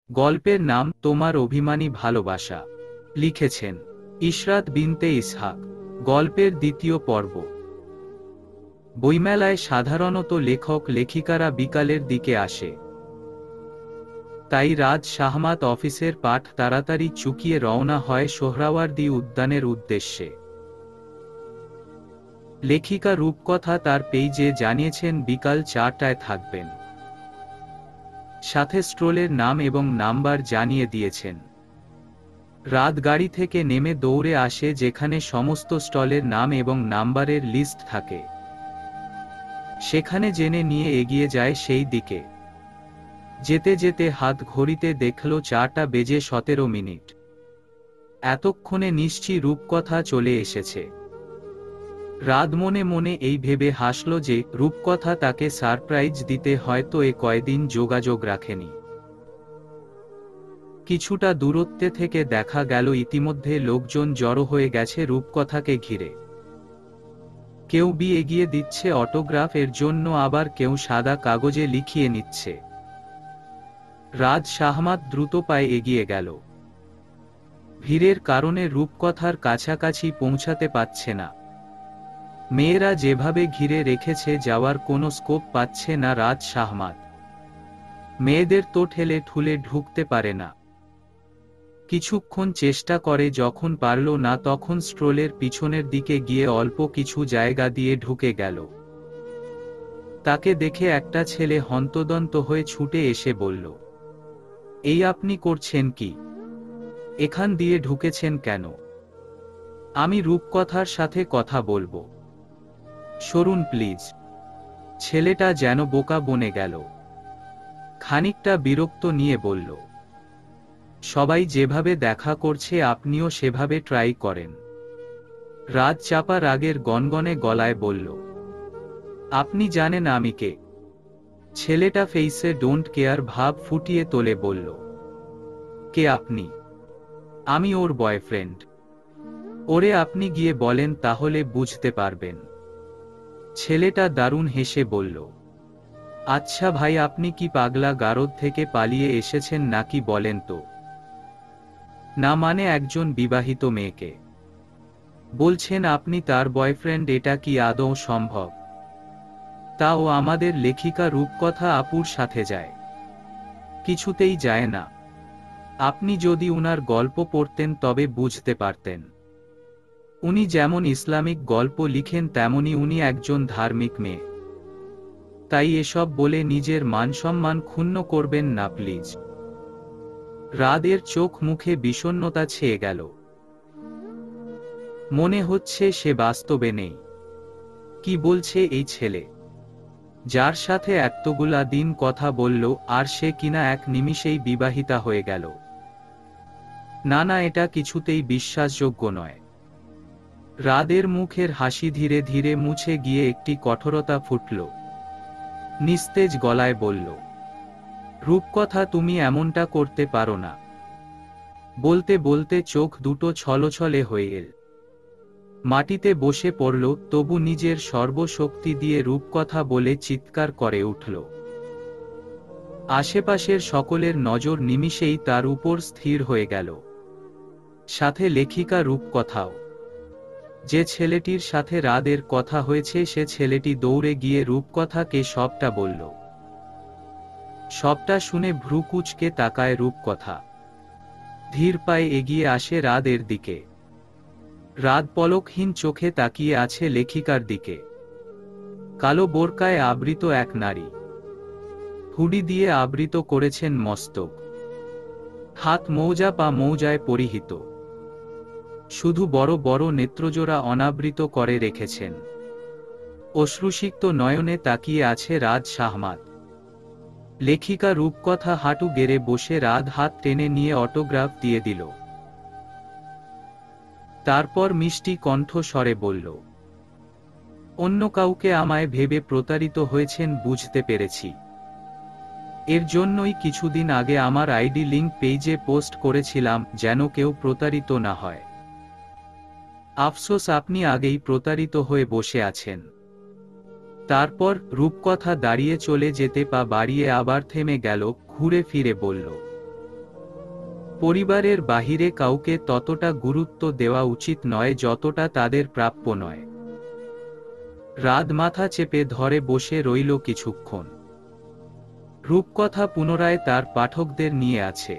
গল্পের নাম তোমার অভিমানী ভালোবাসা। লিখেছেন ইশরাত বিনতে ইসহাক। গল্পের দ্বিতীয় পর্ব। বইমেলায় সাধারণত লেখক লেখিকারা বিকালের দিকে আসে। তাই রাজ শাহমাত অফিসের পাঠ তাড়াতাড়ি চুকিয়ে রওনা হয় সোহরাওয়ার্দী উদ্যানের উদ্দেশ্যে। লেখিকা রূপকথা তার পেইজে জানিয়েছেন বিকাল 4টায় থাকবেন। সাথে স্ট্রলের নাম এবং নাম্বার জানিয়ে দিয়েছেন। রাত গাড়ি থেকে নেমে দৌড়ে আসে যেখানে সমস্ত স্টলের নাম এবং নাম্বারের লিস্ট থাকে। সেখানে জেনে নিয়ে এগিয়ে যায় সেই দিকে। যেতে যেতে হাত ঘড়িতে দেখল 4:17। এতক্ষণে নিশ্চয়ই রূপকথা চলে এসেছে। রাত মনে মনে এই ভেবে হাসল যে রূপকথা তাকে সারপ্রাইজ দিতে হয়তো এ কয়দিন যোগাযোগ রাখেনি। কিছুটা দূরত্বে থেকে দেখা গেল ইতিমধ্যে লোকজন জড়ো হয়ে গেছে রূপকথাকে ঘিরে। কেউ এগিয়ে দিচ্ছে অটোগ্রাফ এর জন্য, আবার কেউ সাদা কাগজে লিখিয়ে নিচ্ছে। রাজ শাহমাত দ্রুত পায়ে এগিয়ে গেল। ভিড়ের কারণে রূপকথার কাছাকাছি পৌঁছাতে পারছে না। মেয়েরা যেভাবে ঘিরে রেখেছে, যাওয়ার কোনো স্কোপ পাচ্ছে না রাজ শাহমাত। মেয়েদের তো ঠেলে ঠুলে ঢুকতে পারে না। কিছুক্ষণ চেষ্টা করে, যখন পারল না তখন স্ট্রোলের পিছনের দিকে গিয়ে অল্প কিছু জায়গা দিয়ে ঢুকে গেল। তাকে দেখে একটা ছেলে হন্তদন্ত হয়ে ছুটে এসে বলল, এই আপনি করছেন কি? এখান দিয়ে ঢুকেছেন কেন? আমি রূপকথার সাথে কথা বলবো। সরুন প্লিজ। ছেলেটা যেন বোকা বনে গেল। খানিকটা বিরক্ত নিয়ে বলল, সবাই যেভাবে দেখা করছে আপনিও সেভাবে ট্রাই করেন। রাজ চাপা রাগের গনগনে গলায় বলল, আপনি জানেন আমি কে? ছেলেটা ফেইসে ডোন্ট কেয়ার ভাব ফুটিয়ে তোলে বলল, কে আপনি? আমি ওর বয়ফ্রেন্ড। ওরে আপনি গিয়ে বলেন, তাহলে বুঝতে পারবেন। ছেলেটা দারুণ হেসে বলল, আচ্ছা ভাই, আপনি কি পাগলা গারদ থেকে পালিয়ে এসেছেন নাকি বলেন তো? না মানে একজন বিবাহিত মেয়েকে বলছেন আপনি তার বয়ফ্রেন্ড? এটা কি আদৌ সম্ভব? তাও আমাদের লেখিকা রূপকথা আপুর সাথে যায়? কিছুতেই যায় না। আপনি যদি উনার গল্প পড়তেন তবে বুঝতে পারতেন। উনি যেমন ইসলামিক গল্প লিখেন তেমনি উনি একজন ধার্মিক মেয়ে। তাই এসব বলে নিজের মানসম্মান ক্ষুণ্ণ করবেন না প্লিজ। রাদের চোখ মুখে বিষণ্ণতা ছেয়ে গেল। মনে হচ্ছে সে বাস্তবে নেই। কি বলছে এই ছেলে, যার সাথে এতগুলা দিন কথা বলল, আর সে কিনা এক নিমিষেই বিবাহিতা হয়ে গেল? না না, এটা কিছুতেই বিশ্বাসযোগ্য নয়। রাদের মুখের হাসি ধীরে ধীরে মুছে গিয়ে একটি কঠোরতা ফুটল। নিস্তেজ গলায় বলল, রূপকথা তুমি এমনটা করতে পারো না। বলতে বলতে চোখ দুটো ছলছলে হয়ে এল। মাটিতে বসে পড়ল, তবু নিজের সর্বশক্তি দিয়ে রূপকথা বলে চিৎকার করে উঠল। আশেপাশের সকলের নজর নিমিষেই তার উপর স্থির হয়ে গেল, সাথে লেখিকা রূপকথাও। যে ছেলেটির সাথে রাদের কথা হয়েছে সে ছেলেটি দৌড়ে গিয়ে রূপকথাকে সবটা বলল। সবটা শুনে ভ্রু কুঁচকে তাকায় রূপকথা। ধীর পায়ে এগিয়ে আসে রাদের দিকে। রাত পলকহীন চোখে তাকিয়ে আছে লেখিকার দিকে। কালো বোরকায় আবৃত এক নারী, হুডি দিয়ে আবৃত করেছেন মস্তক, হাত মৌজা পা মৌজায় পরিহিত। শুধু বড় বড় নেত্রজোড়া অনাবৃত করে রেখেছেন। অশ্রুসিক্ত নয়নে তাকিয়ে আছে রাজ শাহমাত। লেখিকা রূপকথা হাঁটু গেড়ে বসে রাদ হাত টেনে নিয়ে অটোগ্রাফ দিয়ে দিল। তারপর মিষ্টি কণ্ঠ স্বরে বলল, অন্য কাউকে আমায় ভেবে প্রতারিত হয়েছেন বুঝতে পেরেছি। এর জন্যই কিছুদিন আগে আমার আইডি লিংক পেজে পোস্ট করেছিলাম, যেন কেউ প্রতারিত না হয়। আফসোস আপনি আগেই প্রতারিত হয়ে বসে আছেন। তারপর রূপকথা দাঁড়িয়ে চলে যেতে পা বাড়িয়ে আবার থেমে গেল, ঘুরে ফিরে বলল, পরিবারের বাহিরে কাউকে ততটা গুরুত্ব দেওয়া উচিত নয় যতটা তাদের প্রাপ্য নয়। রাত মাথা চেপে ধরে বসে রইল কিছুক্ষণ। রূপকথা পুনরায় তার পাঠকদের নিয়ে আছে।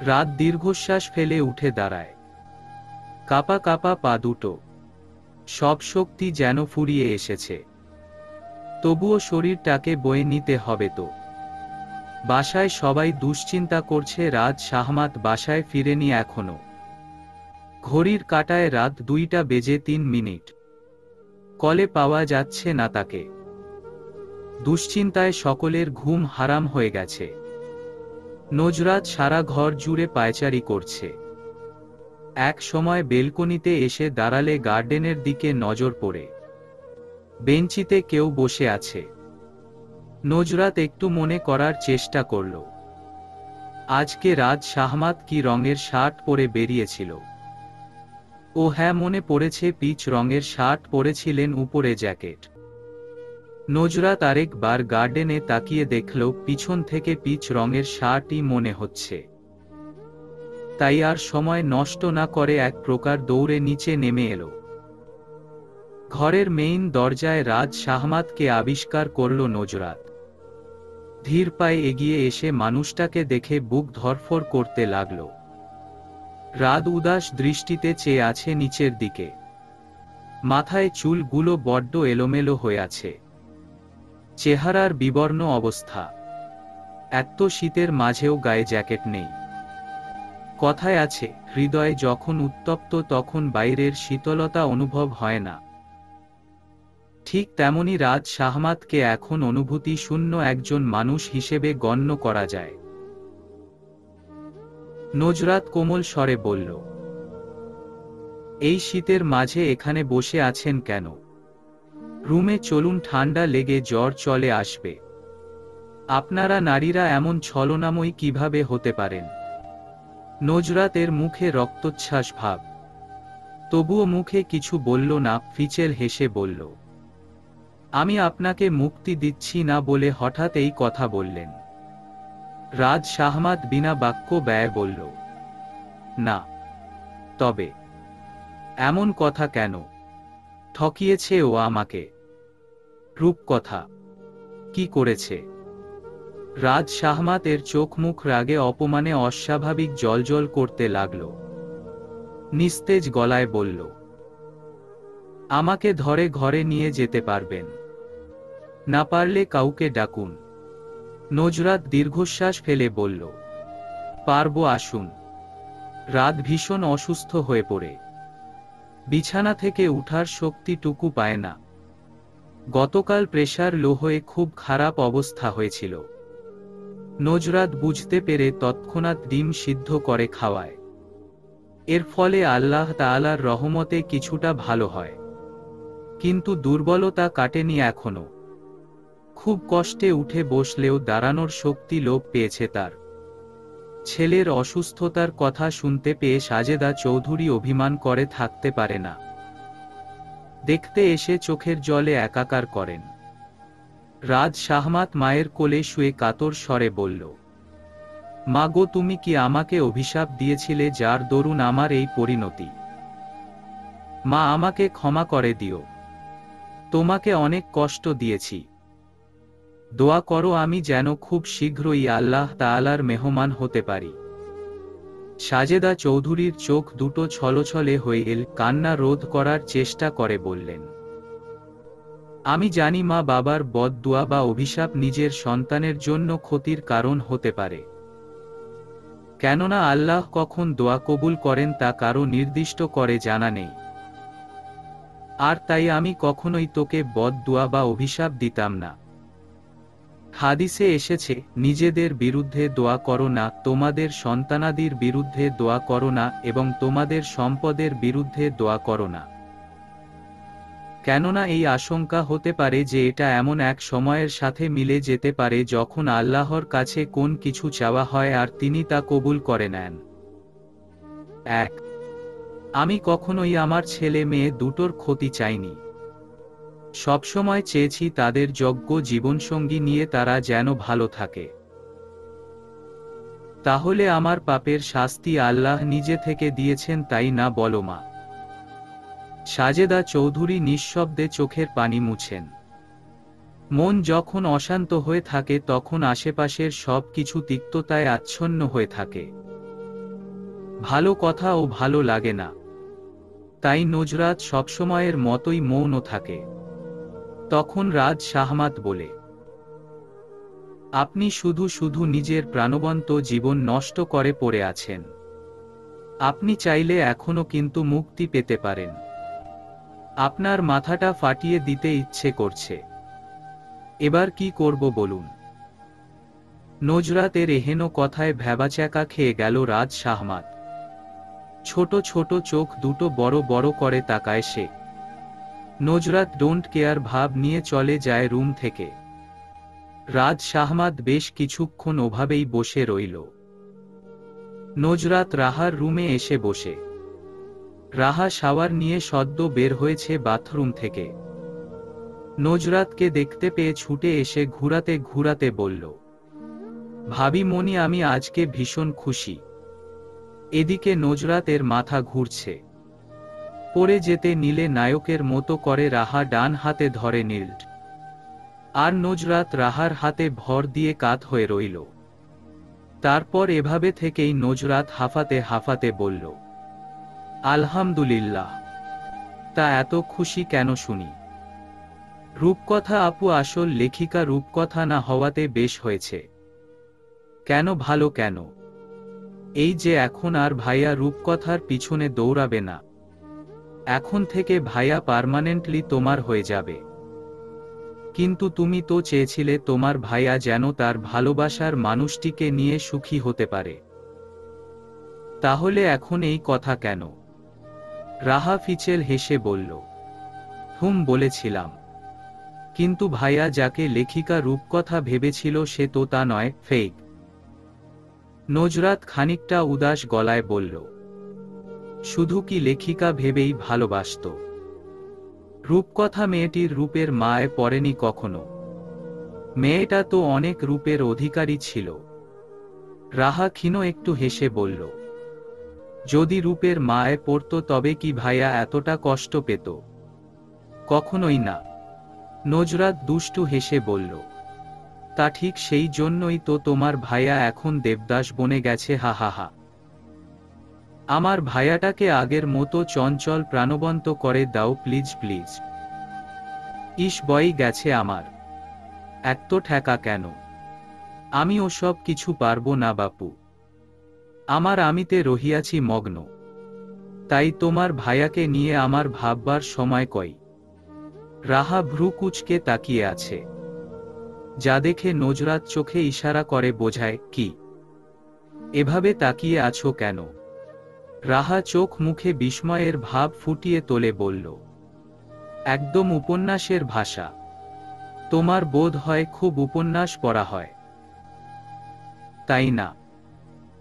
রাত দীর্ঘশ্বাস ফেলে উঠে দাঁড়ায়। কাপা কাপা পা দুটো, সব শক্তি যেন ফুরিয়ে এসেছে। তবুও শরীরটাকে বয়ে নিতে হবে তো। বাসায় সবাই দুশ্চিন্তা করছে রাত শাহমাত বাসায় ফিরেনি এখনো। ঘড়ির কাঁটায় রাত 2টা বেজে 3 মিনিট। কলে পাওয়া যাচ্ছে না তাকে। দুশ্চিন্তায় সকলের ঘুম হারাম হয়ে গেছে। নজরাত সারা ঘর জুড়ে পায়চারি করছে। এক সময় বেলকনিতে এসে দাঁড়ালে গার্ডেনের দিকে নজর পড়ে। বেঞ্চিতে কেউ বসে আছে। নজরাত একটু মনে করার চেষ্টা করল। আজকে রাত শাহমাত কি রঙের শার্ট পরে বেরিয়েছিল? ও হ্যাঁ, মনে পড়েছে, পিচ রঙের শার্ট পরেছিলেন, উপরে জ্যাকেট। নজরাত আরেকবার গার্ডেনে তাকিয়ে দেখল পিছন থেকে পিচ রঙের শার্টই মনে হচ্ছে। তাই আর সময় নষ্ট না করে এক প্রকার দৌড়ে নিচে নেমে এলো। ঘরের মেইন দরজায় রাজ শাহমাতকে আবিষ্কার করল নজরাত। ধীর পায়ে এগিয়ে এসে মানুষটাকে দেখে বুক ধড়ফড় করতে লাগল। রাত উদাস দৃষ্টিতে চেয়ে আছে নিচের দিকে। মাথায় চুলগুলো বড্ড এলোমেলো হয়ে আছে। চেহারার বিবর্ণ অবস্থা। এত শীতের মাঝেও গায়ে জ্যাকেট নেই। কথায় আছে, হৃদয় যখন উত্তপ্ত তখন বাইরের শীতলতা অনুভব হয় না। ঠিক তেমনি রাজ শাহমাতকে এখন অনুভূতি শূন্য একজন মানুষ হিসেবে গণ্য করা যায়। নজরাত কোমল স্বরে বলল, এই শীতের মাঝে এখানে বসে আছেন কেন? রুমে চলুন, ঠান্ডা লেগে জ্বর চলে আসবে। আপনারা নারীরা এমন ছলনাময়ী কিভাবে হতে পারেন? নজরাতের মুখে রক্তচ্ছ্বাস ভাব। তবুও মুখে কিছু বলল না, ফিচেল হেসে বলল, আমি আপনাকে মুক্তি দিচ্ছি না বলে হঠাৎ এই কথা বললেন? রাজ শাহমাত বিনা বাক্য ব্যয় বলল, না। তবে এমন কথা কেন? ঠকিয়েছে ও আমাকে। রূপকথা কি করেছে? রাজ শাহমাতের চোখ মুখ রাগে অপমানে অস্বাভাবিক জ্বলজ্বল করতে লাগল। নিস্তেজ গলায় বলল, আমাকে ধরে ঘরে নিয়ে যেতে পারবেন? না পারলে কাউকে ডাকুন। নজরাত দীর্ঘশ্বাস ফেলে বলল, পারবো, আসুন। রাত ভীষণ অসুস্থ হয়ে পড়ে বিছানা থেকে উঠার শক্তিটুকু পায় না। গতকাল প্রেসার লো হয়ে খুব খারাপ অবস্থা হয়েছিল। নজরাত বুঝতে পেরে তৎক্ষণাৎ ডিম সিদ্ধ করে খাওয়ায়। এর ফলে আল্লাহ তাআলার রহমতে কিছুটা ভালো হয়, কিন্তু দুর্বলতা কাটেনি এখনো। খুব কষ্টে উঠে বসলেও দাঁড়ানোর শক্তি লোপ পেয়েছে তার। ছেলের অসুস্থতার কথা শুনতে পেয়ে সাজেদা চৌধুরী অভিমান করে থাকতে পারে না। দেখতে এসে চোখের জলে একাকার করেন। রাজ শাহমাত মায়ের কোলে শুয়ে কাতর স্বরে বলল, মা গো, তুমি কি আমাকে অভিশাপ দিয়েছিলে যার দরুন আমার এই পরিণতি? মা, আমাকে ক্ষমা করে দিও। তোমাকে অনেক কষ্ট দিয়েছি। দোয়া করো আমি যেন খুব শীঘ্রই আল্লাহ তাআলার মেহমান হতে পারি। সাজেদা চৌধুরীর চোখ দুটো ছলছলে হয়ে এল, কান্না রোধ করার চেষ্টা করে বললেন, আমি জানি মা, বাবার বদদুয়া বা অভিশাপ নিজের সন্তানের জন্য ক্ষতির কারণ হতে পারে। কেননা আল্লাহ কখন দোয়া কবুল করেন তা কারো নির্দিষ্ট করে জানা নেই। আর তাই আমি কখনোই তোকে বদদুয়া বা অভিশাপ দিতাম না। হাদিসে এসেছে, নিজেদের বিরুদ্ধে দোয়া করো না, তোমাদের সন্তানাদির বিরুদ্ধে দোয়া করো না, এবং তোমাদের সম্পদের বিরুদ্ধে দোয়া করো না। কেননা এই আশঙ্কা হতে পারে যে এটা এমন এক সময়ের সাথে মিলে যেতে পারে যখন আল্লাহর কাছে কোন কিছু চাওয়া হয় আর তিনি তা কবুল করে নেন। 1. আমি কখনোই আমার ছেলে মেয়ে দুটোর ক্ষতি চাইনি। সবসময় চেয়েছি তাদের যোগ্য জীবনসঙ্গী নিয়ে তারা যেন ভালো থাকে। তাহলে আমার পাপের শাস্তি আল্লাহ নিজে থেকে দিয়েছেন তাই না বলো মা? সাজেদা চৌধুরী নিঃশব্দে চোখের পানি মুছেন। মন যখন অশান্ত হয়ে থাকে তখন আশেপাশের সব কিছু তিক্ততায় আচ্ছন্ন হয়ে থাকে। ভালো কথাও ভালো লাগে না। তাই নুজরাত সবসময়ের মতোই মৌন থাকে। তখন রাজ শাহমাত বলে, আপনি শুধু শুধু নিজের প্রাণবন্ত জীবন নষ্ট করে পড়ে আছেন। আপনি চাইলে এখনো কিন্তু মুক্তি পেতে পারেন। আপনার মাথাটা ফাটিয়ে দিতে ইচ্ছে করছে। এবার কি করব বলুন? নুজরাতের এহেন কথায় ভ্যাবাচ্যাকা খেয়ে গেল রাজ শাহমাত। ছোট ছোট চোখ দুটো বড় বড় করে তাকায় সে। নুজরাত ডোন্ট কেয়ার ভাব নিয়ে চলে যায় রুম থেকে। রাজ শাহমাত বেশ কিছুক্ষণ ওভাবেই বসে রইল। নুজরাত রাহার রুমে এসে বসে। রাহা শাওয়ার নিয়ে সদ্য বের হয়েছে বাথরুম থেকে। নুজরাতকে দেখতে পেয়ে ছুটে এসে ঘুরাতে ঘুরাতে বলল, ভাবি মনি আমি আজকে ভীষণ খুশি। এদিকে নুজরাতের মাথা ঘুরছে। পড়ে যেতে নিলে নায়কের মতো করে রাহা ডান হাতে ধরে নিল। আর নুজরাত রাহার হাতে ভর দিয়ে কাত হয়ে রইল। তারপর এভাবে থেকেই নুজরাত হাঁফাতে হাঁফাতে বলল, আলহামদুলিল্লাহ। তা এত খুশি কেন শুনি? রূপকথা আপু আসল লেখিকা রূপকথা না হওয়াতে বেশ হয়েছে। কেন ভালো কেন? এই যে এখন আর ভাইয়া রূপকথার পিছনে দৌড়াবে না। এখন থেকে ভাইয়া পার্মানেন্টলি তোমার হয়ে যাবে। কিন্তু তুমি তো চেয়েছিলে তোমার ভাইয়া যেন তার ভালোবাসার মানুষটিকে নিয়ে সুখী হতে পারে। তাহলে এখন এই কথা কেন? রাহা ফিচেল হেসে বলল, বলেছিলাম। কিন্তু ভাইয়া যাকে লেখিকা রূপকথা ভেবেছিল সে তো তা নয়, ফেক। নুজরাত খানিকটা উদাস গলায় বলল, শুধু কি লেখিকা ভেবেই ভালোবাসত? রূপকথা মেয়েটির রূপের মায় পড়েনি কখনো। মেয়েটা তো অনেক রূপের অধিকারী ছিল। রাহা ক্ষীণ একটু হেসে বলল, যদি রূপের মায় পড়ত তবে কি ভাইয়া এতটা কষ্ট পেত? কখনোই না। নুজরাত দুষ্টু হেসে বলল, তা ঠিক সেই জন্যই তো তোমার ভাইয়া এখন দেবদাস বনে গেছে, হা হা হা। আমার ভাইয়াটাকে আগের মতো চঞ্চল প্রাণবন্ত করে দাও প্লিজ প্লিজ। ইস বই গেছে আমার। এত ঠেকা কেন? আমি ওসব কিছু পারবো না বাপু। আমার আমিতে রহিয়াছি মগ্ন। তাই তোমার ভাইয়াকে নিয়ে আমার ভাববার সময় কই? রাহা ভ্রু কুঁচকে তাকিয়ে আছে। যা দেখে নুজরাত চোখে ইশারা করে বোঝায়, কি? এভাবে তাকিয়ে আছো কেন? রাহা চোখ মুখে বিস্ময়ের ভাব ফুটিয়ে তোলে বলল, একদম উপন্যাসের ভাষা। তোমার বোধ হয় খুব উপন্যাস পড়া হয়, তাই না?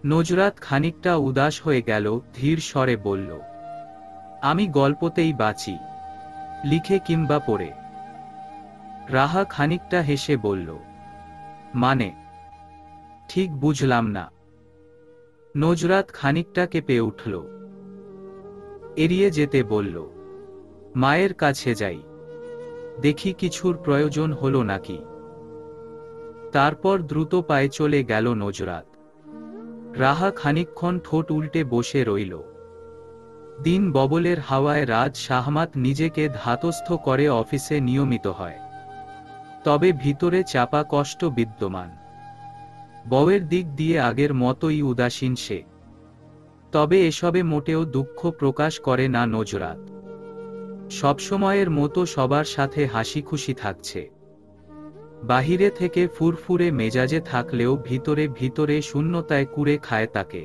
নুজরাত খানিকটা উদাস হয়ে গেল, ধীর স্বরে বলল, আমি গল্পতেই বাঁচি, লিখে কিংবা পড়ে। রাহা খানিকটা হেসে বলল, মানে? ঠিক বুঝলাম না। নুজরাত খানিকটা কেঁপে উঠল। এড়িয়ে যেতে বলল, মায়ের কাছে যাই, দেখি কিছুর প্রয়োজন হলো নাকি। তারপর দ্রুত পায়ে চলে গেল নুজরাত। রাহা খানিকক্ষণ ঠোঁট উল্টে বসে রইল। দিন ববলের হাওয়ায় রাজ শাহমাত নিজেকে ধাতস্থ করে অফিসে নিয়মিত হয়। তবে ভিতরে চাপা কষ্ট বিদ্যমান। বউয়ের দিক দিয়ে আগের মতোই উদাসীন সে। তবে এসবে মোটেও দুঃখ প্রকাশ করে না নুজরাত। সবসময়ের মতো সবার সাথে হাসি খুশি থাকছে। বাহিরে থেকে ফুরফুরে মেজাজে থাকলেও ভিতরে ভিতরে শূন্যতায় কুরে খায় তাকে।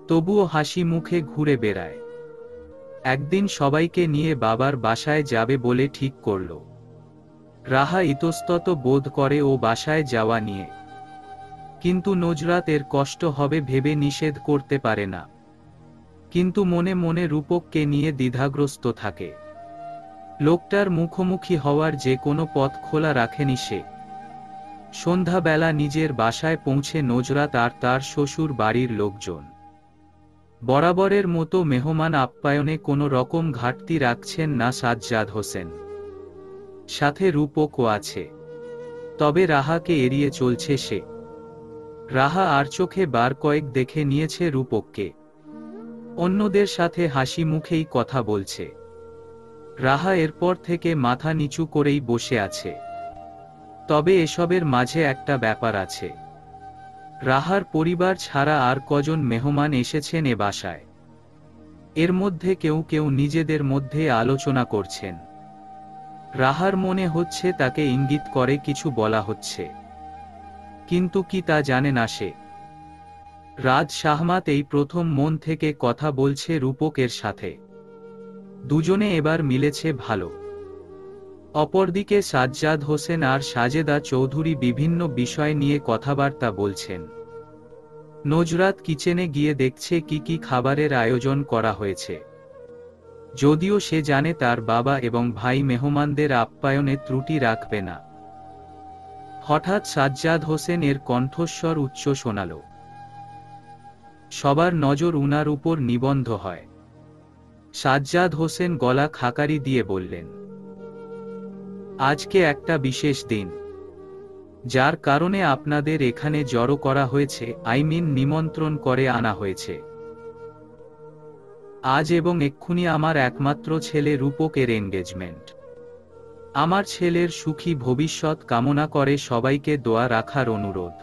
তবুও হাসি মুখে ঘুরে বেড়ায়। একদিন সবাইকে নিয়ে বাবার বাসায় যাবে বলে ঠিক করল। রাহা ইতস্তত বোধ করে ও বাসায় যাওয়া নিয়ে। কিন্তু নুজরাত এর কষ্ট হবে ভেবে নিষেধ করতে পারে না। কিন্তু মনে মনে রূপককে নিয়ে দ্বিধাগ্রস্ত থাকে। লোকটার মুখোমুখি হওয়ার যে কোনো পথ খোলা রাখেনি সে। সন্ধ্যাবেলা নিজের বাসায় পৌঁছে নজরাত আর তার শ্বশুর বাড়ির লোকজন বরাবরের মতো মেহমান আপ্যায়নে কোনো রকম ঘাটতি রাখছেন না সাজ্জাদ হোসেন। সাথে রূপকও আছে, তবে রাহাকে এড়িয়ে চলছে সে। রাহা আর চোখে বার কয়েক দেখে নিয়েছে রূপককে, অন্যদের সাথে হাসি মুখেই কথা বলছে। রাহা এরপর থেকে মাথা নিচু করেই বসে আছে। তবে এসবের মাঝে একটা ব্যাপার আছে। রাহার পরিবার ছাড়া আর কজন মেহমান এসেছেন এ বাসায়। এর মধ্যে কেউ কেউ নিজেদের মধ্যে আলোচনা করছেন। রাহার মনে হচ্ছে তাকে ইঙ্গিত করে কিছু বলা হচ্ছে, কিন্তু কি তা জানে না সে। রাজ শাহমাত এই প্রথম মন থেকে কথা বলছে রূপকের সাথে। দুজনে এবার মিলেছে ভালো। অপরদিকে সাজ্জাদ হোসেন আর সাজেদা চৌধুরী বিভিন্ন বিষয় নিয়ে কথাবার্তা বলছেন। নজরাত কিচেনে গিয়ে দেখছে কি কি খাবারের আয়োজন করা হয়েছে, যদিও সে জানে তার বাবা এবং ভাই মেহমানদের আপ্যায়নে ত্রুটি রাখবে না। হঠাৎ সাজ্জাদ হোসেন এর কণ্ঠস্বর উচ্চ শোনাল। সবার নজর উনার উপর নিবন্ধ হয়। সাজ্জাদ হোসেন গলা খাকারি দিয়ে বললেন, আজকে একটা বিশেষ দিন, যার কারণে আপনাদের এখানে জড়ো করা হয়েছে, নিমন্ত্রণ করে আনা হয়েছে। আজ এবং এক্ষুনি আমার একমাত্র ছেলে রূপকের এনগেজমেন্ট। আমার ছেলের সুখী ভবিষ্যৎ কামনা করে সবাইকে দোয়া রাখার অনুরোধ।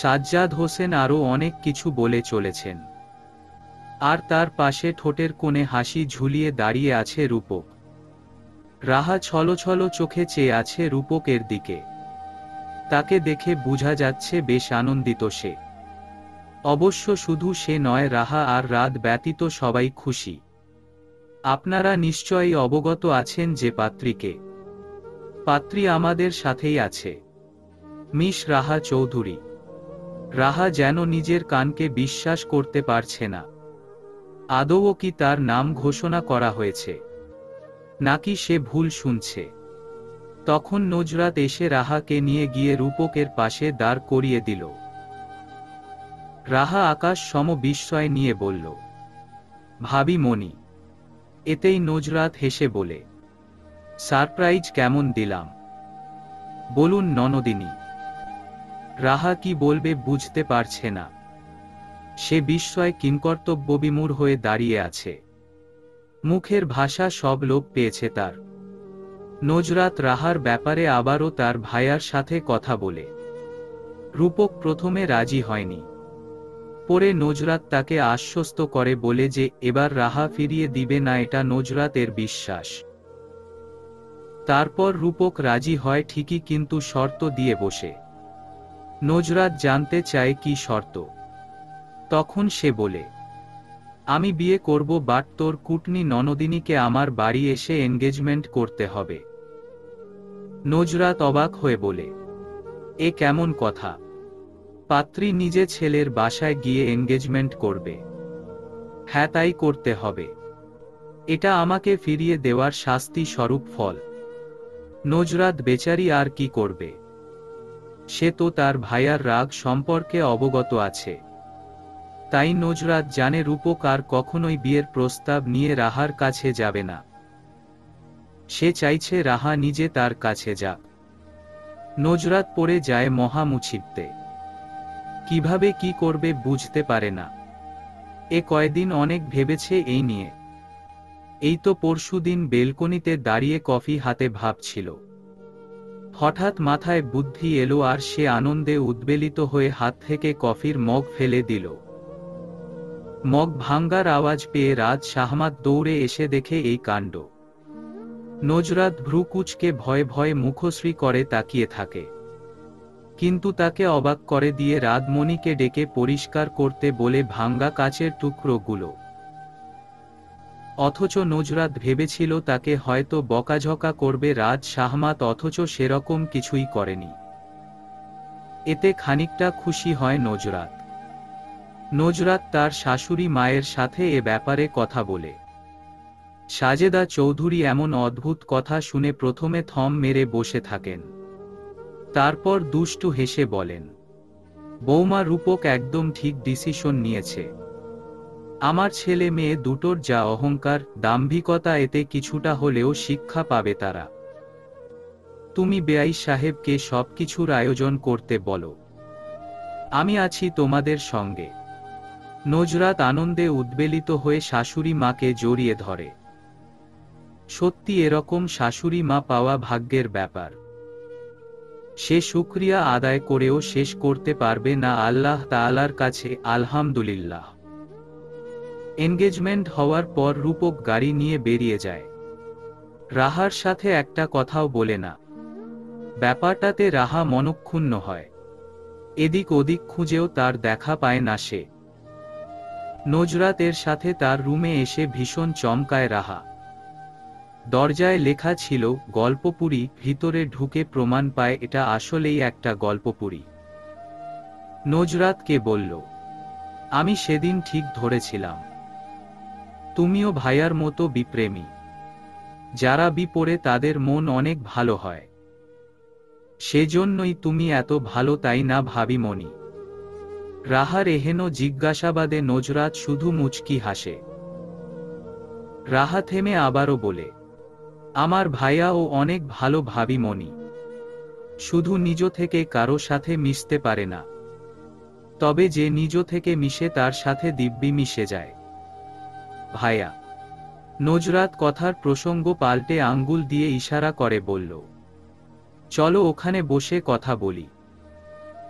সাজ্জাদ হোসেন আরও অনেক কিছু বলে চলেছেন, আর তার পাশে ঠোঁটের কোণে হাসি ঝুলিয়ে দাঁড়িয়ে আছে রূপক। রাহা ছলছল চোখে চেয়ে আছে রূপকের দিকে। তাকে দেখে বোঝা যাচ্ছে বেশ আনন্দিত সে। অবশ্য শুধু সে নয়, রাহা আর রাত ব্যতীত সবাই খুশি। আপনারা নিশ্চয়ই অবগত আছেন যে পাত্রী আমাদের সাথেই আছে, মিস রাহা চৌধুরী। রাহা যেন নিজের কানকে বিশ্বাস করতে পারছে না। আদৌ কি তার নাম ঘোষণা করা হয়েছে, নাকি সে ভুল শুনছে? তখন নজরাত এসে রাহাকে নিয়ে গিয়ে রূপকের পাশে দাঁড় করিয়ে দিল। রাহা আকাশ সম বিস্ময় নিয়ে বলল, ভাবি মনি। এতেই নজরাত হেসে বলে, সারপ্রাইজ কেমন দিলাম বলুন ননদিনী। রাহা কি বলবে বুঝতে পারছে না। সে বিস্ময় কিংকর্তব্যবিমূঢ় হয়ে দাঁড়িয়ে আছে। মুখের ভাষা সব লোপ পেয়েছে তার। নজরাত রাহার ব্যাপারে আবারও তার ভাইয়ার সাথে কথা বলে। রূপক প্রথমে রাজি হয়নি, পরে নজরাত তাকে আশ্বস্ত করে বলে যে এবার রাহা ফিরিয়ে দিবে না, এটা নজরাতের বিশ্বাস। তারপর রূপক রাজি হয় ঠিকই, কিন্তু শর্ত দিয়ে বসে। নজরাত জানতে চায় কি শর্ত। তখন সে বলে, আমি বিয়ে করব, বাট তোর কুটনি ননদিনীকে আমার বাড়ি এসে এনগেজমেন্ট করতে হবে। নজরাত অবাক হয়ে বলে, এ কেমন কথা? পাত্রী নিজে ছেলের বাসায় গিয়ে এনগেজমেন্ট করবে? হ্যাঁ, তাই করতে হবে। এটা আমাকে ফিরিয়ে দেওয়ার শাস্তি স্বরূপ ফল। নজরাত বেচারি আর কি করবে? সে তো তার ভাইয়ার রাগ সম্পর্কে অবগত আছে। তাই নজরাত জানে রূপক আর কখনোই বিয়ের প্রস্তাব নিয়ে রাহার কাছে যাবে না। সে চাইছে রাহা নিজে তার কাছে যাক। নজরাত পড়ে যায় মহা মুছিবতে। কিভাবে কি করবে বুঝতে পারে না। এ কয়দিন অনেক ভেবেছে এই নিয়ে। এই তো পরশুদিন বেলকনিতে দাঁড়িয়ে কফি হাতে ভাবছিল। হঠাৎ মাথায় বুদ্ধি এলো আর সে আনন্দে উদ্বেলিত হয়ে হাত থেকে কফির মগ ফেলে দিল। মগ ভাঙ্গার আওয়াজ পেয়ে রাজ শাহমাত দৌড়ে এসে দেখে এই কাণ্ড। নজরাত ভ্রু কুঁচকে ভয়ে ভয়ে মুখশ্রী করে তাকিয়ে থাকে, কিন্তু তাকে অবাক করে দিয়ে রাতমণিকে ডেকে পরিষ্কার করতে বলে ভাঙ্গা কাচের টুকরোগুলো। অথচ নজরাত ভেবেছিল তাকে হয়তো বকাঝকা করবে রাজ শাহমাত, অথচ সেরকম কিছুই করেনি। এতে খানিকটা খুশি হয় নজরাত। নজরাত তার শাশুড়ি মায়ের সাথে এ ব্যাপারে কথা বলে। সাজেদা চৌধুরী এমন অদ্ভুত কথা শুনে প্রথমে থম মেরে বসে থাকেন। তারপর দুষ্টু হেসে বলেন, বৌমা, রূপক একদম ঠিক ডিসিশন নিয়েছে। আমার ছেলে মেয়ে দুটোর যা অহংকার, দাম্ভিকতা, এতে কিছুটা হলেও শিক্ষা পাবে তারা। তুমি বেয়াই সাহেবকে সবকিছুর আয়োজন করতে বলো, আমি আছি তোমাদের সঙ্গে। নজরাত আনন্দে উদ্বেলিত হয়ে শাশুড়ি মাকে জড়িয়ে ধরে। সত্যি এরকম শাশুড়ি মা পাওয়া ভাগ্যের ব্যাপার। সে শুকরিয়া আদায় করেও শেষ করতে পারবে না আল্লাহ তাআলার কাছে। আলহামদুলিল্লাহ। এনগেজমেন্ট হওয়ার পর রূপক গাড়ি নিয়ে বেরিয়ে যায়। রাহার সাথে একটা কথাও বলে না। ব্যাপারটাতে রাহা মনক্ষুণ্ণ হয়। এদিক ওদিক খুঁজেও তার দেখা পায় না সে। নজরাতের সাথে তার রুমে এসে ভীষণ চমকায় রাহা। দরজায় লেখা ছিল গল্পপুরী। ভিতরে ঢুকে প্রমাণ পায় এটা আসলেই একটা গল্পপুরী। নজরাতকে বলল, আমি সেদিন ঠিক ধরেছিলাম, তুমিও ভাইয়ার মতো বিপ্রেমী। যারা বিপরে তাদের মন অনেক ভালো হয়। সেজন্যই তুমি এত ভালো, তাই না ভাবিমণি? রাহার এহেন জিজ্ঞাসাবাদে নজরাত শুধু মুচকি হাসে। রাহা থেমে আবারও বলে, আমার ভাইয়াও অনেক ভালো ভাবিমণি, শুধু নিজ থেকে কারো সাথে মিশতে পারে না। তবে যে নিজ থেকে মিশে তার সাথে দিব্যি মিশে যায়। ভাইয়া। নজরাত কথার প্রসঙ্গ পাল্টে আঙ্গুল দিয়ে ইশারা করে বলল, চলো ওখানে বসে কথা বলি।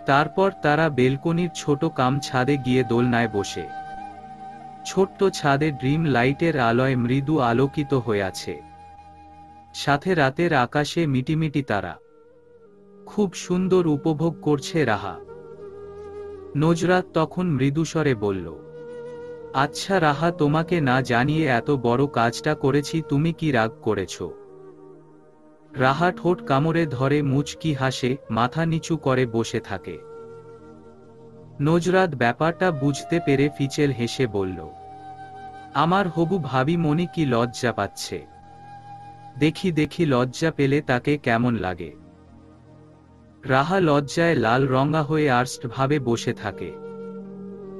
তারপর তারা বেলকনির ছোট কাম ছাদে গিয়ে দোলনায় বসে। ছোট্ট ছাদে ড্রিম লাইটের আলোয় মৃদু আলোকিত হয়ে আছে। সাথে রাতের আকাশে মিটিমিটি তারা। খুব সুন্দর উপভোগ করছে রাহা। নজরাত তখন মৃদুস্বরে বলল, আচ্ছা রাহা, তোমাকে না জানিয়ে এত বড় কাজটা করেছি, তুমি কি রাগ করেছ? রাহা ঠোঁট কামড়ে ধরে মুচকি হাসে, মাথা নিচু করে বসে থাকে। নজরাত ব্যাপারটা বুঝতে পেরে ফিচেল হেসে বলল, আমার হবু ভাবি মনি কি লজ্জা পাচ্ছে। দেখি দেখি লজ্জা পেলে তাকে কেমন লাগে। রাহা লজ্জায় লাল রঙা হয়ে আর্স্ট ভাবে বসে থাকে।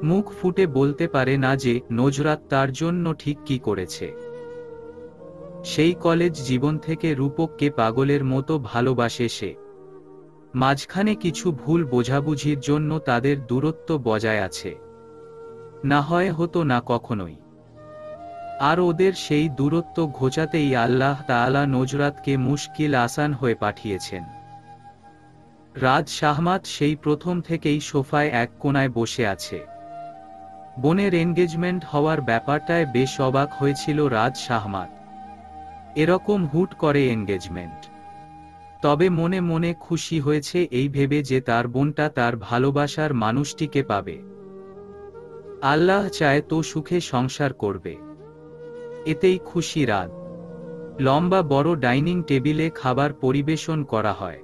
মুখ ফুটে বলতে পারে না যে নজরাত তার জন্য ঠিক কি করেছে। সেই কলেজ জীবন থেকে রূপককে পাগলের মতো ভালোবাসে সে। মাঝখানে কিছু ভুল বোঝাবুঝির জন্য তাদের দূরত্ব বজায় আছে। না হয় হতো না কখনোই। আর ওদের সেই দূরত্ব ঘোচাতেই আল্লাহ তাআলা নজরাতকে মুশকিল আসান হয়ে পাঠিয়েছেন। রাজ শাহমাত সেই প্রথম থেকেই সোফায় এক কোণায় বসে আছে। বোনের এনগেজমেন্ট হওয়ার ব্যাপারটায় বেশ অবাক হয়েছিল রাজ শাহমাত। এরকম হুট করে এনগেজমেন্ট। তবে মনে মনে খুশি হয়েছে এই ভেবে যে তার বোনটা তার ভালোবাসার মানুষটিকে পাবে। আল্লাহ চায় তো সুখে সংসার করবে, এতেই খুশি রাত। লম্বা বড় ডাইনিং টেবিলে খাবার পরিবেশন করা হয়।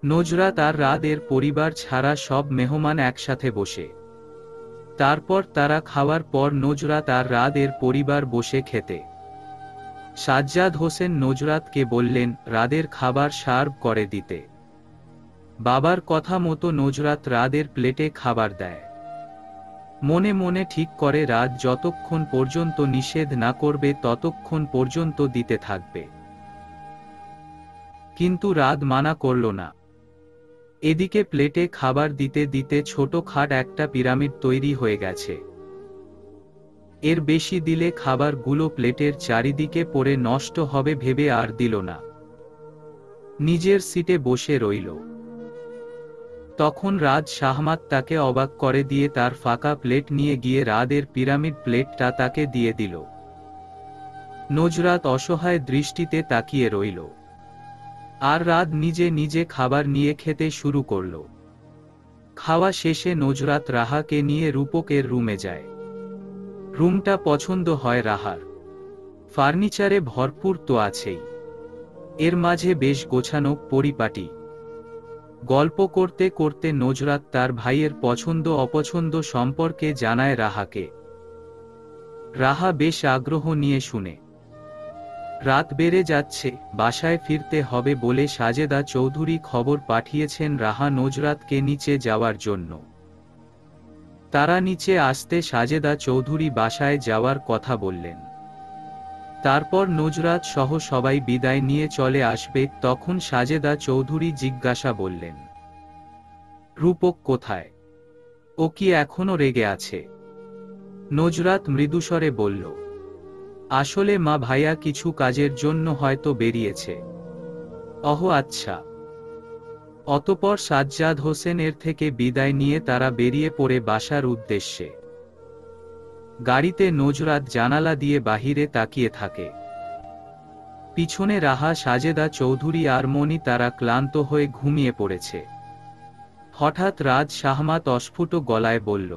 নজরাত আর রাদের পরিবার ছাড়া সব মেহমান একসাথে বসে। তারপর তারা খাওয়ার পর নজরাত আর রাদের পরিবার বসে খেতে। সাজ্জাদ হোসেন নজরাতকে বললেন রাদের খাবার সার্ভ করে দিতে। বাবার কথা মতো নজরাত রাদের প্লেটে খাবার দেয়। মনে মনে ঠিক করে রাত যতক্ষণ পর্যন্ত নিষেধ না করবে ততক্ষণ পর্যন্ত দিতে থাকবে। কিন্তু রাত মানা করল না। এদিকে প্লেটে খাবার দিতে দিতে ছোট খাট একটা পিরামিড তৈরি হয়ে গেছে। এর বেশি দিলে খাবারগুলো প্লেটের চারিদিকে পড়ে নষ্ট হবে ভেবে আর দিল না। নিজের সিটে বসে রইল। তখন রাজ শাহমাত তাকে অবাক করে দিয়ে তার ফাঁকা প্লেট নিয়ে গিয়ে রাদের পিরামিড প্লেটটা তাকে দিয়ে দিল। নজরাত অসহায় দৃষ্টিতে তাকিয়ে রইল। আর রাত নিজে নিজে খাবার নিয়ে খেতে শুরু করল। খাওয়া শেষে নজরাত রাহাকে নিয়ে রূপকের রুমে যায়। রুমটা পছন্দ হয় রাহার। ফার্নিচারে ভরপুর তো আছেই, এর মাঝে বেশ গোছানো পরিপাটি। গল্প করতে করতে নজরাত তার ভাইয়ের পছন্দ অপছন্দ সম্পর্কে জানায় রাহাকে। রাহা বেশ আগ্রহ নিয়ে শুনে। রাত বেড়ে যাচ্ছে, বাসায় ফিরতে হবে বলে সাজেদা চৌধুরী খবর পাঠিয়েছেন রাহা নুজরাতকে নিচে যাওয়ার জন্য। তারা নিচে আসতে সাজেদা চৌধুরী বাসায় যাওয়ার কথা বললেন। তারপর নুজরাত সহ সবাই বিদায় নিয়ে চলে আসবে। তখন সাজেদা চৌধুরী জিজ্ঞাসা বললেন, রূপক কোথায়? ও কি এখনো রেগে আছে? নুজরাত মৃদুস্বরে বলল, আসলে মা ভাইয়া কিছু কাজের জন্য হয়তো বেরিয়েছে। অহ আচ্ছা। অতঃপর সাজ্জাদ হোসেনের থেকে বিদায় নিয়ে তারা বেরিয়ে পড়ে বাসার উদ্দেশ্যে। গাড়িতে নুজরাত জানালা দিয়ে বাহিরে তাকিয়ে থাকে। পিছনে রাহা, সাজেদা চৌধুরী আর মনি, তারা ক্লান্ত হয়ে ঘুমিয়ে পড়েছে। হঠাৎ রাজ শাহমাত অস্ফুট গলায় বলল,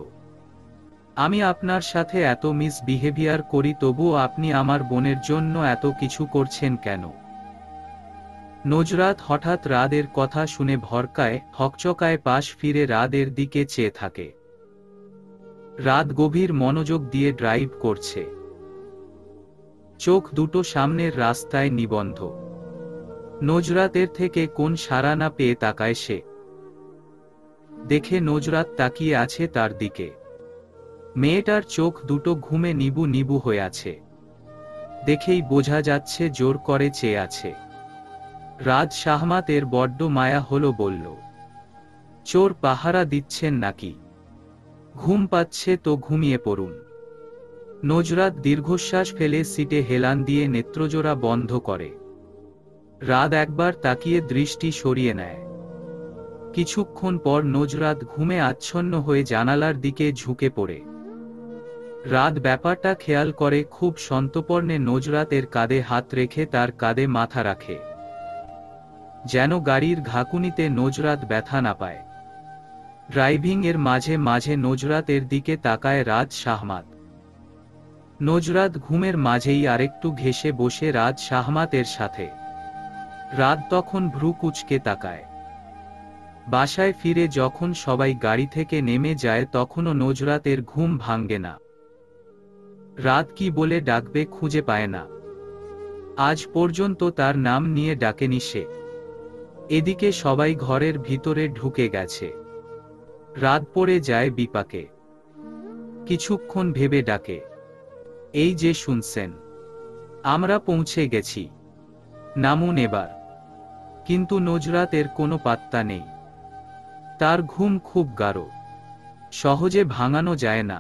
আমি আপনার সাথে এত মিসবিহেভিয়ার করি, তবুও আপনি আমার বোনের জন্য এত কিছু করছেন কেন? নুজরাত হঠাৎ রাদের কথা শুনে ভরকায়, হকচকায় পাশ ফিরে রাদের দিকে চেয়ে থাকে। রাত গভীর মনোযোগ দিয়ে ড্রাইভ করছে। চোখ দুটো সামনের রাস্তায় নিবন্ধ। নুজরাতের থেকে কোন সাড়া না পেয়ে তাকায় সে। দেখে নুজরাত তাকিয়ে আছে তার দিকে। মেয়েটার চোখ দুটো ঘুমে নিবু নিবু হয়ে আছে। দেখেই বোঝা যাচ্ছে জোর করে চেয়ে আছে। রাজ শাহমাতের বড্ড মায়া হলো, বলল, চোর পাহারা দিচ্ছেন নাকি? ঘুম পাচ্ছে তো ঘুমিয়ে পড়ুন। নুজরাত দীর্ঘশ্বাস ফেলে সিটে হেলান দিয়ে নেত্রজোড়া বন্ধ করে। রাত একবার তাকিয়ে দৃষ্টি সরিয়ে নেয়। কিছুক্ষণ পর নুজরাত ঘুমে আচ্ছন্ন হয়ে জানালার দিকে ঝুঁকে পড়ে। রাত ব্যাপারটা খেয়াল করে, খুব সন্তর্পণে নুজরাতের কাঁধে হাত রেখে তার কাঁধে মাথা রাখে, যেন গাড়ির ঘাকুনিতে নুজরাত ব্যথা না পায়। ড্রাইভিং এর মাঝে মাঝে নুজরাতের দিকে তাকায় রাজ শাহমাত। নুজরাত ঘুমের মাঝেই আরেকটু ঘেঁষে বসে রাজ শাহমাতের সাথে। রাত তখন ভ্রু কুঁচকে তাকায়। বাসায় ফিরে যখন সবাই গাড়ি থেকে নেমে যায়, তখনও নুজরাতের ঘুম ভাঙ্গে না। রাত কি বলে ডাকবে খুঁজে পায় না। আজ পর্যন্ত তার নাম নিয়ে ডাকেনি সে। এদিকে সবাই ঘরের ভিতরে ঢুকে গেছে। রাত পড়ে যায় বিপাকে। কিছুক্ষণ ভেবে ডাকে, এই যে শুনছেন, আমরা পৌঁছে গেছি, নামুন এবার। কিন্তু নুজরাতের কোনো পাত্তা নেই। তার ঘুম খুব গাঢ়, সহজে ভাঙানো যায় না।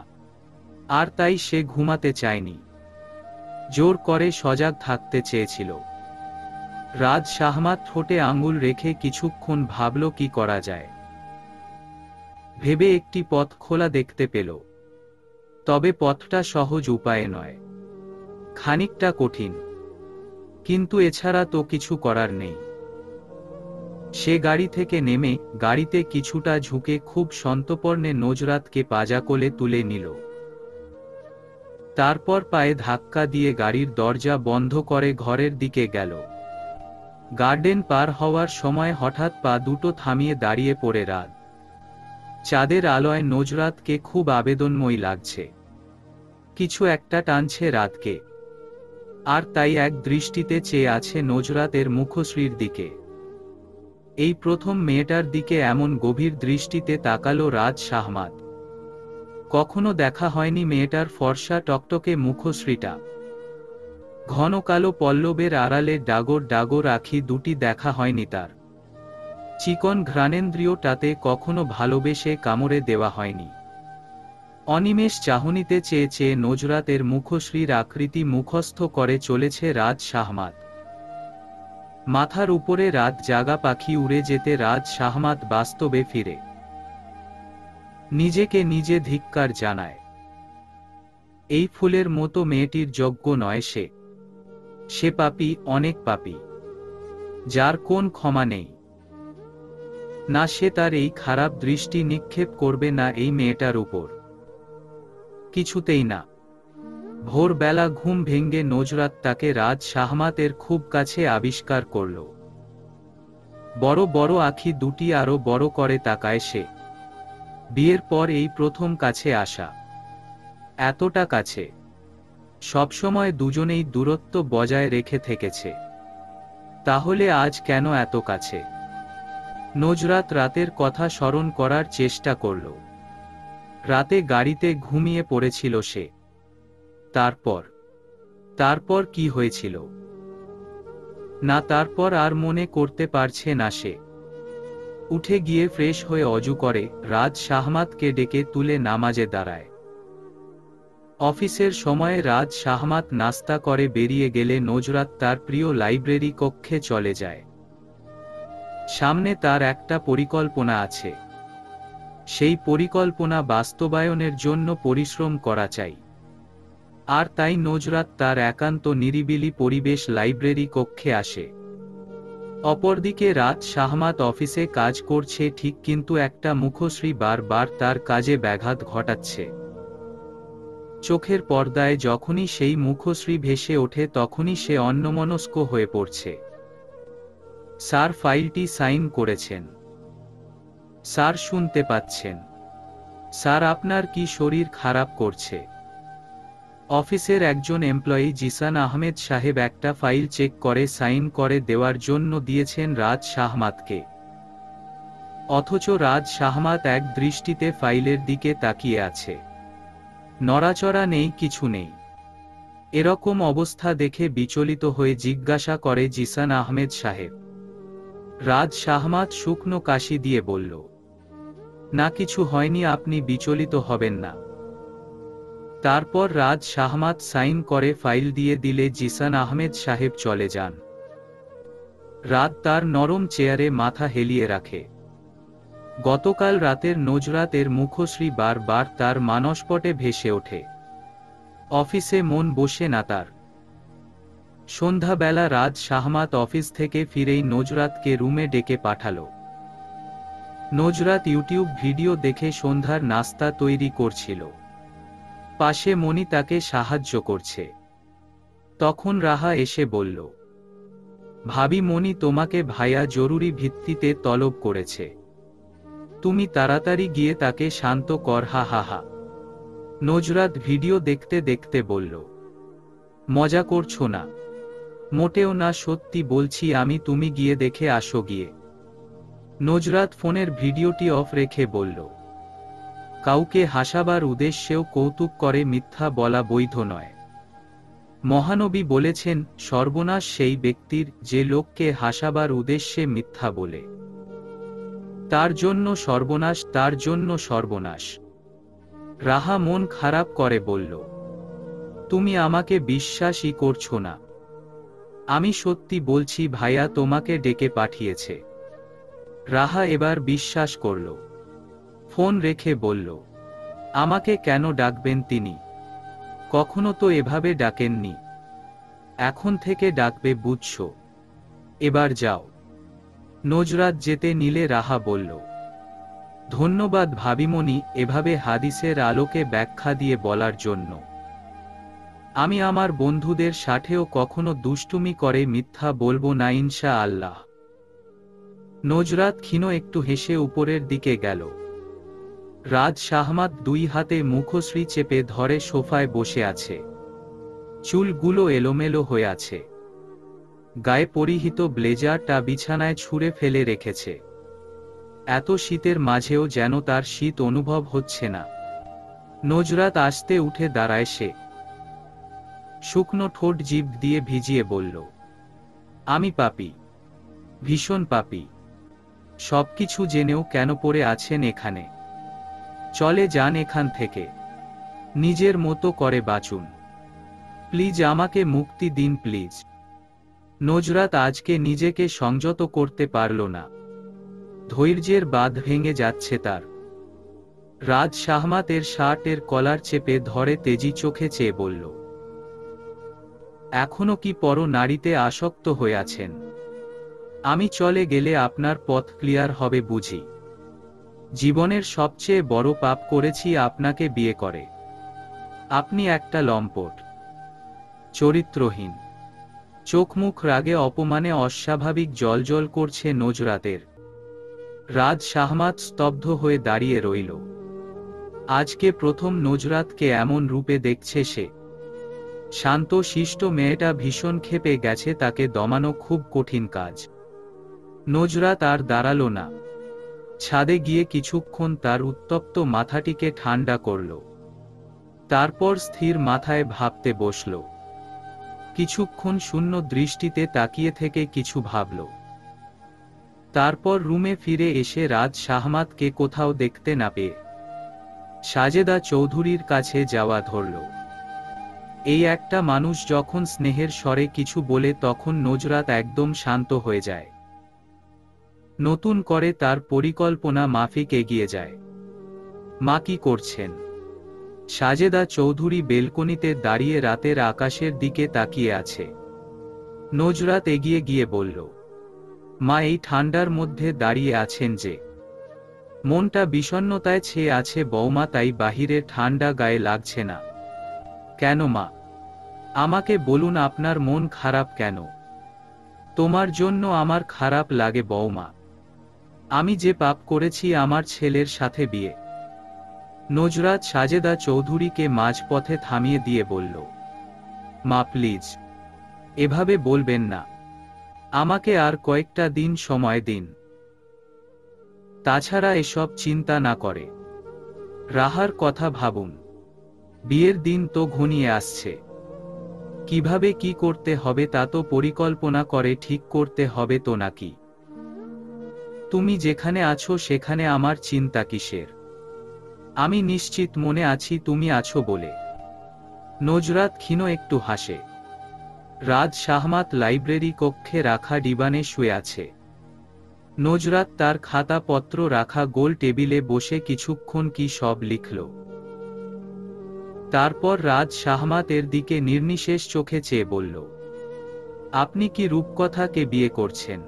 আর তাই সে ঘুমাতে চায়নি, জোর করে সজাগ থাকতে চেয়েছিল। রাজ শাহমাত ঠোঁটে আঙুল রেখে কিছুক্ষণ ভাবল কি করা যায়। ভেবে একটি পথ খোলা দেখতে পেল। তবে পথটা সহজ উপায়ে নয়, খানিকটা কঠিন। কিন্তু এছাড়া তো কিছু করার নেই। সে গাড়ি থেকে নেমে গাড়িতে কিছুটা ঝুঁকে খুব সন্তর্পণে নুজরাতকে পাজা কোলে তুলে নিল। তারপর পায়ে ধাক্কা দিয়ে গাড়ির দরজা বন্ধ করে ঘরের দিকে গেল। গার্ডেন পার হওয়ার সময় হঠাৎ পা দুটো থামিয়ে দাঁড়িয়ে পড়ে রাত। চাঁদের আলোয় নুজরাতকে খুব আবেদনময়ী লাগছে। কিছু একটা টানছে রাতকে। আর তাই এক দৃষ্টিতে চেয়ে আছে নুজরাতের মুখশ্রীর দিকে। এই প্রথম মেয়েটার দিকে এমন গভীর দৃষ্টিতে তাকালো রাজ শাহমাত। কখনো দেখা হয়নি মেয়েটার ফর্সা টকটকে মুখশ্রীটা। ঘন কালো পল্লবের আড়ালে ডাগর ডাগর আঁখি দুটি দেখা হয়নি তার। চিকন ঘ্রাণেন্দ্রিয়টাতে কখনো ভালোবেসে কামড়ে দেওয়া হয়নি। অনিমেষ চাহনিতে চেয়ে চেয়ে নুজরাতের মুখশ্রীর আকৃতি মুখস্থ করে চলেছে রাজ শাহমাত। মাথার উপরে রাত জাগা পাখি উড়ে যেতে রাজ শাহমাত বাস্তবে ফিরে নিজেকে নিজে ধিক্কার জানায়। এই ফুলের মতো মেয়েটির যোগ্য নয় সে। সে পাপী, অনেক পাপী, যার কোন ক্ষমা নেই। না সে তার এই খারাপ দৃষ্টি নিক্ষেপ করবে না এই মেয়েটার উপর, কিছুতেই না। ভোরবেলা ঘুম ভেঙ্গে নুজরাত তাকে রাজ শাহমাতের খুব কাছে আবিষ্কার করল। বড় বড় আঁখি দুটি আরো বড় করে তাকায় সে। বিয়ের পর এই প্রথম কাছে আসা, এতটা কাছে। সবসময় দুজনেই দূরত্ব বজায় রেখে থেকেছে। তাহলে আজ কেন এত কাছে? নজরাত রাতের কথা স্মরণ করার চেষ্টা করল। রাতে গাড়িতে ঘুমিয়ে পড়েছিল সে। তারপর কি হয়েছিল? না, তারপর আর মনে করতে পারছে না সে। উঠে গিয়ে ফ্রেশ হয়ে অজু করে রাজ শাহমাতকে ডেকে তুলে নামাজে দাঁড়ায়। অফিসের সময়ে রাজ শাহমাত নাস্তা করে বেরিয়ে গেলে নজরাত তার প্রিয় লাইব্রেরি কক্ষে চলে যায়। সামনে তার একটা পরিকল্পনা আছে। সেই পরিকল্পনা বাস্তবায়নের জন্য পরিশ্রম করা চাই। আর তাই নজরাত তার একান্ত নিরিবিলি পরিবেশ লাইব্রেরি কক্ষে আসে। অপরদিকে রাজ শাহমাত অফিসে কাজ করছে ঠিক, কিন্তু একটা মুখশ্রী বারবার তার কাজে ব্যাঘাত ঘটাচ্ছে। চোখের পর্দায় যখনই সেই মুখশ্রী ভেসে ওঠে তখনই সে অন্যমনস্ক হয়ে পড়ছে। স্যার, ফাইলটি সাইন করেছেন। স্যার, শুনতে পাচ্ছেন? স্যার, আপনার কি শরীর খারাপ করছে? অফিসের একজন এমপ্লয়ি জিসান আহমেদ সাহেব একটা ফাইল চেক করে সাইন করে দেওয়ার জন্য দিয়েছেন রাজ শাহমাতকে। অথচ রাজ শাহমাত এক দৃষ্টিতে ফাইলের দিকে তাকিয়ে আছে। নড়াচড়া নেই, কিছু নেই। এরকম অবস্থা দেখে বিচলিত হয়ে জিজ্ঞাসা করে জিসান আহমেদ সাহেব। রাজ শাহমাত শুকনো কাশি দিয়ে বলল, না, কিছু হয়নি, আপনি বিচলিত হবেন না। তারপর রাজ শাহমাত সাইন করে ফাইল দিয়ে দিলে জিসান আহমেদ সাহেব চলে যান। রাত তার নরম চেয়ারে মাথা হেলিয়ে রাখে। গতকাল রাতের নজরাতের মুখশ্রী বারবার তার মানসপটে ভেসে ওঠে। অফিসে মন বসে না তার। সন্ধ্যাবেলা রাজ শাহমাত অফিস থেকে ফিরেই নজরাতকে রুমে ডেকে পাঠালো। নজরাত ইউটিউব ভিডিও দেখে সন্ধ্যার নাস্তা তৈরি করছিল। পাশে মনি তাকে সাহায্য করছে। তখন রাহা এসে বলল, ভাবি, মনি তোমাকে ভাইয়া জরুরি ভিত্তিতে তলব করেছে। তুমি তাড়াতাড়ি গিয়ে তাকে শান্ত কর। হা হা হা। নজরাত ভিডিও দেখতে দেখতে বলল, মজা করছো না? মোটেও না, সত্যি বলছি আমি, তুমি গিয়ে দেখে আসো গিয়ে। নজরাত ফোনের ভিডিওটি অফ রেখে বলল, কাউকে হাসাবার উদ্দেশ্যেও কৌতুক করে মিথ্যা বলা বৈধ নয়। মহানবী বলেছেন, সর্বনাশ সেই ব্যক্তির যে লোককে হাসাবার উদ্দেশ্যে মিথ্যা বলে। তার জন্য সর্বনাশ, তার জন্য সর্বনাশ। রাহা মন খারাপ করে বলল, তুমি আমাকে বিশ্বাসই করছো না। আমি সত্যি বলছি, ভাইয়া তোমাকে ডেকে পাঠিয়েছে। রাহা এবার বিশ্বাস করল। ফোন রেখে বলল, আমাকে কেন ডাকবেন তিনি? কখনো তো এভাবে ডাকেননি। এখন থেকে ডাকবে, বুঝছো? এবার যাও। নজরাত যেতে নিলে রাহা বলল, ধন্যবাদ ভাবিমণি, এভাবে হাদিসের আলোকে ব্যাখ্যা দিয়ে বলার জন্য। আমি আমার বন্ধুদের সাথেও কখনো দুষ্টুমি করে মিথ্যা বলবো না, ইনশা আল্লাহ। নজরাত ক্ষীণ একটু হেসে উপরের দিকে গেল। রাজ শাহমাত দুই হাতে মুখশ্রী চেপে ধরে সোফায় বসে আছে। চুলগুলো এলোমেলো হয়ে আছে। গায়ে পরিহিত ব্লেজারটা বিছানায় ছুঁড়ে ফেলে রেখেছে। এত শীতের মাঝেও যেন তার শীত অনুভব হচ্ছে না। নজরাত আস্তে উঠে দাঁড়ায় সে। শুকনো ঠোঁট জিভ দিয়ে ভিজিয়ে বলল, আমি পাপী, ভীষণ পাপী। সবকিছু জেনেও কেন পড়ে আছেন এখানে? চলে যান এখান থেকে। নিজের মতো করে বাঁচুন। প্লিজ আমাকে মুক্তি দিন, প্লিজ। নজরাত আজকে নিজেকে সংযত করতে পারল না। ধৈর্যের বাঁধ ভেঙে যাচ্ছে তার। রাজ শাহমাতের শার্টের কলার চেপে ধরে তেজি চোখে চেয়ে বলল, এখনো কি পর নারীতে আসক্ত হয়ে আছেন? আমি চলে গেলে আপনার পথ ক্লিয়ার হবে বুঝি? জীবনের সবচেয়ে বড় পাপ করেছি আপনাকে বিয়ে করে। আপনি একটা লম্পট, চরিত্রহীন। চোখ মুখ রাগে অপমানে অস্বাভাবিক জ্বলজ্বল করছে নজরাতের। রাজ শাহমাত স্তব্ধ হয়ে দাঁড়িয়ে রইল। আজকে প্রথম নজরাতকে এমন রূপে দেখছে সে। শান্ত শিষ্ট মেয়েটা ভীষণ ক্ষেপে গেছে, তাকে দমানো খুব কঠিন কাজ। নজরাত আর দাঁড়ালো না, ছাদে গিয়ে কিছুক্ষণ তার উত্তপ্ত মাথাটিকে ঠান্ডা করল। তারপর স্থির মাথায় ভাবতে বসল। কিছুক্ষণ শূন্য দৃষ্টিতে তাকিয়ে থেকে কিছু ভাবল। তারপর রুমে ফিরে এসে রাজ শাহমাতকে কোথাও দেখতে না পেয়ে সাজেদা চৌধুরীর কাছে যাওয়া ধরল। এই একটা মানুষ যখন স্নেহের স্বরে কিছু বলে তখন নজরাত একদম শান্ত হয়ে যায়। নতুন করে তার পরিকল্পনা মাফিক এগিয়ে যায়। মা কি করছেন? সাজেদা চৌধুরী বেলকনিতে দাঁড়িয়ে রাতের আকাশের দিকে তাকিয়ে আছে। নজরাত এগিয়ে গিয়ে বলল, মা এই ঠান্ডার মধ্যে দাঁড়িয়ে আছেন যে? মনটা বিষণ্ণতায় ছেয়ে আছে বৌমা, তাই বাহিরের ঠান্ডা গায়ে লাগছে না। কেন মা, আমাকে বলুন আপনার মন খারাপ কেন? তোমার জন্য আমার খারাপ লাগে বৌমা। আমি যে পাপ করেছি, আমার ছেলের সাথে বিয়ে। নজরাত সাজেদা চৌধুরীকে মাঝপথে থামিয়ে দিয়ে বলল, মা প্লিজ, এভাবে বলবেন না। আমাকে আর কয়েকটা দিন সময় দিন। তাছাড়া এসব চিন্তা না করে রাহার কথা ভাবুন। বিয়ের দিন তো ঘনিয়ে আসছে। কিভাবে কি করতে হবে তা তো পরিকল্পনা করে ঠিক করতে হবে তো নাকি? তুমি যেখানে আছো সেখানে আমার চিন্তা কিসের? আমি নিশ্চিত মনে আছি তুমি আছো বলে। নজরাত ক্ষীণ একটু হাসে। রাজ শাহমাত লাইব্রেরি কক্ষে রাখা ডিবানে শুয়ে আছে। নজরাত তার খাতাপত্র রাখা গোল টেবিলে বসে কিছুক্ষণ কি সব লিখল। তারপর রাজ শাহমাতের দিকে নির্নিশেষ চোখে চেয়ে বলল, আপনি কি রূপকথাকে বিয়ে করছেন?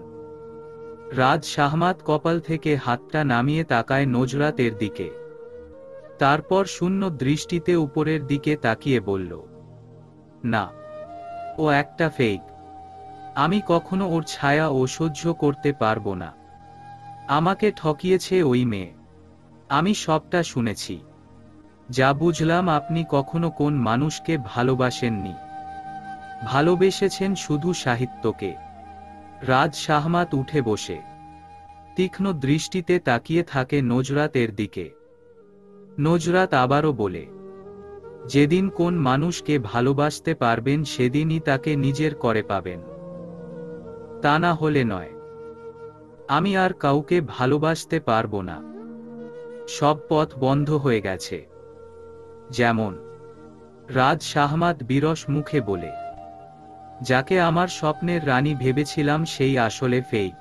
রাজ শাহমাত কপাল থেকে হাতটা নামিয়ে তাকায় নজরাতের দিকে। তারপর শূন্য দৃষ্টিতে উপরের দিকে তাকিয়ে বলল, না, ও একটা ফেক। আমি কখনো ওর ছায়া ও সহ্য করতে পারবো না। আমাকে ঠকিয়েছে ওই মেয়ে। আমি সবটা শুনেছি। যা বুঝলাম, আপনি কখনো কোন মানুষকে ভালোবাসেননি, ভালোবেসেছেন শুধু সাহিত্যকে। রাজ শাহমাত উঠে বসে তীক্ষ্ণ দৃষ্টিতে তাকিয়ে থাকে নজরাতের দিকে। নজরাত আবারও বলে, যেদিন কোন মানুষকে ভালোবাসতে পারবেন সেদিনই তাকে নিজের করে পাবেন, তা না হলে নয়। আমি আর কাউকে ভালোবাসতে পারবো না। সব পথ বন্ধ হয়ে গেছে। যেমন রাজ শাহমাত বিরস মুখে বলে, যাকে আমার স্বপ্নের রানী ভেবেছিলাম সেই আসলে ফেক।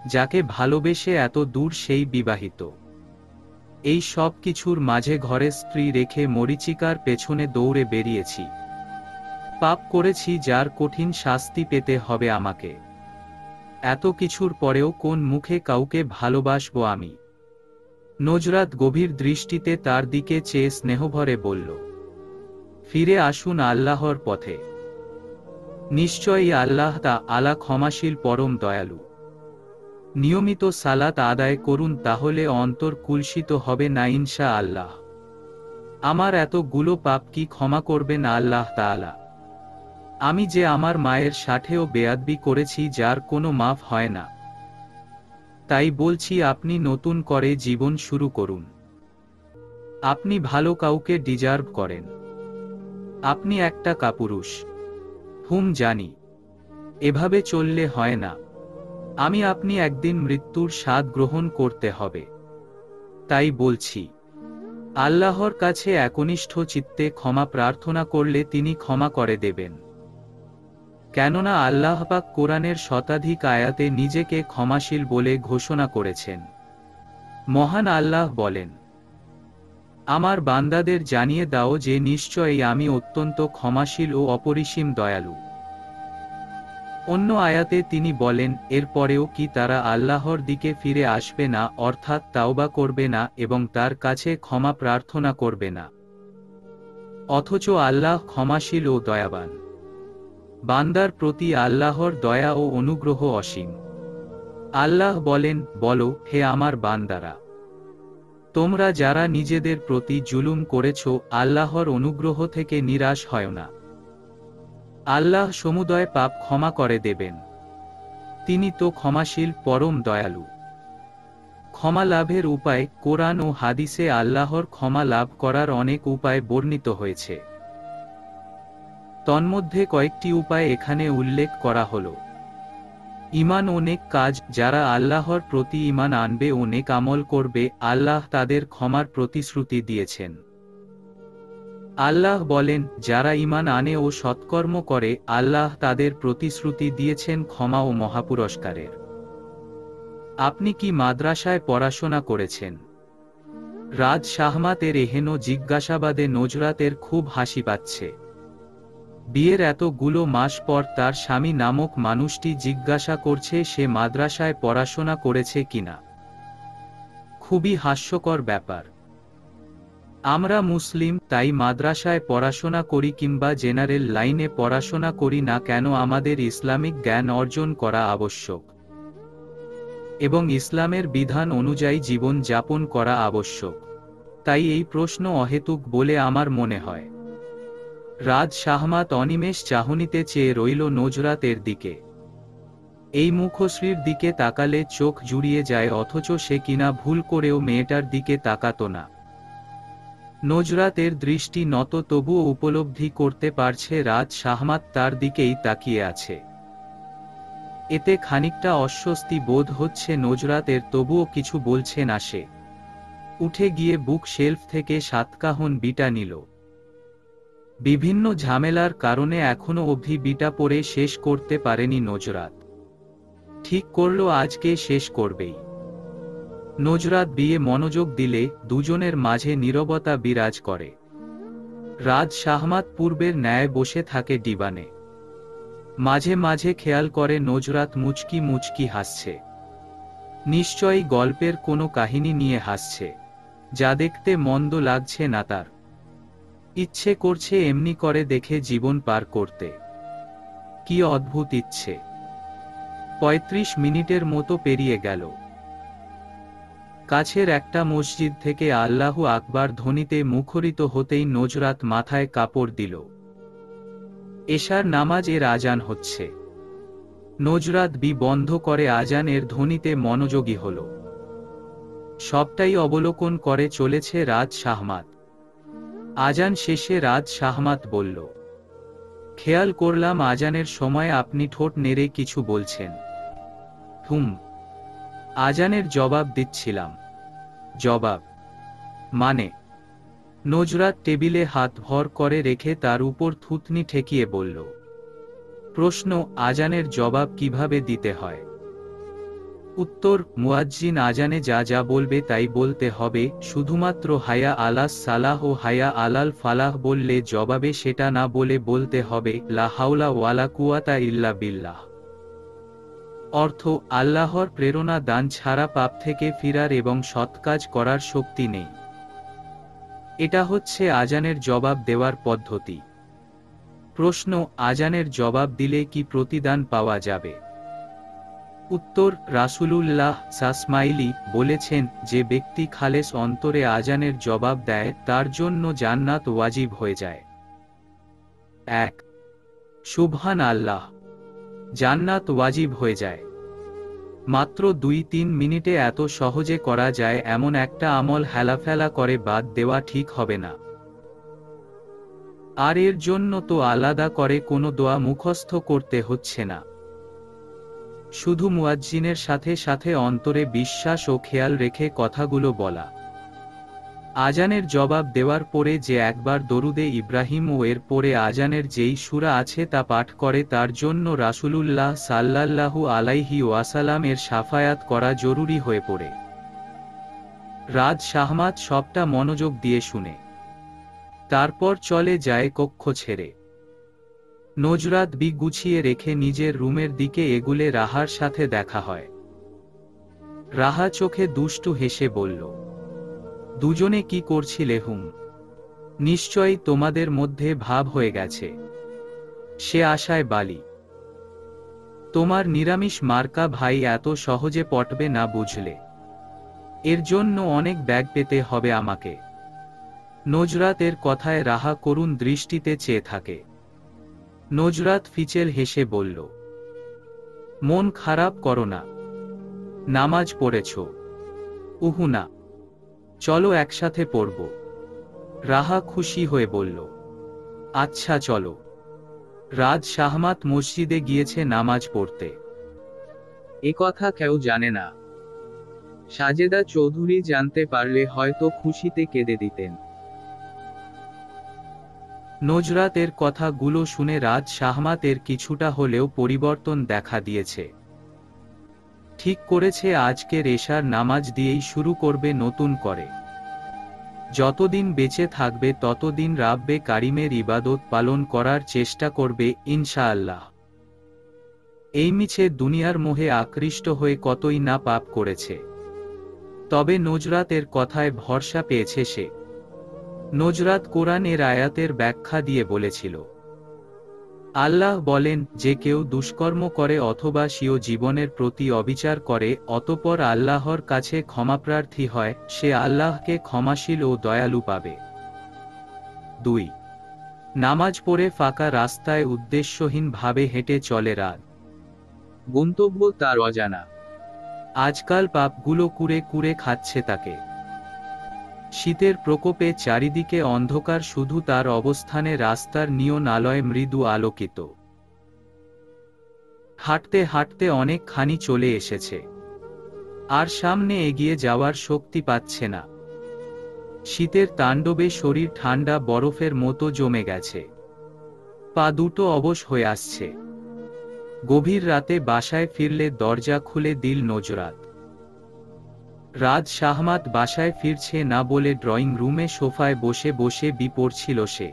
যাকে ভালোবেসে এত দূর সেই বিবাহিত। এই সব কিছুর মাঝে ঘরে স্ত্রী রেখে মরীচিকার পেছনে দৌড়ে বেরিয়েছি। পাপ করেছি যার কঠিন শাস্তি পেতে হবে আমাকে। এত কিছুর পরেও কোন মুখে কাউকে ভালোবাসবো আমি? নজরাত গভীর দৃষ্টিতে তার দিকে চেয়ে স্নেহভরে বলল, ফিরে আসুন আল্লাহর পথে। নিশ্চয়ই আল্লাহ তাআলা ক্ষমাশীল পরম দয়ালু। নিয়মিত সালাত আদায় করুন, তাহলে অন্তর কুলসিত হবে না ইনশাআল্লাহ। আমার এতগুলো পাপ কি ক্ষমা করবেন আল্লাহ তাআলা? আমি যে আমার মায়ের সাথেও বেয়াদবি করেছি যার কোনো মাফ হয় না। তাই বলছি আপনি নতুন করে জীবন শুরু করুন। আপনি ভালো কাউকে ডিজার্ভ করেন। আপনি একটা কাপুরুষ। জানি এভাবে চললে হয় না। আপনি একদিন মৃত্যুর স্বাদ গ্রহণ করতে হবে। তাই বলছি, আল্লাহর কাছে একনিষ্ঠ চিত্তে ক্ষমা প্রার্থনা করলে তিনি ক্ষমা করে দেবেন। কেননা আল্লাহ পাক কোরআনের শতাধিক আয়াতে নিজেকে ক্ষমাশীল বলে ঘোষণা করেছেন। মহান আল্লাহ বলেন, আমার বান্দাদের জানিয়ে দাও যে নিশ্চয়ই আমি অত্যন্ত ক্ষমাশীল ও অপরিসীম দয়ালু। অন্য আয়াতে তিনি বলেন, এরপরেও কি তারা আল্লাহর দিকে ফিরে আসবে না, অর্থাৎ তাওবা করবে না এবং তার কাছে ক্ষমা প্রার্থনা করবে না? অথচ আল্লাহ ক্ষমাশীল ও দয়াবান। বান্দার প্রতি আল্লাহর দয়া ও অনুগ্রহ অসীম। আল্লাহ বলেন, বলো হে আমার বান্দারা, তোমরা যারা নিজেদের প্রতি জুলুম করেছ, আল্লাহর অনুগ্রহ থেকে নিরাশ হয় না। আল্লাহ সমুদয় পাপ ক্ষমা করে দেবেন। তিনি তো ক্ষমাশীল, পরম দয়ালু। ক্ষমা লাভের উপায়। কোরআন ও হাদিসে আল্লাহর ক্ষমা লাভ করার অনেক উপায় বর্ণিত হয়েছে। তন্মধ্যে কয়েকটি উপায় এখানে উল্লেখ করা হলো। ঈমান ও নেক কাজ। যারা আল্লাহর প্রতি ঈমান আনবে ও নেক আমল করবে, আল্লাহ তাদের ক্ষমার প্রতিশ্রুতি দিয়েছেন। আল্লাহ বলেন, যারা ঈমান আনে ও সৎকর্ম করে, আল্লাহ তাদের প্রতিশ্রুতি দিয়েছেন ক্ষমা ও মহাপুরস্কারের। আপনি কি মাদ্রাসায় পড়াশোনা করেছেন? রাজ শাহমাতের এহেন জিজ্ঞাসাবাদে নজরাতের খুব হাসি পাচ্ছে। বিয়ের এতগুলো মাস পর তার স্বামী নামক মানুষটি জিজ্ঞাসা করছে সে মাদ্রাসায় পড়াশোনা করেছে কিনা। খুবই হাস্যকর ব্যাপার। আমরা মুসলিম, তাই মাদ্রাসায় পড়াশোনা করি কিংবা জেনারেল লাইনে পড়াশোনা করি না কেন, আমাদের ইসলামিক জ্ঞান অর্জন করা আবশ্যক এবং ইসলামের বিধান অনুযায়ী জীবন যাপন করা আবশ্যক। তাই এই প্রশ্ন অহেতুক বলে আমার মনে হয়। রাজ শাহমাত অনিমেষ চাহনিতে চেয়ে রইল নজরাতের দিকে। এই মুখশ্রীর দিকে তাকালে চোখ জুড়িয়ে যায়, অথচ সে কিনা ভুল করেও মেয়েটার দিকে তাকাতো না। নজরাতের দৃষ্টি নত, তবুও উপলব্ধি করতে পারছে রাজ শাহমাত তার দিকেই তাকিয়ে আছে। এতে খানিকটা অস্বস্তি বোধ হচ্ছে নজরাতের, তবুও কিছু বলছে না সে। উঠে গিয়ে বুক শেলফ থেকে সাতকাহন বিটা নিল। বিভিন্ন ঝামেলার কারণে এখনো অবধি বিটা পড়ে শেষ করতে পারেনি নজরাত। ঠিক করল আজকে শেষ করবেই। নজরাত বিয়ে মনোযোগ দিলে দুজনের মাঝে নীরবতা বিরাজ করে। রাজ শাহমাত পূর্বের ন্যায় বসে থাকে ডিবানে। মাঝে মাঝে খেয়াল করে নজরাত মুচকি মুচকি হাসছে। নিশ্চয়ই গল্পের কোনো কাহিনী নিয়ে হাসছে, যা দেখতে মন্দ লাগছে না তার। ইচ্ছে করছে এমনি করে দেখে জীবন পার করতে। কি অদ্ভুত ইচ্ছে! ৩৫ মিনিটের মতো পেরিয়ে গেল। কাছের একটা মসজিদ থেকে আল্লাহু আকবার ধ্বনিতে মুখরিত হতেই নজরাত মাথায় কাপড় দিল। এশার নামাজের আজান হচ্ছে। নজরাত বন্ধ করে আজানের ধ্বনিতে মনোযোগী হল। সবটাই অবলোকন করে চলেছে রাজ শাহমাত। আজান শেষে রাজ শাহমাত বলল, খেয়াল করলাম আজানের সময় আপনি ঠোঁট নেড়ে কিছু বলছেন। আজানের জবাব দিচ্ছিলাম। জবাব মানে? নজরাত টেবিলে হাত ভর করে রেখে তার উপর থুতনি ঠেকিয়ে বলল, প্রশ্ন, আজানের জবাব কিভাবে দিতে হয়? উত্তর, মুয়াজ্জিন আজানে যা যা বলবে তাই বলতে হবে। শুধুমাত্র হায়া আলাস সালাহ ও হায়া আলাল ফালাহ বললে জবাবে সেটা না বলে বলতে হবে লা হাওলা ওয়ালা কুওয়াতা ইল্লা বিল্লাহ। অর্থ, আল্লাহর প্রেরণা দান ছাড়া পাপ থেকে ফিরার এবং সৎ কাজ করার শক্তি নেই। এটা হচ্ছে আজানের জবাব দেওয়ার পদ্ধতি। প্রশ্ন, আজানের জবাব দিলে কি প্রতিদান পাওয়া যাবে? উত্তর, রাসূলুল্লাহ সাসমাইলি বলেছেন, যে ব্যক্তি খালেস অন্তরে আজানের জবাব দেয় তার জন্য জান্নাত ওয়াজিব হয়ে যায়। ১ সুবহান আল্লাহ! জান্নাত ওয়াজিব হয়ে যায়। মাত্র ২-৩ মিনিটে এত সহজে করা যায় এমন একটা আমল হেলাফেলা করে বাদ দেওয়া ঠিক হবে না। আর এর জন্য তো আলাদা করে কোনো দোয়া মুখস্থ করতে হচ্ছে না। শুধু মুয়াজ্জিনের সাথে সাথে অন্তরে বিশ্বাস ও খেয়াল রেখে কথাগুলো বলা। আজানের জবাব দেওয়ার পরে যে একবার দরুদে ইব্রাহিম ও এর পরে আজানের যেই সূরা আছে তা পাঠ করে তার জন্য রাসূলুল্লাহ সাল্লাল্লাহু আলাইহি ওয়াসাল্লাম এর শাফায়াত করা জরুরি হয়ে পড়ে। রাজ শাহমাত সবটা মনোযোগ দিয়ে শুনে তারপর চলে যায় কক্ষ ছেড়ে। নজরাত গুছিয়ে রেখে নিজের রুমের দিকে এগুলে রাহার সাথে দেখা হয়। রাহা চোখে দুষ্টু হেসে বলল, দুজনে কি করছিলে? নিশ্চয়ই তোমাদের মধ্যে ভাব হয়ে গেছে। সে আশায় বালি। তোমার নিরামিষ মার্কা ভাই এত সহজে পটবে না বুঝলে। এর জন্য অনেক ব্যাগ পেতে হবে আমাকে। নজরাতের কথায় রাহা করুণ দৃষ্টিতে চেয়ে থাকে। নজরাত ফিচেল হেসে বলল, মন খারাপ করো না, নামাজ পড়েছ? উহু না। চলো একসাথে পড়ব। রাহা খুশি হয়ে বলল, আচ্ছা চলো। রাজ শাহমাত মসজিদে গিয়েছে নামাজ পড়তে। এ কথা কেউ জানে না। সাজেদা চৌধুরী জানতে পারলে হয়তো খুশিতে কেঁদে দিতেন। নজরাতের কথাগুলো শুনে রাজ শাহমাতের কিছুটা হলেও পরিবর্তন দেখা দিয়েছে। ঠিক করেছে আজকের এশার নামাজ দিয়েই শুরু করবে নতুন করে। যতদিন বেঁচে থাকবে ততদিন রাব্বে কারিমের ইবাদত পালন করার চেষ্টা করবে ইনশাআল্লাহ। এই মিছে দুনিয়ার মোহে আকৃষ্ট হয়ে কতই না পাপ করেছে। তবে নজরাতের কথায় ভরসা পেয়েছে সে। নজরাত কোরআনের আয়াতের ব্যাখ্যা দিয়ে বলেছিল, আল্লাহ বলেন, যে কেউ দুষ্কর্ম করে অথবা স্বীয় জীবনের প্রতি অবিচার করে অতঃপর আল্লাহর কাছে ক্ষমাপ্রার্থী হয়, সে আল্লাহকে ক্ষমাশীল ও দয়ালু পাবে। 2. নামাজ পড়ে ফাঁকা রাস্তায় উদ্দেশ্যহীনভাবে হেঁটে চলে রাত। গন্তব্য তার অজানা। আজকাল পাপগুলো কুরে কুরে খাচ্ছে তাকে। শীতের প্রকোপে চারিদিকে অন্ধকার, শুধু তার অবস্থানে রাস্তার নিয়ন আলোয় মৃদু আলোকিত। হাঁটতে হাঁটতে অনেকখানি চলে এসেছে, আর সামনে এগিয়ে যাওয়ার শক্তি পাচ্ছে না। শীতের তাণ্ডবে শরীর ঠান্ডা বরফের মতো জমে গেছে। পা দুটো অবশ হয়ে আসছে। গভীর রাতে বাসায় ফিরলে দরজা খুলে দিল নজরাত। রাজ শাহমাত বাসায় ফিরছে না বলে ড্রয়িং রুমে সোফায় বসে বসে বই পড়ছিল সে।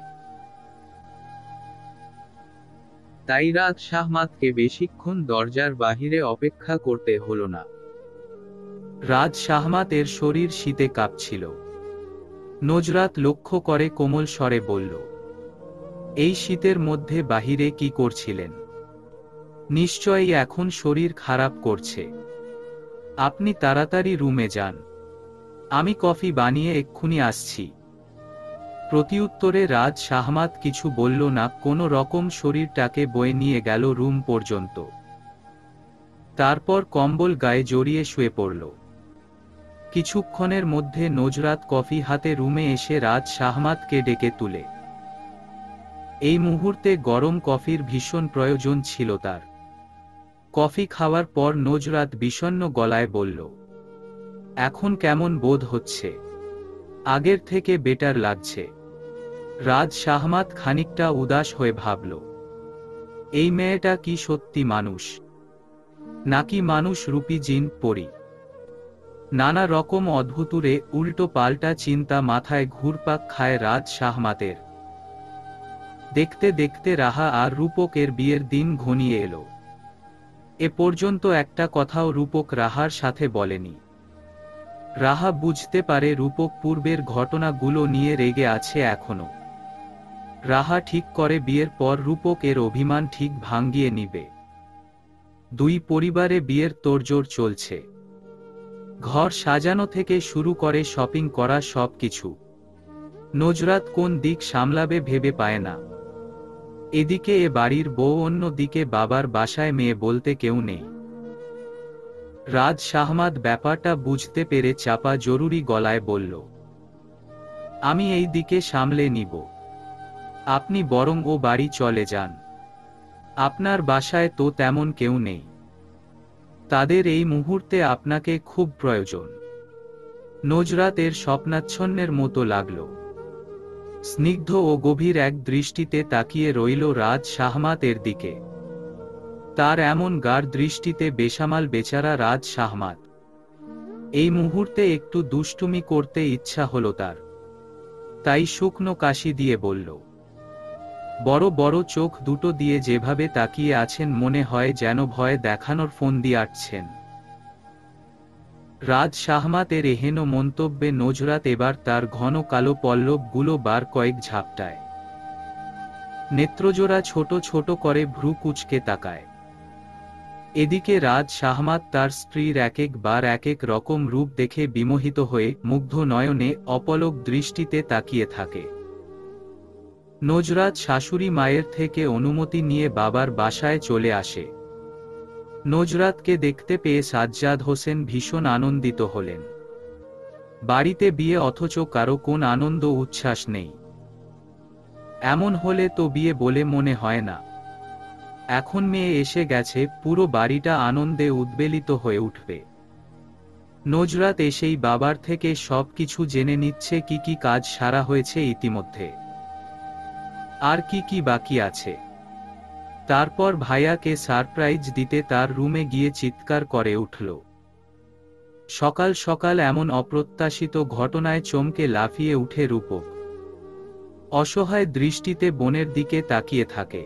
তাই রাজ শাহমাতকে বেশিক্ষণ দরজার বাহিরে অপেক্ষা করতে হলো না। রাজ শাহমাতের শরীর শীতে কাঁপছিল। নজরাত লক্ষ্য করে কোমল স্বরে বলল, এই শীতের মধ্যে বাহিরে কি করছিলেন? নিশ্চয়ই এখন শরীর খারাপ করছে। আপনি তাড়াতাড়ি রুমে যান, আমি কফি বানিয়ে এক্ষুনি আসছি। প্রতিউত্তরে রাজ শাহমাত কিছু বলল না, কোনো রকম শরীরটাকে বয়ে নিয়ে গেল রুম পর্যন্ত। তারপর কম্বল গায়ে জড়িয়ে শুয়ে পড়ল। কিছুক্ষণের মধ্যে নজরাত কফি হাতে রুমে এসে রাজ শাহমাতকে ডেকে তুলে। এই মুহূর্তে গরম কফির ভীষণ প্রয়োজন ছিল তার। কফি খাওয়ার পর নজরাত বিষণ্ণ গলায় বলল, এখন কেমন বোধ হচ্ছে? আগের থেকে বেটার লাগছে। রাজ শাহমাত খানিকটা উদাস হয়ে ভাবল, এই মেয়েটা কি সত্যি মানুষ, নাকি মানুষ রূপী জিন পরি? নানা রকম অদ্ভুতুরে উল্টো পাল্টা চিন্তা মাথায় ঘুরপাক খায় রাজ শাহমাতের। দেখতে দেখতে রাহা আর রূপকের বিয়ের দিন ঘনিয়ে এলো। এ পর্যন্ত একটা কথাও রূপক রাহার সাথে বলেনি। রাহা বুঝতে পারে রূপক পূর্বের ঘটনাগুলো নিয়ে রেগে আছে এখনো। রাহা ঠিক করে বিয়ের পর রূপক এর অভিমান ঠিক ভাঙিয়ে নিবে। দুই পরিবারে বিয়ের তোড়জোড় চলছে। ঘর সাজানো থেকে শুরু করে শপিং করা সবকিছু। নজরাত কোন দিক সামলাবে ভেবে পায় না। এদিকে এ বাড়ির বউ, অন্য দিকে বাবার বাসায় মেয়ে বলতে কেউ নেই। রাজ শাহমাত ব্যাপারটা বুঝতে পেরে চাপা জরুরি গলায় বলল, আমি এই দিকে সামলে নিব, আপনি বরং ও বাড়ি চলে যান। আপনার বাসায় তো তেমন কেউ নেই। তাদের এই মুহূর্তে আপনাকে খুব প্রয়োজন। নজরাত এর স্বপ্নাচ্ছন্নের মতো লাগল। স্নিগ্ধ ও গভীর এক দৃষ্টিতে তাকিয়ে রইল রাজ শাহমাত এর দিকে। তার এমন গাঢ় দৃষ্টিতে বেসামাল বেচারা রাজ শাহমাত। এই মুহূর্তে একটু দুষ্টুমি করতে ইচ্ছা হলো তার। তাই শুকনো কাশি দিয়ে বলল, বড় বড় চোখ দুটো দিয়ে যেভাবে তাকিয়ে আছেন মনে হয় যেন ভয় দেখানোর ফোন দিয়ে আটছেন। রাজ শাহমাতের এহেন মন্তব্যে নজরাত এবার তার ঘন কালো পল্লবগুলো বার কয়েক ঝাপটায়। নেত্রজোড়া ছোট ছোট করে ভ্রু কুঁচকে তাকায়। এদিকে রাজ শাহমাত তার স্ত্রীর এক একবার এক এক রকম রূপ দেখে বিমোহিত হয়ে মুগ্ধ নয়নে অপলক দৃষ্টিতে তাকিয়ে থাকে। নজরাত শাশুড়ি মায়ের থেকে অনুমতি নিয়ে বাবার বাসায় চলে আসে। নজরাতকে দেখতে পেয়ে সাজ্জাদ হোসেন ভীষণ আনন্দিত হলেন। বাড়িতে বিয়ে অথচ কারো কোন আনন্দ উচ্ছ্বাস নেই। এমন হলে তো বিয়ে বলে মনে হয় না। এখন মেয়ে এসে গেছে, পুরো বাড়িটা আনন্দে উদ্বেলিত হয়ে উঠবে। নজরাত এসেই বাবার থেকে সবকিছু জেনে নিচ্ছে কি কি কাজ সারা হয়েছে ইতিমধ্যে, আর কি কি বাকি আছে। তারপর ভাইয়াকে সারপ্রাইজ দিতে তার রুমে গিয়ে চিৎকার করে উঠল। সকাল সকাল এমন অপ্রত্যাশিত ঘটনায় চমকে লাফিয়ে উঠে রূপক। অসহায় দৃষ্টিতে বোনের দিকে তাকিয়ে থাকে।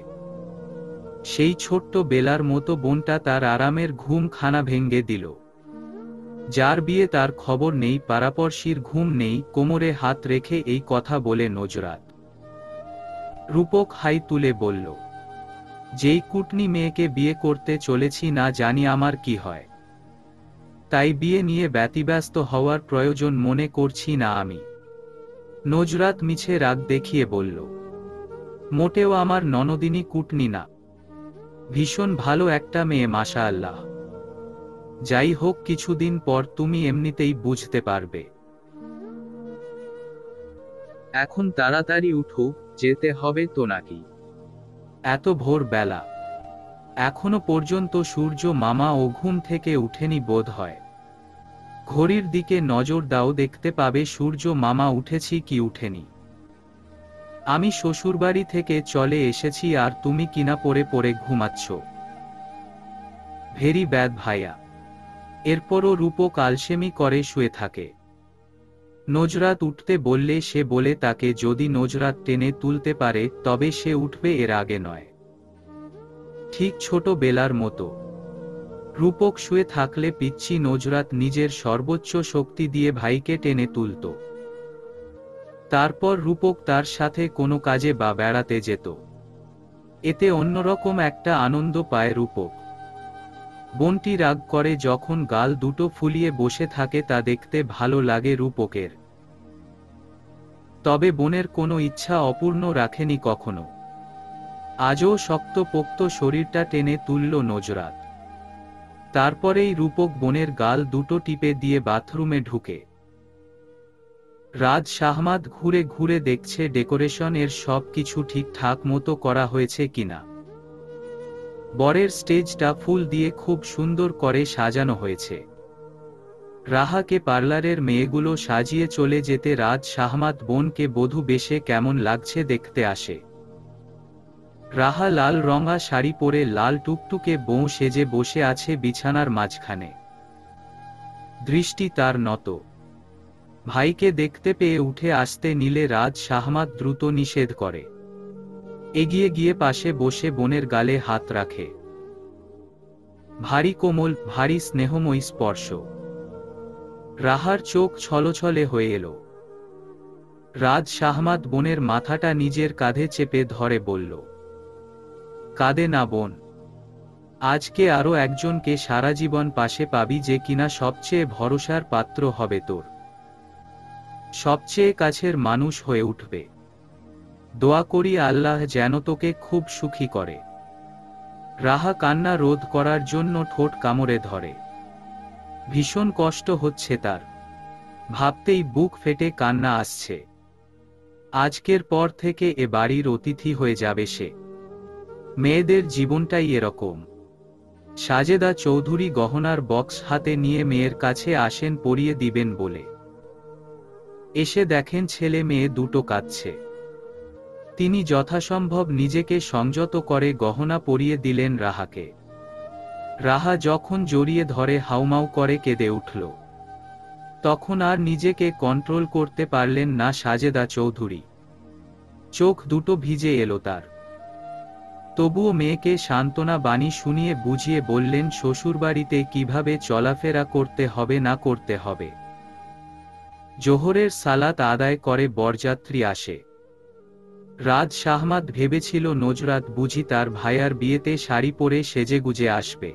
সেই ছোট্ট বেলার মতো বোনটা তার আরামের ঘুম খানা ভেঙে দিল। যার বিয়ে তার খবর নেই, পাড়াপড়শির ঘুম নেই, কোমরে হাত রেখে এই কথা বলে নজরাত। রূপক হাই তুলে বলল, যেই কুটনি মেয়েকে বিয়ে করতে চলেছি না জানি আমার কি হয়, তাই বিয়ে নিয়ে ব্যতিব্যস্ত হওয়ার প্রয়োজন মনে করছি না আমি। নজরাত মিছে রাগ দেখিয়ে বলল, মোটেও আমার ননদিনী কুটনি না, ভীষণ ভালো একটা মেয়ে মাশাআল্লাহ। যাই হোক, কিছুদিন পর তুমি এমনিতেই বুঝতে পারবে। এখন তাড়াতাড়ি উঠো, যেতে হবে তো নাকি? এত ভোর বেলা, এখনো পর্যন্ত সূর্য মামা ও ঘুম থেকে উঠেনি বোধ হয়। ঘড়ির দিকে নজর দাও, দেখতে পাবে সূর্য মামা উঠেছি কি উঠেনি। আমি শ্বশুরবাড়ি থেকে চলে এসেছি আর তুমি কিনা পড়ে পড়ে ঘুমাচ্ছ। ভেরি ব্যাড ভাইয়া। এরপরও রূপক আলসেমি করে শুয়ে থাকে। নজরাত উঠতে বললে সে বলে তাকে যদি নজরাত টেনে তুলতে পারে তবে সে উঠবে, এর আগে নয়। ঠিক ছোট বেলার মতো রূপক শুয়ে থাকলে পিচ্ছি নজরাত নিজের সর্বোচ্চ শক্তি দিয়ে ভাইকে টেনে তুলত। তারপর রূপক তার সাথে কোনো কাজে বা বেড়াতে যেত। এতে অন্যরকম একটা আনন্দ পায় রূপক। বোনটি রাগ করে যখন গাল দুটো ফুলিয়ে বসে থাকে, তা দেখতে ভালো লাগে রূপকের। তবে বোনের কোনো ইচ্ছা অপূর্ণ রাখেনি কখনো। আজও শক্তপোক্ত শরীরটা টেনে তুলল নজরাত। তারপরেই রূপক বোনের গাল দুটো টিপে দিয়ে বাথরুমে ঢুকে। রাজ শাহমাত ঘুরে ঘুরে দেখছে ডেকোরেশন এর সব কিছু ঠিকঠাক মতো করা হয়েছে কিনা। বরের স্টেজটা ফুল দিয়ে খুব সুন্দর করে সাজানো হয়েছে। রাহাকে পার্লারের মেয়েগুলো সাজিয়ে চলে যেতে রাজ শাহমাত বোনকে বধূ বেশে কেমন লাগছে দেখতে আসে। রাহা লাল রঙা শাড়ি পরে লাল টুকটুকে বউ সেজে বসে আছে বিছানার মাঝখানে। দৃষ্টি তার নত। ভাইকে দেখতে পেয়ে উঠে আসতে নিলে রাজ শাহমাত দ্রুত নিষেধ করে। এগিয়ে গিয়ে পাশে বসে বোনের গালে হাত রাখে। ভারী কোমল, ভারী স্নেহময়ী স্পর্শ। রাহার চোখ ছলছলে হয়ে এলো। রাজ শাহমাত বোনের মাথাটা নিজের কাঁধে চেপে ধরে বলল, কাঁদে না বোন, আজকে আরো একজনকে সারা জীবন পাশে পাবি যে কিনা সবচেয়ে ভরসার পাত্র হবে তোর, সবচেয়ে কাছের মানুষ হয়ে উঠবে। দোয়া করি আল্লাহ যেন তোকে খুব সুখী করে। রাহা কান্না রোধ করার জন্য ঠোঁট কামড়ে ধরে। ভীষণ কষ্ট হচ্ছে তার, ভাবতেই বুক ফেটে কান্না আসছে। আজকের পর থেকে এ বাড়ির অতিথি হয়ে যাবে সে। মেয়েদের জীবনটাই এরকম। সাজেদা চৌধুরী গহনার বক্স হাতে নিয়ে মেয়ের কাছে আসেন পরিয়ে দিবেন বলে। এসে দেখেন ছেলে মেয়ে দুটো কাঁদছে। তিনি যথাসম্ভব নিজেকে সংযত করে গহনা পরিয়ে দিলেন রাহাকে। রাহা যখন জড়িয়ে ধরে হাউমাউ করে কেঁদে উঠল। তখন আর নিজেকে কন্ট্রোল করতে পারলেন না সাজেদা চৌধুরী। চোখ দুটো ভিজে এলো তার। তবুও মেয়েকে সান্ত্বনা বাণী শুনিয়ে বুঝিয়ে বললেন শ্বশুরবাড়িতে কিভাবে চলাফেরা করতে হবে না করতে হবে। জোহরের সালাত আদায় করে বরযাত্রী আসে। রাজ শাহমাত ভেবেছিল নজরাত বুঝি তার ভাইয়ার বিয়েতে শাড়ি পরে সেজেগুজে আসবে।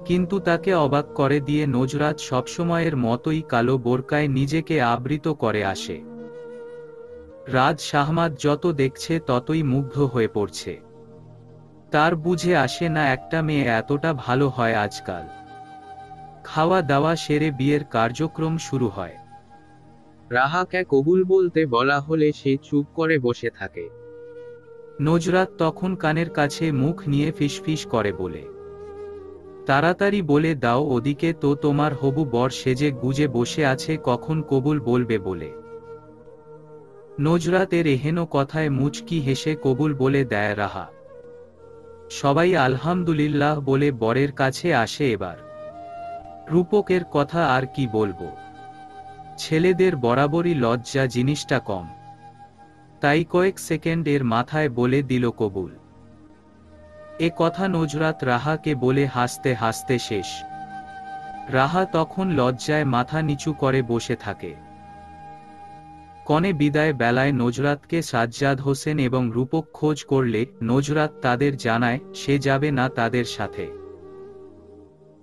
কিন্তু তাকে অবাক করে দিয়ে নজরাত সবসময়ের মতোই কালো বোরকায় নিজেকে আবৃত করে আসে। রাজ শাহমাত যত দেখছে ততই মুগ্ধ হয়ে পড়ছে। তার বুঝে আসে না একটা মেয়ে এতটা ভালো হয় আজকাল। খাওয়া দাওয়া সেরে বিয়ের কার্যক্রম শুরু হয়। রাহাকে কবুল বলতে বলা হলে সে চুপ করে বসে থাকে। নজরাত তখন কানের কাছে মুখ নিয়ে ফিসফিস করে বলে, তাড়াতাড়ি বলে দাও ওদিকে তো তোমার হবু বর সেজে গুজে বসে আছে কখন কবুল বলবে বলে। নজরাতের এহেন কথায় মুচকি হেসে কবুল বলে দেয় রাহা। সবাই আলহামদুলিল্লাহ বলে বরের কাছে আসে। এবার রূপকের কথা আর কি বলবো, ছেলেদের বরাবরই লজ্জা জিনিসটা কম, তাই কয়েক সেকেন্ড এর মাথায় বলে দিল কবুল। এ কথা নজরাত রাহাকে বলে হাসতে হাসতে শেষ। রাহা তখন লজ্জায় মাথা নিচু করে বসে থাকে। কনে বিদায় বেলায় নজরাতকে সাজ্জাদ হোসেন এবং রূপক খোঁজ করলে নজরাত তাদের জানায় সে যাবে না তাদের সাথে,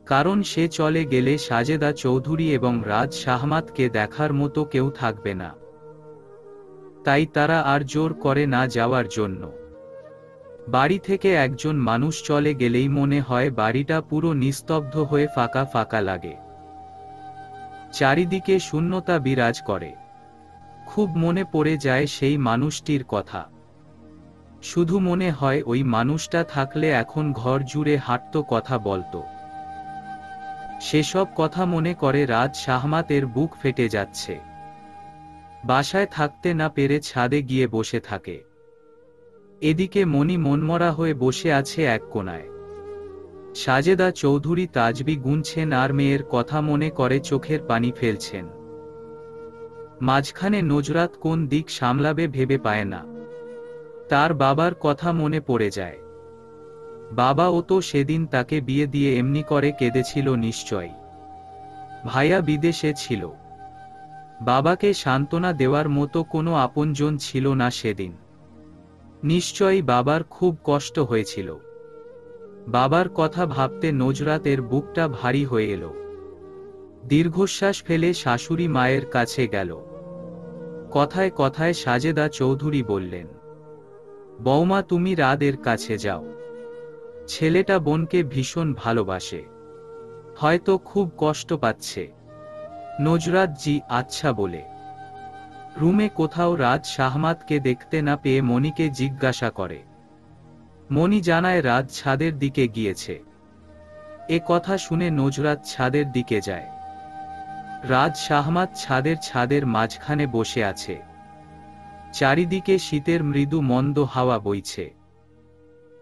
কারণ সে চলে গেলে সাজেদা চৌধুরী এবং রাজ শাহমাতকে দেখার মতো কেউ থাকবে না। তাই তারা আর জোর করে না যাওয়ার জন্য। বাড়ি থেকে একজন মানুষ চলে গেলেই মনে হয় বাড়িটা পুরো নিস্তব্ধ হয়ে ফাঁকা ফাঁকা লাগে। চারিদিকে শূন্যতা বিরাজ করে। খুব মনে পড়ে যায় সেই মানুষটির কথা। শুধু মনে হয় ওই মানুষটা থাকলে এখন ঘর জুড়ে হাঁটতো, কথা বলতো। সেসব কথা মনে করে রাজ শাহমাতের বুক ফেটে যাচ্ছে। বাসায় থাকতে না পেরে ছাদে গিয়ে বসে থাকে। এদিকে মনি মনমরা হয়ে বসে আছে এক কোণায়। সাজেদা চৌধুরী তাজবি গুনছেন আর মেয়ের কথা মনে করে চোখের পানি ফেলছেন। মাঝখানে নজরাত কোন দিক সামলাবে ভেবে পায় না। তার বাবার কথা মনে পড়ে যায়। বাবাও তো সেদিন তাকে বিয়ে দিয়ে এমনি করে কেঁদেছিল নিশ্চয়ই। ভাইয়া বিদেশে ছিল। বাবাকে সান্ত্বনা দেওয়ার মতো কোনো আপনজন ছিল না সেদিন। নিশ্চয়ই বাবার খুব কষ্ট হয়েছিল। বাবার কথা ভাবতে নজরাতের বুকটা ভারী হয়ে এলো। দীর্ঘশ্বাস ফেলে শাশুড়ি মায়ের কাছে গেল। কথায় কথায় সাজেদা চৌধুরী বললেন, বৌমা তুমি রাদের কাছে যাও। ছেলেটা বোনকে ভীষণ ভালোবাসে, হয়তো খুব কষ্ট পাচ্ছে। নজরাত জি আচ্ছা বলে রুমে কোথাও রাজ শাহমাতকে দেখতে না পেয়ে মনিকে জিজ্ঞাসা করে। মনি জানায় রাজ ছাদের দিকে গিয়েছে। এ কথা শুনে নজরাত ছাদের দিকে যায়। রাজ শাহমাত ছাদের মাঝখানে বসে আছে। চারিদিকে শীতের মৃদু মন্দ হাওয়া বইছে।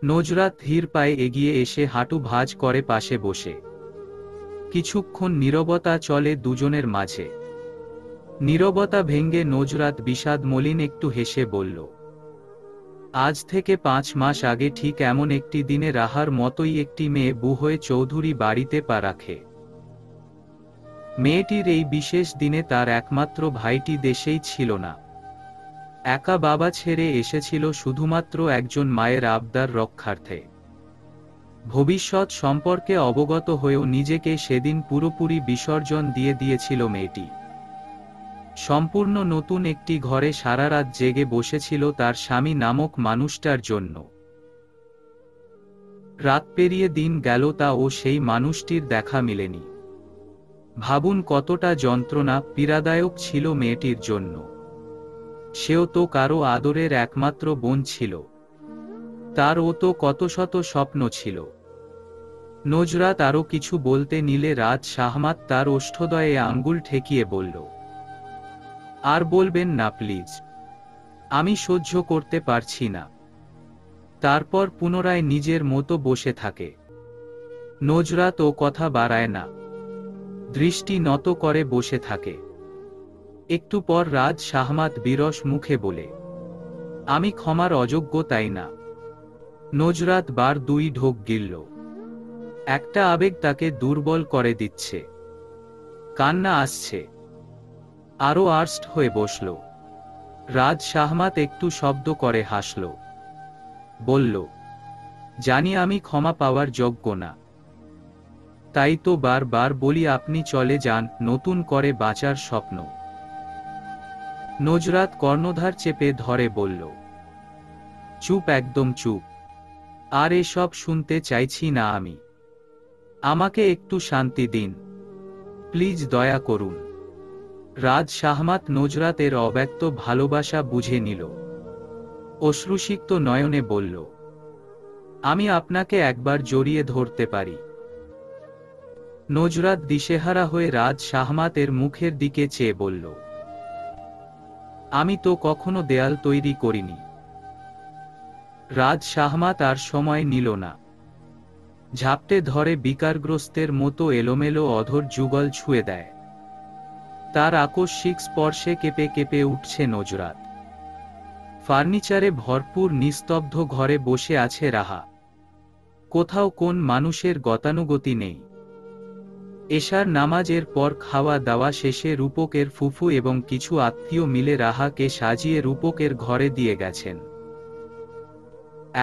নজরাত ধীর পায়ে এগিয়ে এসে হাঁটু ভাঁজ করে পাশে বসে। কিছুক্ষণ নীরবতা চলে দুজনের মাঝে। নীরবতা ভেঙ্গে নজরাত বিষাদ মলিন একটু হেসে বলল, আজ থেকে 5 মাস আগে ঠিক এমন একটি দিনে রাহার মতোই একটি মেয়ে বউ হয়ে চৌধুরী বাড়িতে পা রাখে। মেয়েটির এই বিশেষ দিনে তার একমাত্র ভাইটি দেশেই ছিল না। একা বাবা ছেড়ে এসেছিল শুধুমাত্র একজন মায়ের আবদার রক্ষার্থে। ভবিষ্যৎ সম্পর্কে অবগত হয়েও নিজেকে সেদিন পুরোপুরি বিসর্জন দিয়ে দিয়েছিল মেয়েটি। সম্পূর্ণ নতুন একটি ঘরে সারা রাত জেগে বসেছিল তার স্বামী নামক মানুষটার জন্য। রাত পেরিয়ে দিন গেল তা ও সেই মানুষটির দেখা মেলেনি। ভাবুন কতটা যন্ত্রণা পীড়াদায়ক ছিল মেয়েটির জন্য। সেও তো কারো আদরের একমাত্র বোন ছিল। তার ও তো কত শত স্বপ্ন ছিল। নজরাত আরো কিছু বলতে নিলে রাজ শাহমাত তার ওষ্ঠদয়ে আঙ্গুল ঠেকিয়ে বলল, আর বলবেন না প্লিজ, আমি সহ্য করতে পারছি না। তারপর পুনরায় নিজের মতো বসে থাকে। নজরাত ও কথা বাড়ায় না, দৃষ্টি নত করে বসে থাকে। একটু পর রাজ শাহমাত বিরস মুখে বলে, আমি ক্ষমার অযোগ্য তাই না? নজরাত বার 2 ঢোক গিলল। একটা আবেগ তাকে দুর্বল করে দিচ্ছে। কান্না আসছে। আরো আর্স্ট হয়ে বসল। রাজ শাহমাত একটু শব্দ করে হাসল। বলল, জানি আমি ক্ষমা পাওয়ার যোগ্য না। তাই তো বারবার বলি আপনি চলে যান, নতুন করে বাঁচার স্বপ্ন। নজরাত কর্ণধার চেপে ধরে বলল, চুপ, একদম চুপ। আর এসব শুনতে চাইছি না আমি। আমাকে একটু শান্তি দিন, প্লিজ, দয়া করুন। রাজ শাহমাত নজরাতের অব্যক্ত ভালোবাসা বুঝে নিল। অশ্রুসিক্ত নয়নে বলল, আমি আপনাকে একবার জড়িয়ে ধরতে পারি। নজরাত দিশেহারা হয়ে রাজ শাহমাতের মুখের দিকে চেয়ে বলল, আমি তো কখনো দেয়াল তৈরি করিনি। রাজ শাহমাত আর সময় নিল না। ঝাপটে ধরে বিকারগ্রস্তের মতো এলোমেলো অধর যুগল ছুঁয়ে দেয়। তার আকস্মিক স্পর্শে কেঁপে কেঁপে উঠছে নজরাত। ফার্নিচারে ভরপুর নিস্তব্ধ ঘরে বসে আছে রাহা। কোথাও কোন মানুষের গতানুগতি নেই। এশার নামাজের পর খাওয়া দাওয়া শেষে রূপকের ফুফু এবং কিছু আত্মীয় মিলে রাহাকে সাজিয়ে রূপকের ঘরে দিয়ে গেছেন।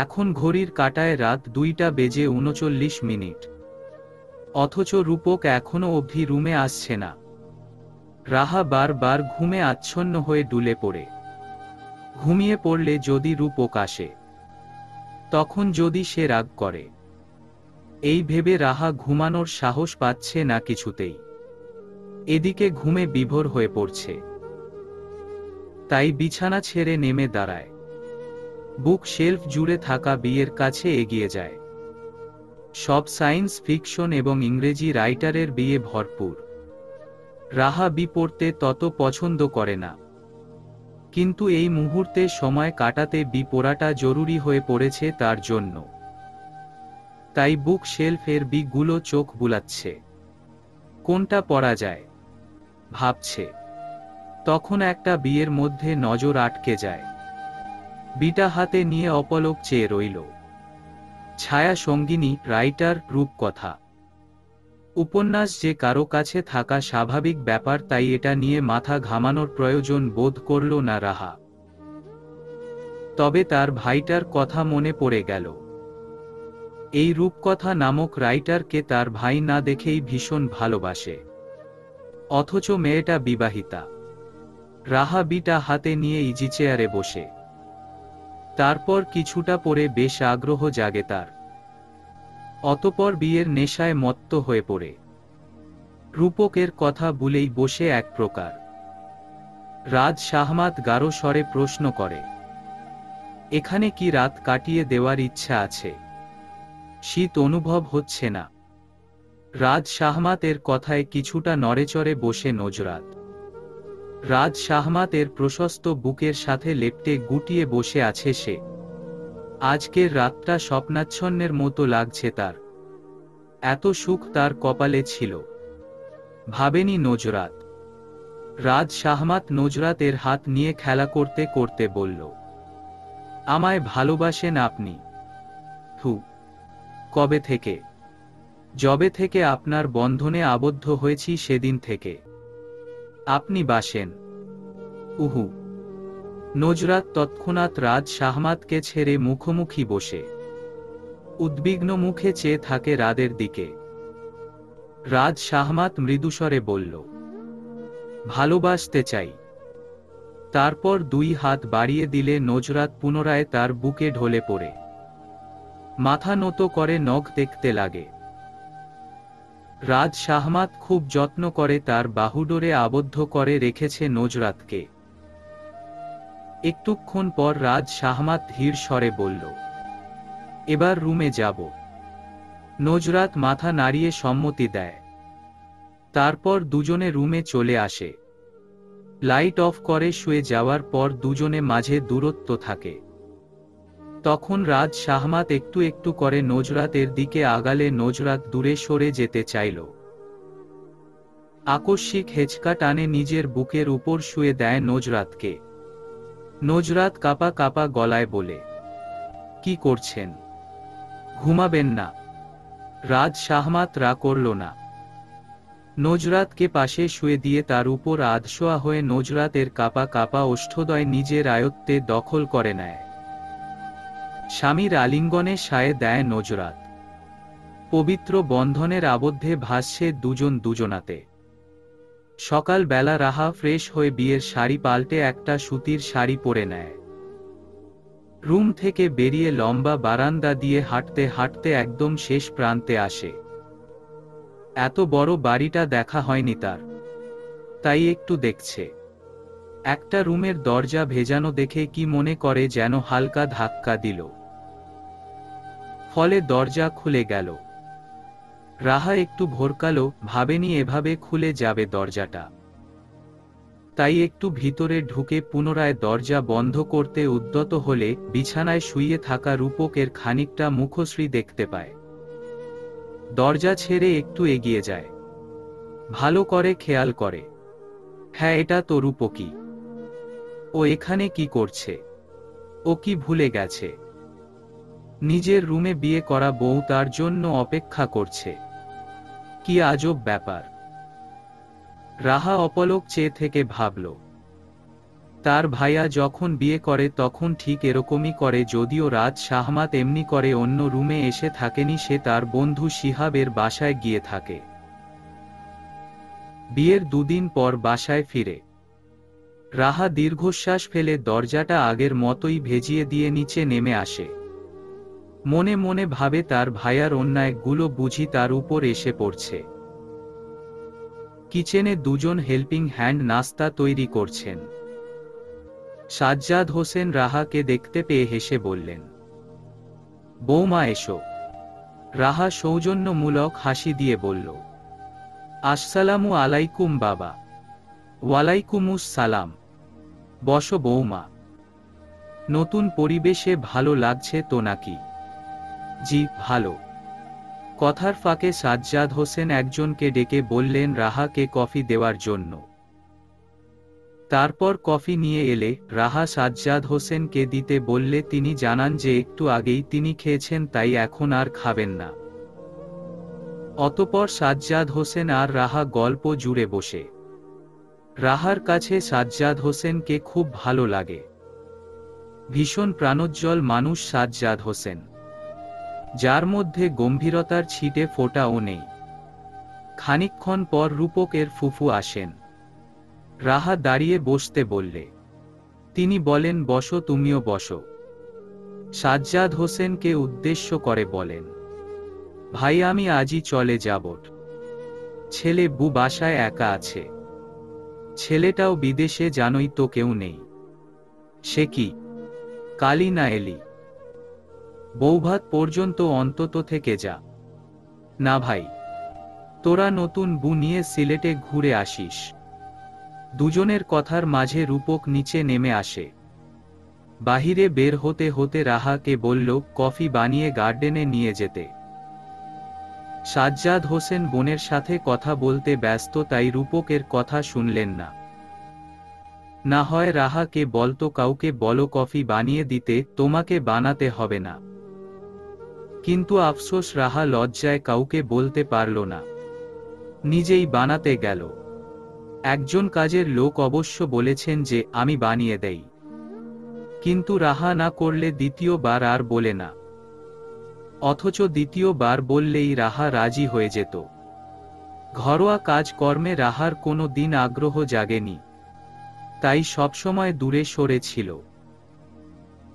এখন ঘড়ির কাঁটায় রাত 2:39। অথচ রূপক এখনো অবধি রুমে আসছে না। রাহা বারবার ঘুমে আচ্ছন্ন হয়ে ডুলে পড়ে। ঘুমিয়ে পড়লে যদি রূপক আসে, তখন যদি সে রাগ করে, এই ভেবে রাহা ঘুমানোর সাহস পাচ্ছে না কিছুতেই। এদিকে ঘুমে বিভোর হয়ে পড়ছে। তাই বিছানা ছেড়ে নেমে দাঁড়ায়। বুক শেলফ জুড়ে থাকা বইয়ের কাছে এগিয়ে যায়। সব সায়েন্স ফিকশন এবং ইংরেজি রাইটারের বইয়ে ভরপুর। রাহা বই পড়তে তত পছন্দ করে না, কিন্তু এই মুহূর্তে সময় কাটাতে বই পড়াটা জরুরি হয়ে পড়েছে তার জন্য। তাই বুক শেলফের বইগুলো চোখ বুলাচ্ছে। কোনটা পড়া যায় ভাবছে। তখন একটা বইয়ের মধ্যে নজর আটকে যায়। বইটা হাতে নিয়ে অপলক চেয়ে রইল। ছায়া সঙ্গিনী, রাইটার, রূপকথা। উপন্যাস যে কারো কাছে থাকা স্বাভাবিক ব্যাপার, তাই এটা নিয়ে মাথা ঘামানোর প্রয়োজন বোধ করল না রাহা। তবে তার ভাইটার কথা মনে পড়ে গেল। এই রূপকথা নামক রাইটারকে তার ভাই না দেখেই ভীষণ ভালোবাসে। অথচ মেয়েটা বিবাহিতা। রাহা বইটা হাতে নিয়ে ইজি চেয়ারে বসে। তারপর কিছুটা পরে বেশ আগ্রহ জাগে তার। অতঃপর বিয়ের নেশায় মত্ত হয়ে পড়ে। রূপকের কথা ভুলেই বসে এক প্রকার। রাজ শাহমাত গাঢ় স্বরে প্রশ্ন করে, এখানে কি রাত কাটিয়ে দেওয়ার ইচ্ছা আছে? শীত অনুভব হচ্ছে না? রাজ শাহমাতের কথায় কিছুটা নড়েচড়ে বসে নজরাত। রাজ শাহমাতের প্রশস্ত বুকের সাথে লেপ্টে গুটিয়ে বসে আছে সে। আজকের রাতটা স্বপ্নাচ্ছন্নের মতো লাগছে তার। এত সুখ তার কপালে ছিল, ভাবেনি নজরাত। রাজ শাহমাত নজরাতের হাত নিয়ে খেলা করতে করতে বলল, আমায় ভালোবাসেন আপনি? হু, কবে থেকে? যবে থেকে আপনার বন্ধনে আবদ্ধ হয়েছি সেদিন থেকে। আপনি বাসেন? উহু। নজরাত তৎক্ষণাৎ রাজ শাহমাতকে ছেড়ে মুখোমুখি বসে উদ্বিগ্ন মুখে চেয়ে থাকে রাদের দিকে। রাজ শাহমাত মৃদুস্বরে বলল, ভালোবাসতে চাই। তারপর দুই হাত বাড়িয়ে দিলে নজরাত পুনরায় তার বুকে ঢলে পড়ে মাথা নত করে নখ দেখতে লাগে। রাজ শাহমাত খুব যত্ন করে তার বাহুডোরে আবদ্ধ করে রেখেছে নজরাতকে। একটুক্ষণ পর রাজ শাহমাত ধীর স্বরে বলল, এবার রুমে যাব। নজরাত মাথা নাড়িয়ে সম্মতি দেয়। তারপর দুজনে রুমে চলে আসে। লাইট অফ করে শুয়ে যাওয়ার পর দুজনে মাঝে দূরত্ব থাকে। তখন রাজ শাহমাত একটু একটু করে নজরাতের দিকে আগালে নজরাত দূরে সরে যেতে চাইল। আকস্মিক হেঁচকা টানে নিজের বুকের উপর শুয়ে দেয় নজরাতকে। নজরাত কাঁপা কাঁপা গলায় বলে, কি করছেন? ঘুমাবেন না? রাজ শাহমাত রাগ করল না। নজরাতকে পাশে শুয়ে দিয়ে তার উপর আধশোয়া হয়ে নজরাতের কাঁপা কাঁপা ওষ্ঠদ্বয় নিজের আয়ত্তে দখল করে নেয়। স্বামীর আলিঙ্গনে সায় দেয় নজরাত। পবিত্র বন্ধনের আবদ্ধে ভাসছে দুজন দুজনাতে। সকাল বেলা রাহা ফ্রেশ হয়ে বিয়ের শাড়ি পাল্টে একটা সুতির শাড়ি পরে নেয়। রুম থেকে বেরিয়ে লম্বা বারান্দা দিয়ে হাঁটতে হাঁটতে একদম শেষ প্রান্তে আসে। এত বড় বাড়িটা দেখা হয়নি তার, তাই একটু দেখছে। একটা রুমের দরজা ভেজানো দেখে কি মনে করে যেন হালকা ধাক্কা দিল, ফলে দরজা খুলে গেল। রাহা একটু ভরকালো, ভাবেনি এভাবে খুলে যাবে দরজাটা। তাই একটু ভিতরে ঢুকে পুনরায় দরজা বন্ধ করতে উদ্যত হলে বিছানায় শুয়ে থাকা রূপকের খানিকটা মুখশ্রী দেখতে পায়। দরজা ছেড়ে একটু এগিয়ে যায়, ভালো করে খেয়াল করে। হ্যাঁ, এটা তো রূপকই। ও এখানে কি করছে? ও কি ভুলে গেছে নিজের রুমে বিয়ে করা বউ তার জন্য অপেক্ষা করছে? কি আজব ব্যাপার। রাহা অপলক চেয়ে থেকে ভাবল, তার ভাইয়া যখন বিয়ে করে তখন ঠিক এরকমই করে, যদিও রাজ শাহমাত এমনি করে অন্য রুমে এসে থাকেনি, সে তার বন্ধু শিহাবের বাসায় গিয়ে থাকে। বিয়ের দুদিন পর বাসায় ফিরে রাহা দীর্ঘশ্বাস ফেলে দরজাটা আগের মতোই ভেজিয়ে দিয়ে নিচে নেমে আসে। মনে মনে ভাবে তার ভাইয়ার অন্যায়গুলো বুঝি তার উপর এসে পড়ছে। কিচেনে দুজন হেল্পিং হ্যান্ড নাস্তা তৈরি করছেন। সাজ্জাদ হোসেন রাহাকে দেখতে পেয়ে হেসে বললেন, বৌমা এসো। রাহা সৌজন্যমূলক হাসি দিয়ে বলল, আসসালামু আলাইকুম বাবা। ওয়ালাইকুমুস সালাম। বসো বৌমা। নতুন পরিবেশে ভালো লাগছে তো নাকি? জি ভালো। কথার ফাঁকে সাজ্জাদ হোসেন একজনকে ডেকে বললেন রাহাকে কফি দেওয়ার জন্য। তারপর কফি নিয়ে এলে রাহা সাজ্জাদ হোসেনকে দিতে বললে তিনি জানান যে একটু আগেই তিনি খেয়েছেন, তাই এখন আর খাবেন না। অতঃপর সাজ্জাদ হোসেন আর রাহা গল্প জুড়ে বসে। রাহার কাছে সাজ্জাদ হোসেনকে খুব ভালো লাগে। ভীষণ প্রাণোজ্জ্বল মানুষ সাজ্জাদ হোসেন, যার মধ্যে গম্ভীরতার ছিটে ফোঁটাও নেই। খানিকক্ষণ পর রূপকের ফুফু আসেন। রাহা দাঁড়িয়ে বসতে বললে তিনি বলেন, বসো, তুমিও বসো। সাজ্জাদ হোসেনকে উদ্দেশ্য করে বলেন, ভাই আমি আজই চলে যাব। ছেলে বউ বাসায় একা আছে। ছেলেটাও বিদেশে, জানোই তো কেউ নেই। সে কি কালই না এলি? বৌভাত পর্যন্ত অন্তত থেকে যা। না ভাই, তোরা নতুন বউ নিয়ে সিলেটে ঘুরে আসিস। দুজনের কথার মাঝে রূপক নিচে নেমে আসে। বাহিরে বের হতে হতে রাহাকে বলল কফি বানিয়ে গার্ডেনে নিয়ে যেতে। সাজ্জাদ হোসেন বোনের সাথে কথা বলতে ব্যস্ত, তাই রূপকের কথা শুনলেন না। না হয় রাহাকে বলতো, কাউকে বলো কফি বানিয়ে দিতে, তোমাকে বানাতে হবে না। কিন্তু আফসোস, রাহা লজ্জায় কাউকে বলতে পারল না। নিজেই বানাতে গেল। একজন কাজের লোক অবশ্য বলেছেন যে আমি বানিয়ে দেই, কিন্তু রাহা না করলে দ্বিতীয়বার আর বলে না। অথচ দ্বিতীয়বার বললেই রাহা রাজি হয়ে যেত। ঘরোয়া কাজকর্মে রাহার কোনো দিন আগ্রহ জাগেনি, তাই সবসময় দূরে সরে ছিল।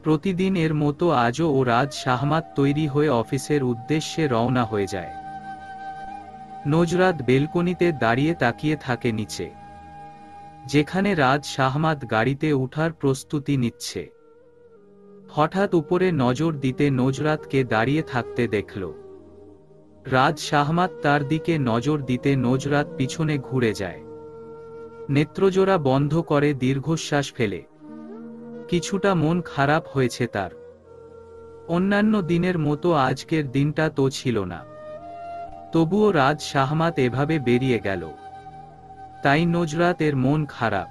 প্রতিদিন এর মতো আজও ও রাজ শাহমাত তৈরি হয়ে অফিসের উদ্দেশ্যে রওনা হয়ে যায়। নজরাত বেলকনিতে দাঁড়িয়ে তাকিয়ে থাকে নিচে, যেখানে রাজ শাহমাত গাড়িতে উঠার প্রস্তুতি নিচ্ছে। হঠাৎ উপরে নজর দিতে নজরাতকে দাঁড়িয়ে থাকতে দেখল। রাজ শাহমাত তার দিকে নজর দিতে নজরাত পিছনে ঘুরে যায়। নেত্রজোড়া বন্ধ করে দীর্ঘশ্বাস ফেলে। কিছুটা মন খারাপ হয়েছে তার। অন্যান্য দিনের মতো আজকের দিনটা তো ছিল না। তবুও রাজ শাহমাত এভাবে বেরিয়ে গেল, তাই নজরাত এর মন খারাপ।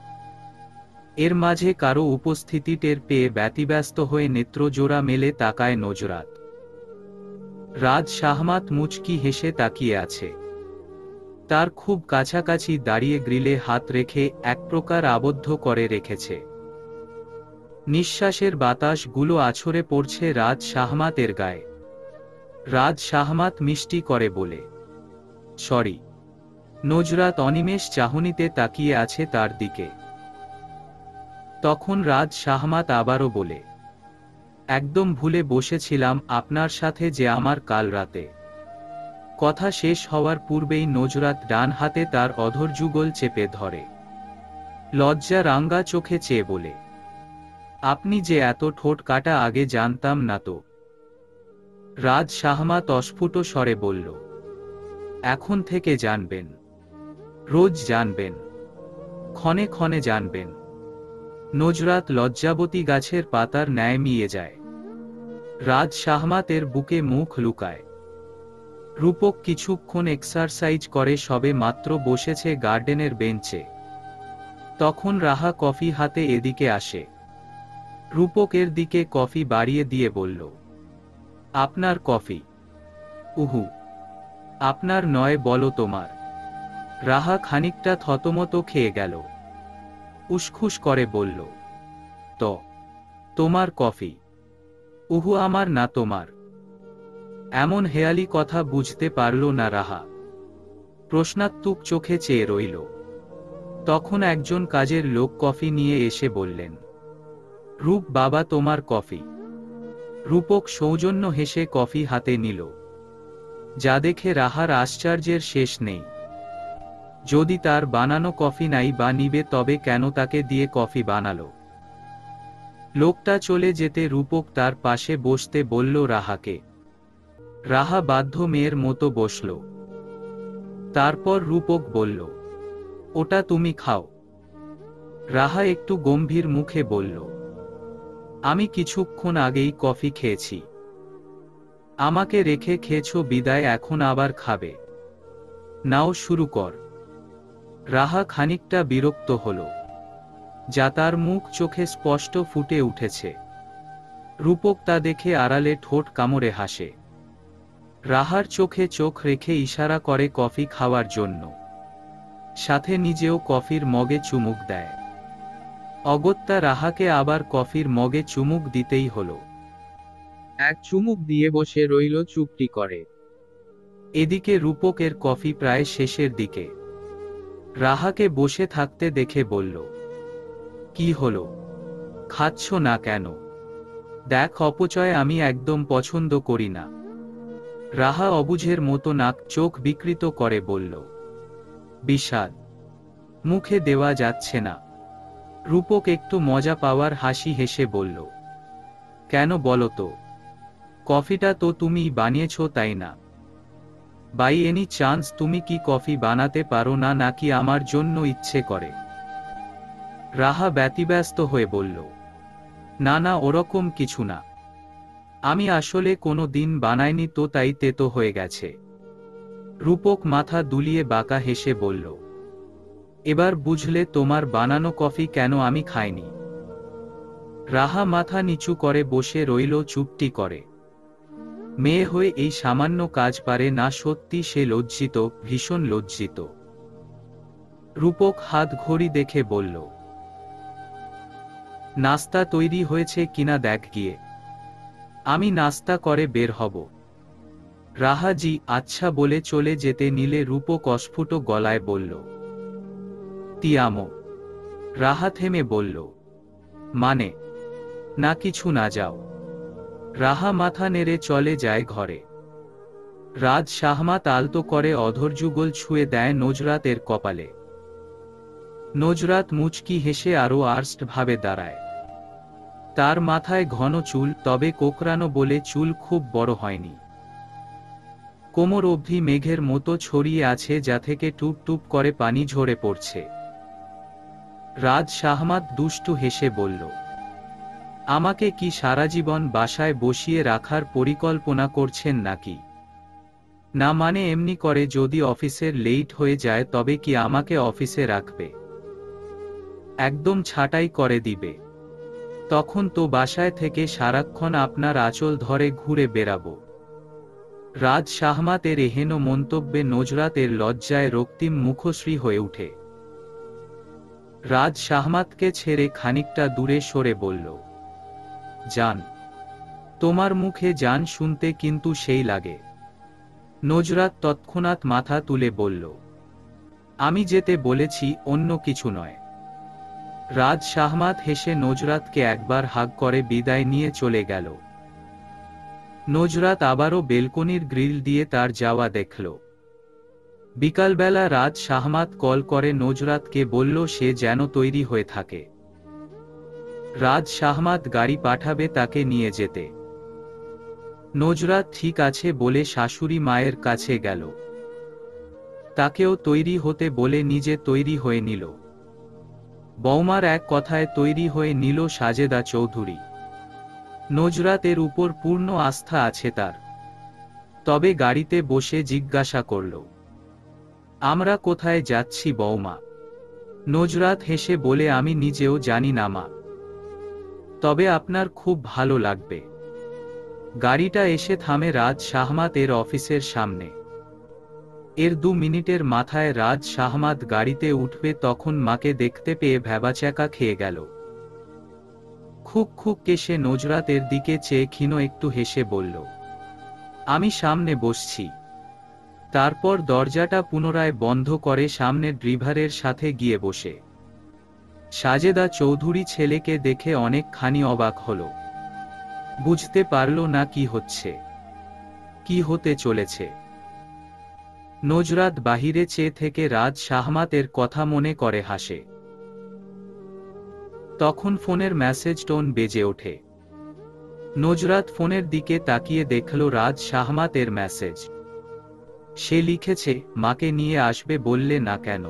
এর মাঝে কারো উপস্থিতি টের পেয়ে ব্যতিব্যস্ত হয়ে নেত্রজোড়া মেলে তাকায় নজরাত। রাজ শাহমাত মুচকি হেসে তাকিয়ে আছে। তার খুব কাছাকাছি দাঁড়িয়ে গ্রিলে হাত রেখে এক প্রকার আবদ্ধ করে রেখেছে। নিঃশ্বাসের বাতাসগুলো আছড়ে পড়ছে রাজ শাহমাতের গায়ে। রাজ শাহমাত মিষ্টি করে বলে। সরি। নজরাত অনিমেষ চাহনিতে তাকিয়ে আছে তার দিকে। তখন রাজ শাহমাত আবারও বলে, একদম ভুলে বসেছিলাম আপনার সাথে যে আমার কাল রাতে। কথা শেষ হওয়ার পূর্বেই নজরাত ডান হাতে তার অধরযুগল চেপে ধরে। লজ্জা রাঙ্গা চোখে চেয়ে বলে, আপনি যে এত ঠোঁট কাটা আগে জানতাম না তো। রাজ শাহমাত অস্ফুট স্বরে বলল, এখন থেকে জানবেন, রোজ জানবেন, ক্ষণে ক্ষণে জানবেন। নজরাত লজ্জাবতী গাছের পাতার ন্যায় মিয়ে যায়। রাজ শাহমাতের বুকে মুখ লুকায়। রূপক কিছুক্ষণ এক্সারসাইজ করে সবে মাত্র বসেছে গার্ডেনের বেঞ্চে। তখন রাহা কফি হাতে এদিকে আসে। রূপকের দিকে কফি বাড়িয়ে দিয়ে বলল, আপনার কফি। উহু, আপনার নয়, বলো তোমার। রাহা খানিকটা থতমত খেয়ে গেল। উসখুস করে বলল, তো তোমার কফি। উহু, আমার না তোমার। এমন হেয়ালি কথা বুঝতে পারল না রাহা। প্রশ্নাত্মক চোখে চেয়ে রইল। তখন একজন কাজের লোক কফি নিয়ে এসে বললেন, রূপ বাবা, তোমার কফি। রূপক সৌজন্য হেসে কফি হাতে নিল। যা দেখে রাহার আশ্চর্যের শেষ নেই। যদি তার বানানো কফি নাই বা নিবে তবে কেন তাকে দিয়ে কফি বানালো? লোকটা চলে যেতে রূপক তার পাশে বসতে বলল রাহাকে। রাহা বাধ্য মেয়ের মতো বসল। তারপর রূপক বলল, ওটা তুমি খাও। রাহা একটু গম্ভীর মুখে বলল, আমি কিছুক্ষণ আগেই কফি খেয়েছি। আমাকে রেখে খেয়েছো বিদায়, এখন আবার খাবে? নাও, শুরু কর। রাহা খানিকটা বিরক্ত হল। যা তার মুখ চোখে স্পষ্ট ফুটে উঠেছে। রূপক তা দেখে আড়ালে ঠোঁট কামড়ে হাসে। রাহার চোখে চোখ রেখে ইশারা করে কফি খাওয়ার জন্য। সাথে নিজেও কফির মগে চুমুক দেয়। অগত্যা রাহাকে আবার কফির মগে চুমুক দিতেই হল। এক চুমুক দিয়ে বসে রইল চুপটি করে। এদিকে রূপকের কফি প্রায় শেষের দিকে। রাহাকে বসে থাকতে দেখে বলল, কি হলো, খাচ্ছ না কেন? দেখ, অপচয় আমি একদম পছন্দ করি না। রাহা অবুঝের মতো নাক চোখ বিকৃত করে বলল, বিষাদ, মুখে দেওয়া যাচ্ছে না। রূপক একটু মজা পাওয়ার হাসি হেসে বলল, কেন বলো তো? কফিটা তো তুমিই বানিয়েছ, তাই না? বাই এনি চান্স তুমি কি কফি বানাতে পারো না, নাকি আমার জন্য ইচ্ছে করে? রাহা ব্যতিব্যস্ত হয়ে বলল, না না, ওরকম কিছু না। আমি আসলে কোনো দিন বানাইনি তো, তাই তেতো হয়ে গেছে। রূপক মাথা দুলিয়ে বাঁকা হেসে বলল, এবার বুঝলে তোমার বানানো কফি কেন আমি খাইনি। রাহা মাথা নিচু করে বসে রইল চুপটি করে। মেয়ে হয়ে এই সামান্য কাজ পারে না, সত্যি সে লজ্জিত, ভীষণ লজ্জিত। রূপক হাত ঘড়ি দেখে বলল, নাস্তা তৈরি হয়েছে কিনা দেখ গিয়ে। আমি নাস্তা করে বের হব। রাহা জি আচ্ছা বলে চলে যেতে নিলে রূপক অস্ফুট গলায় বলল, তিয়ামো। রাহা থেমে বলল, মানে? না কিছু না, যাও। রাহা মাথা নেড়ে চলে যায় ঘরে। রাজ শাহমাত আলতো করে অধরযুগল ছুঁয়ে দেয় নজরাতের কপালে। নজরাত মুচকি হেসে আরো আর্স্ট ভাবে দাঁড়ায়। তার মাথায় ঘন চুল, তবে কোকড়ানো বলে চুল খুব বড় হয়নি। কোমর অবধি মেঘের মতো ছড়িয়ে আছে, যা থেকে টুপ টুপ করে পানি ঝরে পড়ছে। রাজ শাহমাত দুষ্টু হেসে বলল, আমাকে কি সারা জীবন বাসায় বসিয়ে রাখার পরিকল্পনা করছেন নাকি? না মানে এমনি করে যদি অফিসের লেট হয়ে যায় তবে কি আমাকে অফিসে রাখবে? একদম ছাঁটাই করে দিবে। তখন তো বাসায় থেকে সারাক্ষণ আপনার আঁচল ধরে ঘুরে বেড়াবো। রাজ শাহমাতের এহেন মন্তব্যে নজরাতের লজ্জায় রক্তিম মুখশ্রী হয়ে উঠে। রাজ শাহমাতকে ছেড়ে খানিকটা দূরে সরে বলল, যান। তোমার মুখে জান শুনতে কিন্তু সেই লাগে। নজরাত তৎক্ষণাৎ মাথা তুলে বলল, আমি যেতে বলেছি, অন্য কিছু নয়। রাজ শাহমাত হেসে নজরাতকে একবার হাগ করে বিদায় নিয়ে চলে গেল। নজরাত আবারও বেলকনির গ্রিল দিয়ে তার যাওয়া দেখল। বিকালবেলা রাজ শাহমাত কল করে নজরাতকে বলল সে যেন তৈরি হয়ে থাকে। রাজ শাহমাত গাড়ি পাঠাবে তাকে নিয়ে যেতে। নজরাত ঠিক আছে বলে শাশুড়ি মায়ের কাছে গেল। তাকেও তৈরি হতে বলে নিজে তৈরি হয়ে নিল। বৌমার এক কথায় তৈরি হয়ে নিল সাজেদা চৌধুরী। নজরাতের উপর পূর্ণ আস্থা আছে তার। তবে গাড়িতে বসে জিজ্ঞাসা করল, আমরা কোথায় যাচ্ছি বৌমা? নজরাত হেসে বলে, আমি নিজেও জানি না মা, তবে আপনার খুব ভালো লাগবে। গাড়িটা এসে থামে রাজ শাহমাতের অফিসের সামনে। এর 2 মিনিটের মাথায় রাজ শাহমাত গাড়িতে উঠবে তখন মাকে দেখতে পেয়ে ভ্যাবাচ্যাকা খেয়ে গেল। খুক খুক কেশে নজরাতের দিকে চেয়ে ক্ষীণ একটু হেসে বলল, আমি সামনে বসছি। তারপর দরজাটা পুনরায় বন্ধ করে সামনে ড্রাইভারের সাথে গিয়ে বসে। সাজেদা চৌধুরী ছেলেকে দেখে অনেকখানি অবাক হল। বুঝতে পারল না কি হচ্ছে, কি হতে চলেছে। নজরাত বাহিরে চেয়ে থেকে রাজ শাহমাতের কথা মনে করে হাসে। তখন ফোনের মেসেজ টোন বেজে ওঠে। নজরাত ফোনের দিকে তাকিয়ে দেখল রাজ শাহমাতের মেসেজ। সে লিখেছে, মাকে নিয়ে আসবে বললে না কেন?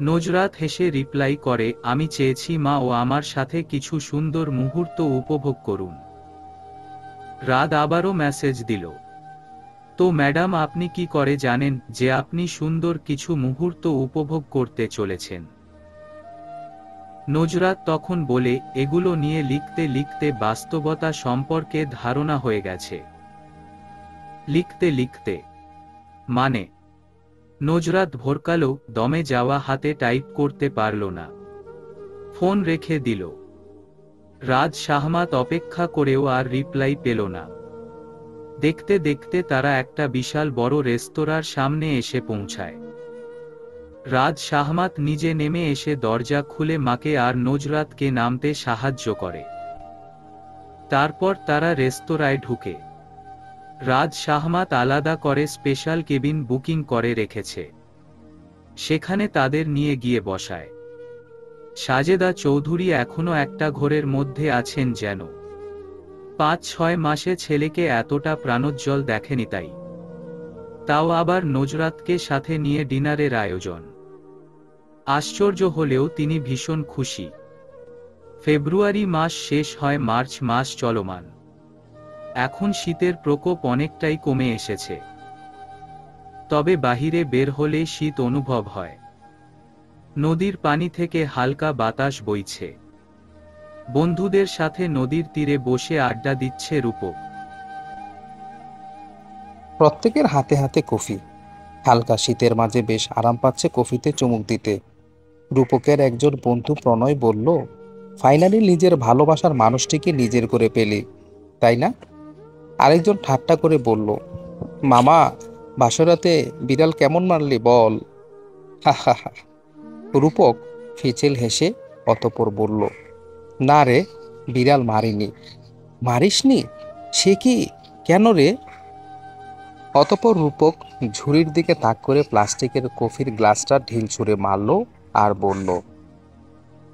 নজরাত হেসে রিপ্লাই করে, আমি চেয়েছি মা ও আমার সাথে কিছু সুন্দর মুহূর্ত উপভোগ করুন। রাত আবারও মেসেজ দিল, তো ম্যাডাম আপনি কি করে জানেন যে আপনি সুন্দর কিছু মুহূর্ত উপভোগ করতে চলেছেন? নজরাত তখন বলে, এগুলো নিয়ে লিখতে লিখতে বাস্তবতা সম্পর্কে ধারণা হয়ে গেছে। লিখতে লিখতে মানে? নজরাত ভরকালো, দমে যাওয়া হাতে টাইপ করতে পারল না। ফোন রেখে দিল। রাজ শাহমাত অপেক্ষা করেও আর রিপ্লাই পেল না। দেখতে দেখতে তারা একটা বিশাল বড় রেস্তোরাঁর সামনে এসে পৌঁছায়। রাজ শাহমাত নিজে নেমে এসে দরজা খুলে মাকে আর নজরাতকে নামতে সাহায্য করে। তারপর তারা রেস্তোরাঁয় ঢুকে। রাজ শাহমাত আলাদা করে স্পেশাল কেবিন বুকিং করে রেখেছে। সেখানে তাদের নিয়ে গিয়ে বসায়। সাজেদা চৌধুরী এখনো একটা ঘোরের মধ্যে আছেন যেন। 5-6 মাসে ছেলেকে এতটা প্রাণোজ্জ্বল দেখেনি তাও আবার নজরাতকে সাথে নিয়ে ডিনারের আয়োজন। আশ্চর্য হলেও তিনি ভীষণ খুশি। ফেব্রুয়ারি মাস শেষ হয়, মার্চ মাস চলমান। এখন শীতের প্রকোপ অনেকটাই কমে এসেছে। তবে বাহিরে বের হলে শীত অনুভব হয়। নদীর পানি থেকে হালকা বাতাস বইছে। বন্ধুদের সাথে নদীর তীরে বসে আড্ডা দিচ্ছে রূপক। প্রত্যেকের হাতে হাতে কফি। হালকা শীতের মাঝে বেশ আরাম পাচ্ছে কফিতে চুমুক দিতে। রূপকের একজন বন্ধু প্রণয় বলল, ফাইনালি নিজের ভালোবাসার মানুষটিকে নিজের করে পেলি, তাই না? আরেকজন ঠাট্টা করে বলল, মামা বাসরাতে বিড়াল কেমন মারলি বল। হা হা হা। রূপক ফিচেল হেসে অতঃপর বলল, না রে, বিড়াল মারিনি। মারিসনি? সে কি, কেন রে? অতঃপর রূপক ঝুড়ির দিকে তাক করে প্লাস্টিকের কফির গ্লাসটা ঢিল ছুঁড়ে মারল আর বলল,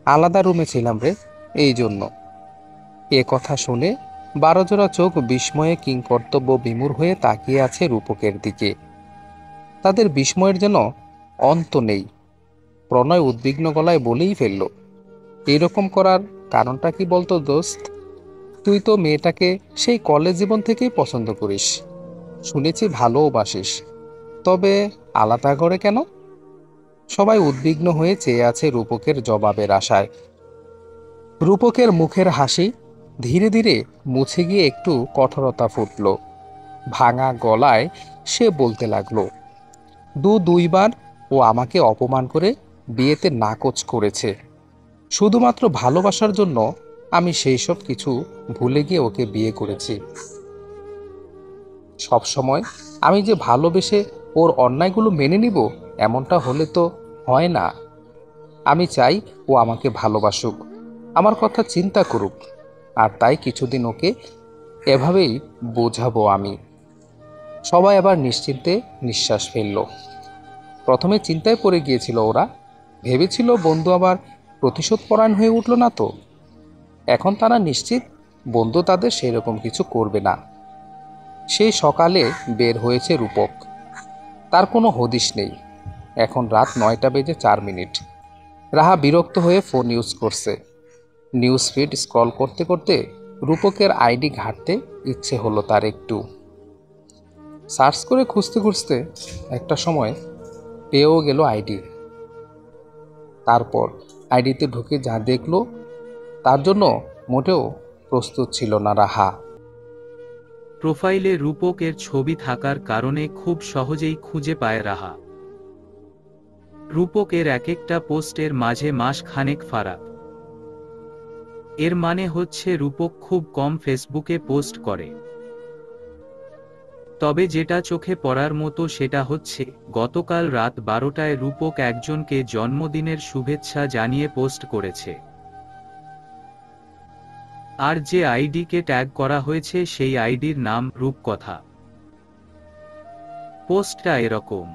আলাদা রুমে ছিলাম রে, এই জন্য। এ কথা শুনে 12 জোড়া চোখ বিস্ময়ে কিংকর্তব্য বিমূঢ় হয়ে তাকিয়ে আছে রূপকের দিকে। তাদের বিস্ময়ের যেন অন্ত নেই। প্রণয় উদ্বিগ্ন গলায় বলেই ফেলল, এরকম করার কারণটা কি বলতো দোস্ত? তুই তো মেয়েটাকে সেই কলেজ জীবন থেকেই পছন্দ করিস, শুনেছি ভালোবাসিস, তবে আলাদা করে কেন? সবাই উদ্বিগ্ন হয়ে চেয়ে আছে রূপকের জবাবের আশায়। রূপকের মুখের হাসি ধীরে ধীরে মুছে গিয়ে একটু কঠোরতা ফুটল। ভাঙা গলায় সে বলতে লাগলো, 2বার ও আমাকে অপমান করে বিয়েতে নাকচ করেছে। শুধুমাত্র ভালোবাসার জন্য আমি সেই সব কিছু ভুলে গিয়ে ওকে বিয়ে করেছি। সব সময় আমি যে ভালোবেসে ওর অন্যায়গুলো মেনে নিব এমনটা হলে তো হয় না। আমি চাই ও আমাকে ভালোবাসুক, আমার কথা চিন্তা করুক, আর তাই কিছুদিন ওকে এভাবেই বোঝাবো আমি। সবাই আবার নিশ্চিন্তে নিঃশ্বাস ফেলল। প্রথমে চিন্তায় পড়ে গিয়েছিল ওরা, ভেবেছিল বন্ধু আবার প্রতিশোধ পরায়ণ হয়ে উঠল না তো। এখন তারা নিশ্চিত বন্ধু তাদের সেরকম কিছু করবে না। সেই সকালে বের হয়েছে রূপক, তার কোনো হদিশ নেই। এখন রাত 9টা বেজে 4 মিনিট। রাহা বিরক্ত হয়ে ফোন ইউজ করছে। নিউজ ফিড স্ক্রল করতে করতে রূপকের আইডি ঘাঁটতে ইচ্ছে হলো তার একটু। সার্চ করে খুঁজতে খুঁজতে একটা সময় পেয়েও গেল আইডি। তারপর আইডিতে ঢুকে যা দেখলো তার জন্য মোটেও প্রস্তুত ছিল না রাহা। প্রোফাইলে রূপকের ছবি থাকার কারণে খুব সহজেই খুঁজে পায় রাহা। রূপকের এক একটা পোস্টের মাঝে মাস খানেক ফারাক। এর মানে হচ্ছে রূপক খুব কম ফেসবুকে পোস্ট করে। তবে যেটা চোখে পড়ার মতো সেটা হচ্ছে গতকাল রাত 12টায় রূপক একজনকে জন্মদিনের শুভেচ্ছা জানিয়ে পোস্ট করেছে। আর যে আইডিকে ট্যাগ করা হয়েছে সেই আইডির নাম রূপকথা। পোস্টটা এরকম: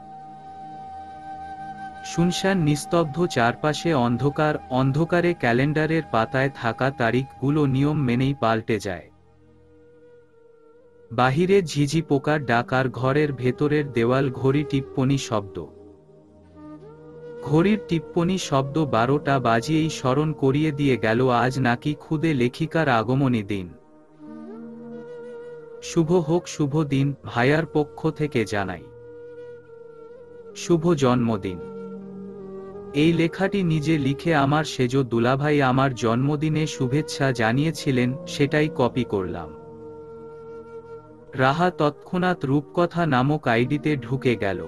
শুনশান নিস্তব্ধ চারপাশে অন্ধকার, অন্ধকারে ক্যালেন্ডারের পাতায় থাকা তারিখগুলো নিয়ম মেনেই পাল্টে যায়। বাহিরে ঝিঝি পোকার ডাক আর ঘরের ভেতরের দেওয়াল ঘড়ি টিপ্পনি শব্দ। ঘড়ির টিপ্পনি শব্দ 12টা বাজিয়েই স্মরণ করিয়ে দিয়ে গেল আজ নাকি খুদে লেখিকার আগমনী দিন। শুভ হোক শুভ দিন, ভাইয়ার পক্ষ থেকে জানাই শুভ জন্মদিন। এই লেখাটি নিজে লিখে আমার সেজ দুলাভাই আমার জন্মদিনে শুভেচ্ছা জানিয়েছিলেন, সেটাই কপি করলাম। রাহা তৎক্ষণাৎ রূপকথা নামক আইডিতে ঢুকে গেল।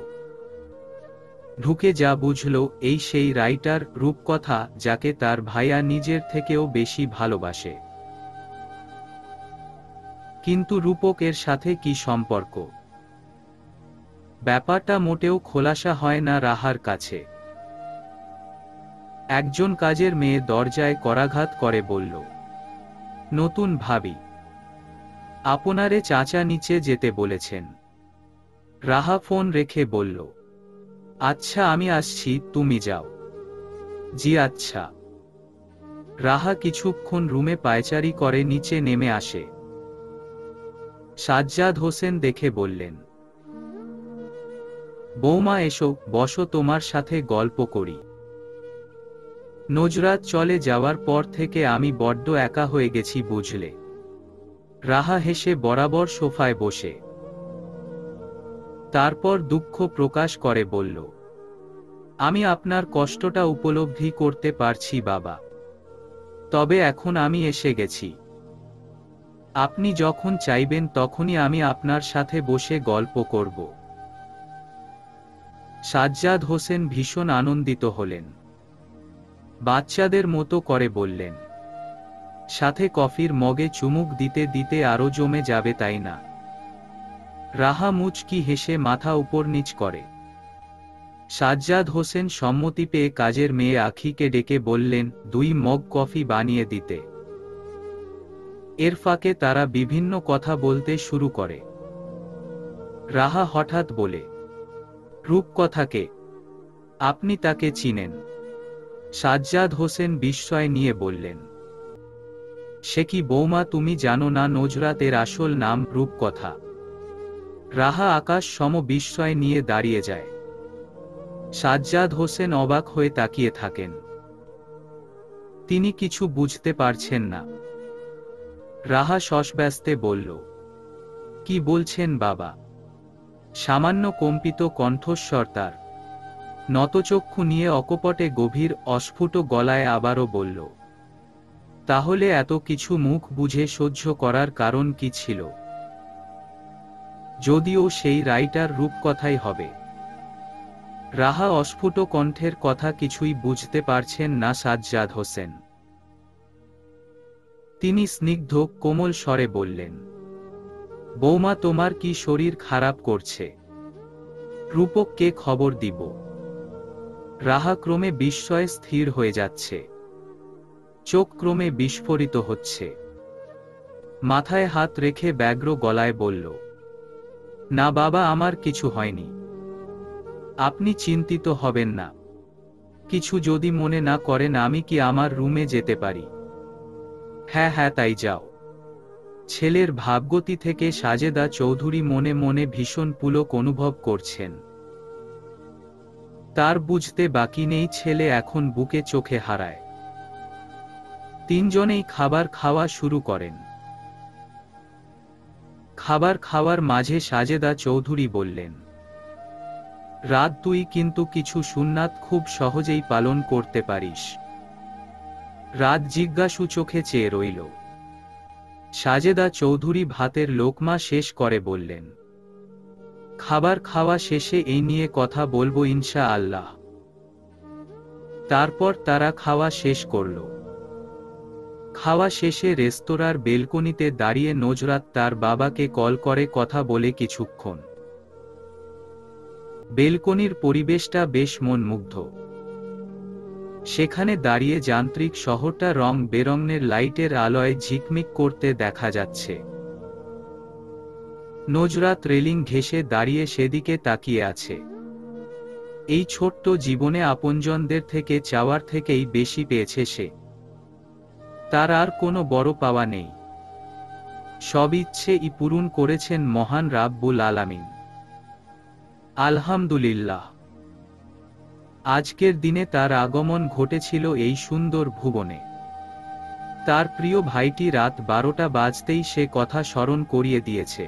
ঢুকে যা বুঝল, এই সেই রাইটার রূপকথা যাকে তার ভাইয়া নিজের থেকেও বেশি ভালোবাসে। কিন্তু রূপকের সাথে কি সম্পর্ক? ব্যাপারটা মোটেও খোলাসা হয় না রাহার কাছে। একজন কাজের মেয়ে দরজায় করাঘাত করে বলল, নতুন ভাবি, আপনারে চাচা নিচে যেতে বলেছেন। রাহা ফোন রেখে বলল, আচ্ছা আমি আসছি, তুমি যাও। জি আচ্ছা। রাহা কিছুক্ষণ রুমে পায়চারি করে নিচে নেমে আসে। সাজ্জাদ হোসেন দেখে বললেন, বৌমা এসো, বসো, তোমার সাথে গল্প করি। নজরাত চলে যাওয়ার পর থেকে আমি বড্ড একা হয়ে গেছি বুঝলে। রাহা হেসে বরাবর সোফায় বসে। তারপর দুঃখ প্রকাশ করে বলল, আমি আপনার কষ্টটা উপলব্ধি করতে পারছি বাবা, তবে এখন আমি এসে গেছি। আপনি যখন চাইবেন তখনই আমি আপনার সাথে বসে গল্প করব। সাজ্জাদ হোসেন ভীষণ আনন্দিত হলেন। বাচ্চাদের মতো করে বললেন, সাথে কফির মগে চুমুক দিতে দিতে আরো জমে যাবে তাই না? রাহা মুচকি হেসে মাথা উপর নিচ করে। সাজ্জাদ হোসেন সম্মতি পেয়ে কাজের মেয়ে আখিকে ডেকে বললেন 2 মগ কফি বানিয়ে দিতে। এর ফাঁকে তারা বিভিন্ন কথা বলতে শুরু করে। রাহা হঠাৎ বলে, রূপকথাকে? আপনি তাকে চিনেন? সাজ্জাদ হোসেন বিস্ময় নিয়ে বললেন, সে কি বৌমা, তুমি জানো না নজরাতের আসল নাম রূপকথা? রাহা আকাশ সম বিস্ময় নিয়ে দাঁড়িয়ে যায়। সাজ্জাদ হোসেন অবাক হয়ে তাকিয়ে থাকেন। তিনি কিছু বুঝতে পারছেন না। রাহা শশব্যস্তে বলল, কি বলছেন বাবা? সামান্য কম্পিত কণ্ঠস্বর তার। নতচক্ষু নিয়ে অকপটে গভীর অস্ফুট গলায় আবারও বলল, তাহলে এত কিছু মুখ বুঝে সহ্য করার কারণ কি ছিল? যদিও সেই রাইটার রূপকথাই হবে। রাহা অস্ফুট কণ্ঠের কথা কিছুই বুঝতে পারছেন না সাজ্জাদ হোসেন। তিনি স্নিগ্ধ কোমল স্বরে বললেন, বৌমা তোমার কি শরীর খারাপ করছে? রূপককে খবর দিব। রাহা ক্রমে বিস্ময়ে স্থির হয়ে যাচ্ছে, চোখ ক্রমে বিস্ফোরিত হচ্ছে। মাথায় হাত রেখে ব্যগ্র গলায় বলল, না বাবা, আমার কিছু হয়নি, আপনি চিন্তিত হবেন না। কিছু যদি মনে না করেন আমি কি আমার রুমে যেতে পারি? হ্যাঁ হ্যাঁ, তাই যাও। ছেলের ভাবগতি থেকে সাজেদা চৌধুরী মনে মনে ভীষণ পুলক অনুভব করছেন। তার বুঝতে বাকি নেই ছেলে এখন বুকে চোখে হারায়। তিনজনেই খাবার খাওয়া শুরু করেন। খাবার খাওয়ার মাঝে সাজেদা চৌধুরী বললেন, রাত তুই কিন্তু কিছু সুন্নাত খুব সহজেই পালন করতে পারিস। রাত জিজ্ঞাসু চোখে চেয়ে রইল। সাজেদা চৌধুরী ভাতের লোকমা শেষ করে বললেন, খাবার খাওয়া শেষে এই নিয়ে কথা বলবো ইনশা আল্লাহ। তারপর তারা খাওয়া শেষ করল। খাওয়া শেষে রেস্তোরাঁর বেলকনিতে দাঁড়িয়ে নজরাত তার বাবাকে কল করে কথা বলে কিছুক্ষণ। বেলকনির পরিবেশটা বেশ মনমুগ্ধ। সেখানে দাঁড়িয়ে যান্ত্রিক শহরটা রং বেরঙের লাইটের আলোয় ঝিকমিক করতে দেখা যাচ্ছে। নজরাত রেলিং ঘেঁষে দাঁড়িয়ে সেদিকে তাকিয়ে আছে। এই ছোট্ট জীবনে আপনজনদের থেকে চাওয়ার থেকেই বেশি পেয়েছে সে। তার আর কোনো বড় পাওয়া নেই। সব ইচ্ছে পূরণ করেছেন মহান রাব্বুল আলামিন। আলহামদুলিল্লাহ। আজকের দিনে তার আগমন ঘটেছিল এই সুন্দর ভুবনে। তার প্রিয় ভাইটি রাত 12টা বাজতেই সে কথা স্মরণ করিয়ে দিয়েছে।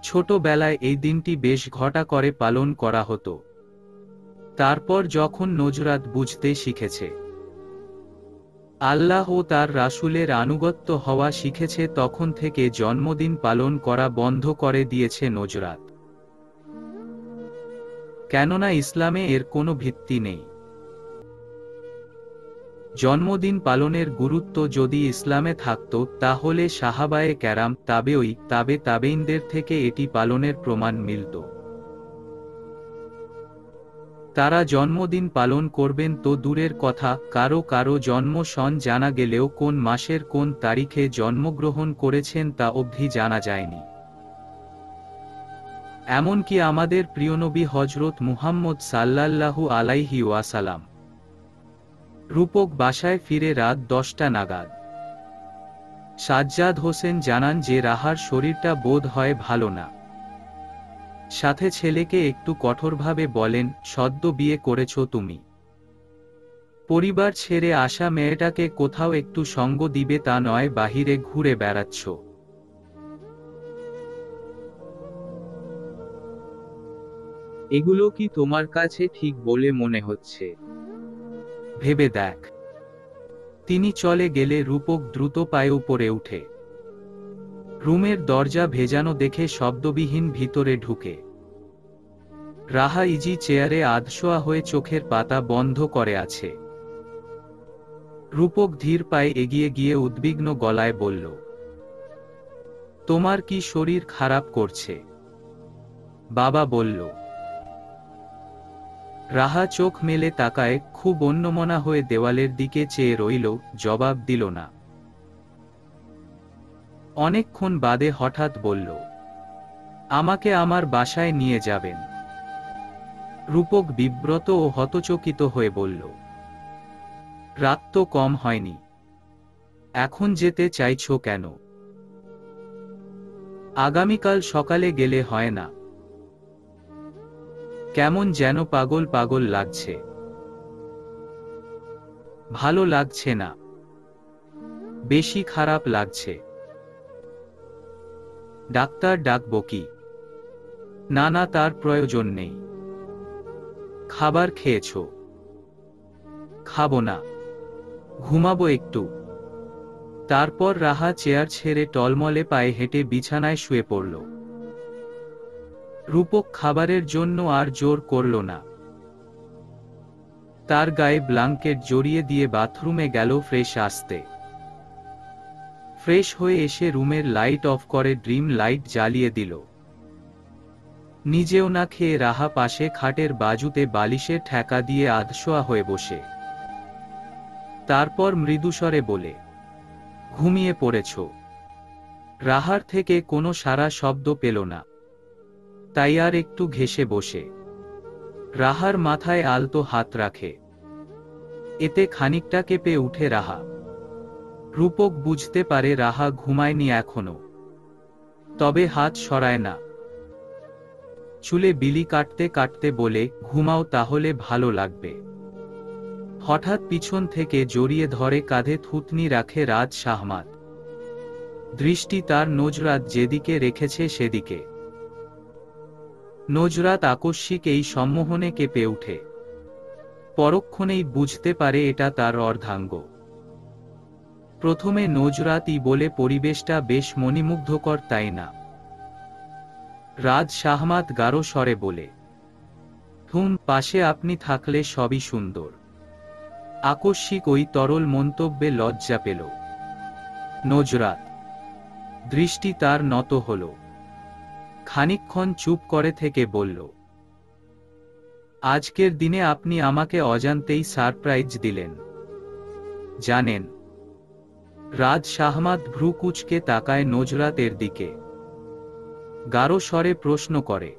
ছোটবেলায় এই দিনটি বেশ ঘটা করে পালন করা হতো। তারপর যখন নজরাত বুঝতে শিখেছে, আল্লাহ ও তার রাসূলের আনুগত্য হওয়া শিখেছে, তখন থেকে জন্মদিন পালন করা বন্ধ করে দিয়েছে নজরাত। কেননা ইসলামে এর কোনো ভিত্তি নেই। জন্মদিন পালনের গুরুত্ব যদি ইসলামে থাকত তাহলে সাহাবায়ে কেরাম, তাবেঈনদের থেকে এটি পালনের প্রমাণ মিলত। তারা জন্মদিন পালন করবেন তো দূরের কথা, কারো কারো জন্ম সন জানা গেলেও কোন মাসের কোন তারিখে জন্মগ্রহণ করেছেন তা অবধি জানা যায়নি। এমনকি আমাদের প্রিয়নবী হযরত মুহাম্মদ সাল্লাল্লাহু আলাইহি ওয়াসাল্লাম রূপক বাসায় ফিরে রাত 10টা নাগাদ। সাজ্জাদ হোসেন জানান যে রাহার শরীরটা বোধ হয় ভালো না। সাথে ছেলেকে একটু কঠোরভাবে বলেন, সদ্য বিয়ে করেছ তুমি, পরিবার ছেড়ে আসা মেয়েটাকে কোথাও একটু সঙ্গ দিবে তা নয়, বাহিরে ঘুরে বেড়াচ্ছ। এগুলো কি তোমার কাছে ঠিক বলে মনে হচ্ছে? ভেবে দেখ। তিনি চলে গেলে রূপক দ্রুত পায়ে উপরে উঠে রুমের দরজা ভেজানো দেখে শব্দবিহীন ভিতরে ঢুকে। রাহা ইজি চেয়ারে আধশোয়া হয়ে চোখের পাতা বন্ধ করে আছে। রূপক ধীর পায়ে এগিয়ে গিয়ে উদ্বিগ্ন গলায় বলল, তোমার কি শরীর খারাপ করছে? বাবা বলল। রাহা চোখ মেলে তাকায়, খুব অন্যমনা হয়ে দেওয়ালের দিকে চেয়ে রইল, জবাব দিল না। অনেকক্ষণ বাদে হঠাৎ বলল, আমাকে আমার বাসায় নিয়ে যাবেন। রূপক বিব্রত ও হতচকিত হয়ে বলল, রাত তো কম হয়নি, এখন যেতে চাইছো কেন? আগামীকাল সকালে গেলে হয় না? কেমন যেন পাগল পাগল লাগছে। ভালো লাগছে না, বেশি খারাপ লাগছে। ডাক্তার ডাকবো কি? না না, তার প্রয়োজন নেই। খাবার খেয়েছো? খাবো না, ঘুমাবো একটু। তারপর রাহা চেয়ার ছেড়ে টলমলে পায়ে হেঁটে বিছানায় শুয়ে পড়ল। রূপক খাবারের জন্য আর জোর করল না। তার গায়ে ব্ল্যাঙ্কেট জড়িয়ে দিয়ে বাথরুমে গেল ফ্রেশ আসতে। ফ্রেশ হয়ে এসে রুমের লাইট অফ করে ড্রিম লাইট জ্বালিয়ে দিল। নিজেও না খেয়ে রাহা পাশে খাটের বাজুতে বালিশের ঠেকা দিয়ে আধশোয়া হয়ে বসে। তারপর মৃদুস্বরে বলে, ঘুমিয়ে পড়েছ? রাহার থেকে কোনো সারা শব্দ পেল না, তাই আর একটু ঘেঁষে বসে রাহার মাথায় আলতো হাত রাখে। এতে খানিকটা কেঁপে উঠে রাহা। রূপক বুঝতে পারে রাহা ঘুমায়নি এখনো, তবে হাত সরায় না। চুলে বিলি কাটতে কাটতে বলে, ঘুমাও তাহলে, ভালো লাগবে। হঠাৎ পিছন থেকে জড়িয়ে ধরে কাঁধে থুতনি রাখে রাজ শাহমাত। দৃষ্টি তার নজরাত যেদিকে রেখেছে সেদিকে। নজরাত আকস্মিক এই সম্মোহনে কেঁপে উঠে। পরক্ষণেই বুঝতে পারে এটা তার অর্ধাঙ্গ। প্রথমে নজরাতই বলে, পরিবেশটা বেশ মণিমুগ্ধকর, তাই না? রাজ শাহমাত গাঢ় স্বরে বলে, পাশে আপনি থাকলে সবই সুন্দর। আকস্মিক ওই তরল মন্তব্যে লজ্জা পেল নজরাত। দৃষ্টি তার নত হল। খানিকক্ষণ চুপ করে থেকে বলল, আজকের দিনে আপনি আমাকে অজান্তেই সারপ্রাইজ দিলেন, জানেন? রাজ শাহমাত ভ্রু কুঁচকে তাকায় নজরাতের দিকে। গাঢ় স্বরে প্রশ্ন করে,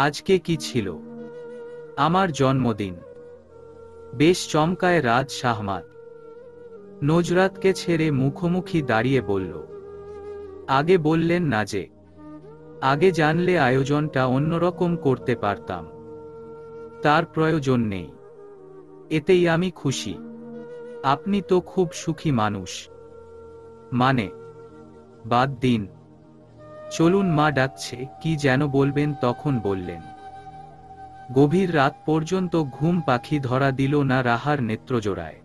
আজকে কি ছিল? আমার জন্মদিন। বেশ চমকায় রাজ শাহমাত। নজরাতকে ছেড়ে মুখোমুখি দাঁড়িয়ে বলল, আগে বললেন না যে? আগে জানলে আয়োজনটা অন্যরকম করতে পারতাম। তার প্রয়োজন নেই, এতেই আমি খুশি। আপনি তো খুব সুখী মানুষ। মানে? বাদ দিন, চলুন, মা ডাকছে। কি যেন বলবেন তখন বললেন। গভীর রাত পর্যন্ত ঘুম পাখি ধরা দিল না রাহার নেত্রজোড়ায়।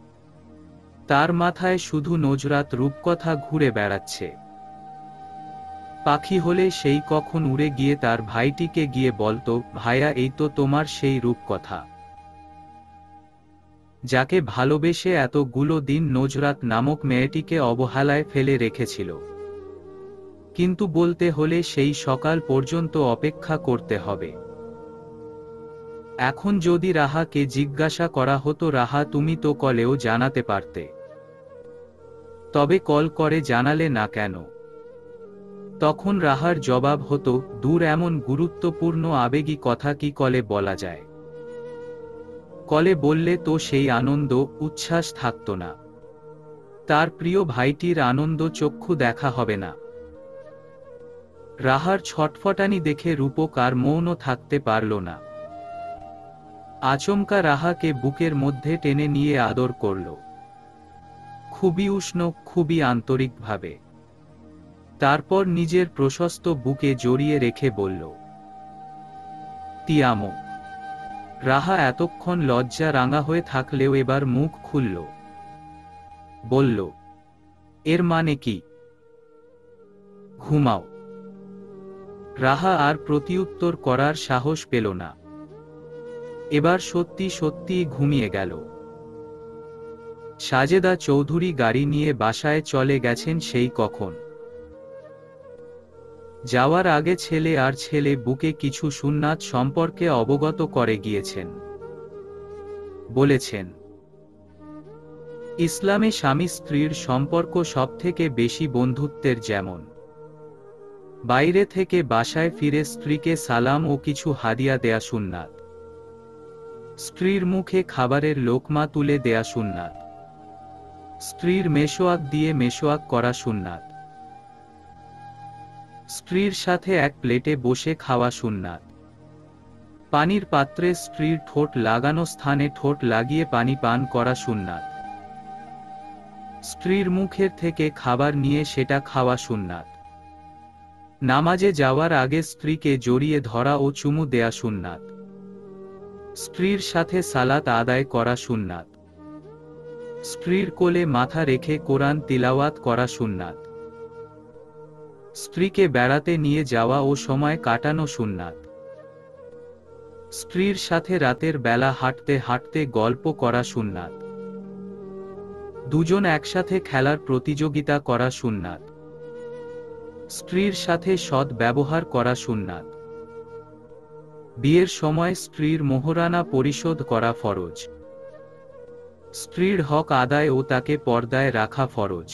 তার মাথায় শুধু নজরাত রূপকথা ঘুরে বেড়াচ্ছে। পাখি হলে সেই কখন উড়ে গিয়ে তার ভাইটিকে গিয়ে বলতো, ভাইয়া, এই তো তোমার সেই রূপকথা, যাকে ভালোবেসে এতগুলো দিন নজরাত নামক মেয়েটিকে অবহেলায় ফেলে রেখেছিল। কিন্তু বলতে হলে সেই সকাল পর্যন্ত অপেক্ষা করতে হবে। এখন যদি রাহাকে জিজ্ঞাসা করা হতো, রাহা, তুমি তো কলেও জানাতে পারতে, তবে কল করে জানালে না কেন? তখন রাহার জবাব হতো, দূর, এমন গুরুত্বপূর্ণ আবেগী কথা কি কলে বলা যায়? কলে বললে তো সেই আনন্দ, উচ্ছ্বাস থাকতো না। তার প্রিয় ভাইটির আনন্দ চক্ষু দেখা হবে না। রাহার ছটফটানি দেখে রূপক আর মৌন থাকতে পারল না। আচমকা রাহাকে বুকের মধ্যে টেনে নিয়ে আদর করল, খুবই উষ্ণ, খুবই আন্তরিকভাবে। তারপর নিজের প্রশস্ত বুকে জড়িয়ে রেখে বলল, তি আমো। রাহা এতক্ষণ লজ্জা রাঙা হয়ে থাকলেও এবার মুখ খুলল, বলল, এর মানে কি? ঘুমাও। রাহা আর প্রতিউত্তর করার সাহস পেল না। এবার সত্যি সত্যি ঘুমিয়ে গেল। সাজেদা চৌধুরী গাড়ি নিয়ে বাসায় চলে গেছেন সেই কখন। যাওয়ার আগে ছেলে আর ছেলে বুকে কিছু সুন্নাত সম্পর্কে অবগত করে গিয়েছেন। বলেছেন, ইসলামে স্বামী স্ত্রীর সম্পর্ক সবথেকে বেশি বন্ধুত্বের, যেমন বাইরে থেকে বাসায় ফিরে স্ত্রীকে সালাম ও কিছু হাদিয়া দেয়া সুন্নাত, স্ত্রীর মুখে খাবারের লোকমা তুলে দেয়া সুন্নাত, স্ত্রীর মেশোয়াক দিয়ে মেশোয়াক করা সুন্নাত, স্ত্রীর সাথে এক প্লেটে বসে খাওয়া সুন্নাত, পানির পাত্রে স্ত্রীর ঠোঁট লাগানো স্থানে ঠোঁট লাগিয়ে পানি পান করা সুন্নাত, স্ত্রীর মুখের থেকে খাবার নিয়ে সেটা খাওয়া সুন্নাত, নামাজে যাওয়ার আগে স্ত্রীকে জড়িয়ে ধরা ও চুমু দেয়া সুন্নাত, স্ত্রীর সাথে সালাত আদায় করা সুন্নাত, স্ত্রীর কোলে মাথা রেখে কোরআন তিলাওয়াত করা সুন্নাত, স্ত্রীকে বেড়াতে নিয়ে যাওয়া ও সময় কাটানো সুন্নাত, স্ত্রীর সাথে রাতের বেলা হাঁটতে হাঁটতে গল্প করা সুন্নাত, দুজন একসাথে খেলার প্রতিযোগিতা করা সুন্নাত। স্ত্রীর সাথে সৎ ব্যবহার করা সুন্নাত। বিয়ের সময় স্ত্রীর মোহরানা পরিশোধ করা ফরজ। স্ত্রীর হক আদায় ও তাকে পর্দায় রাখা ফরজ।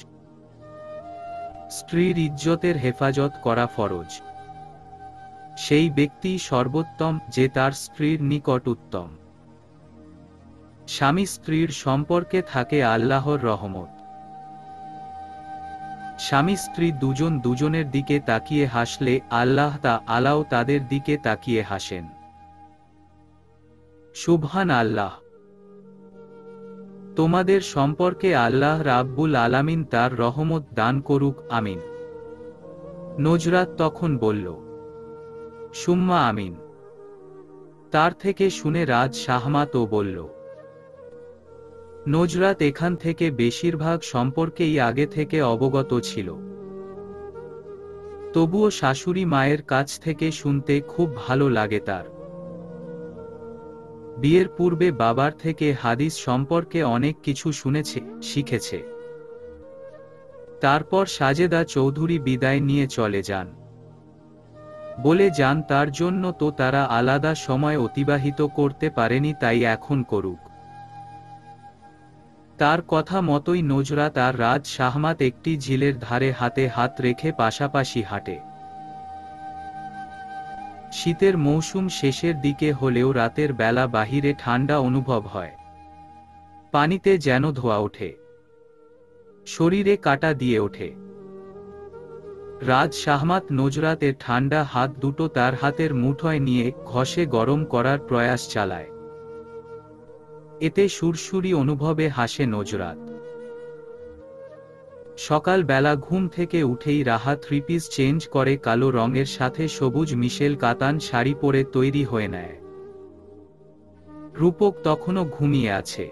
স্ত্রীর ইজ্জতের হেফাজত করা ফরজ। সেই ব্যক্তি সর্বোত্তম যে তার স্ত্রীর নিকট উত্তম। স্বামী স্ত্রীর সম্পর্কে থাকে আল্লাহর রহমত। স্বামী স্ত্রী দুজন দুজনের দিকে তাকিয়ে হাসলে আল্লাহ তাআলাও তাদের দিকে তাকিয়ে হাসেন। সুবহান আল্লাহ। তোমাদের সম্পর্কে আল্লাহ রাব্বুল আলামিন তার রহমত দান করুক, আমিন। নজরাত তখন বলল, সুম্মা আমিন। তার থেকে শুনে রাজ শাহমাতও বলল। নজরাত এখান থেকে বেশিরভাগ সম্পর্কেই আগে থেকে অবগত ছিল। তবুও শাশুড়ি মায়ের কাছ থেকে শুনতে খুব ভালো লাগে তার। বিয়ের পূর্বে বাবার থেকে হাদিস সম্পর্কে অনেক কিছু শুনেছে, শিখেছে। তারপর সাজেদা চৌধুরী বিদায় নিয়ে চলে যান। বলে যান তার জন্য তো তারা আলাদা সময় অতিবাহিত করতে পারেনি, তাই এখন করুক। তার কথা মতোই নজরাত আর রাজ শাহমাত একটি ঝিলের ধারে হাতে হাত রেখে পাশাপাশি হাঁটে। শীতের মৌসুম শেষের দিকে হলেও রাতের বেলা বাহিরে ঠান্ডা অনুভব হয়। পানিতে যেন ধোয়া ওঠে, শরীরে কাঁটা দিয়ে ওঠে। রাজ শাহমাত নজরাতের ঠান্ডা হাত দুটো তার হাতের মুঠোয় নিয়ে ঘষে গরম করার প্রয়াস চালায়। এতে সুরসুরি অনুভবে হাসে নজরাত। সকাল বেলা ঘুম থেকে উঠেই রাহা থ্রিপিস চেঞ্জ করে কালো রঙের সাথে সবুজ মিশেল কাতান শাড়ি পরে তৈরি হয়ে নেয়। রূপক তখনও ঘুমিয়ে আছে,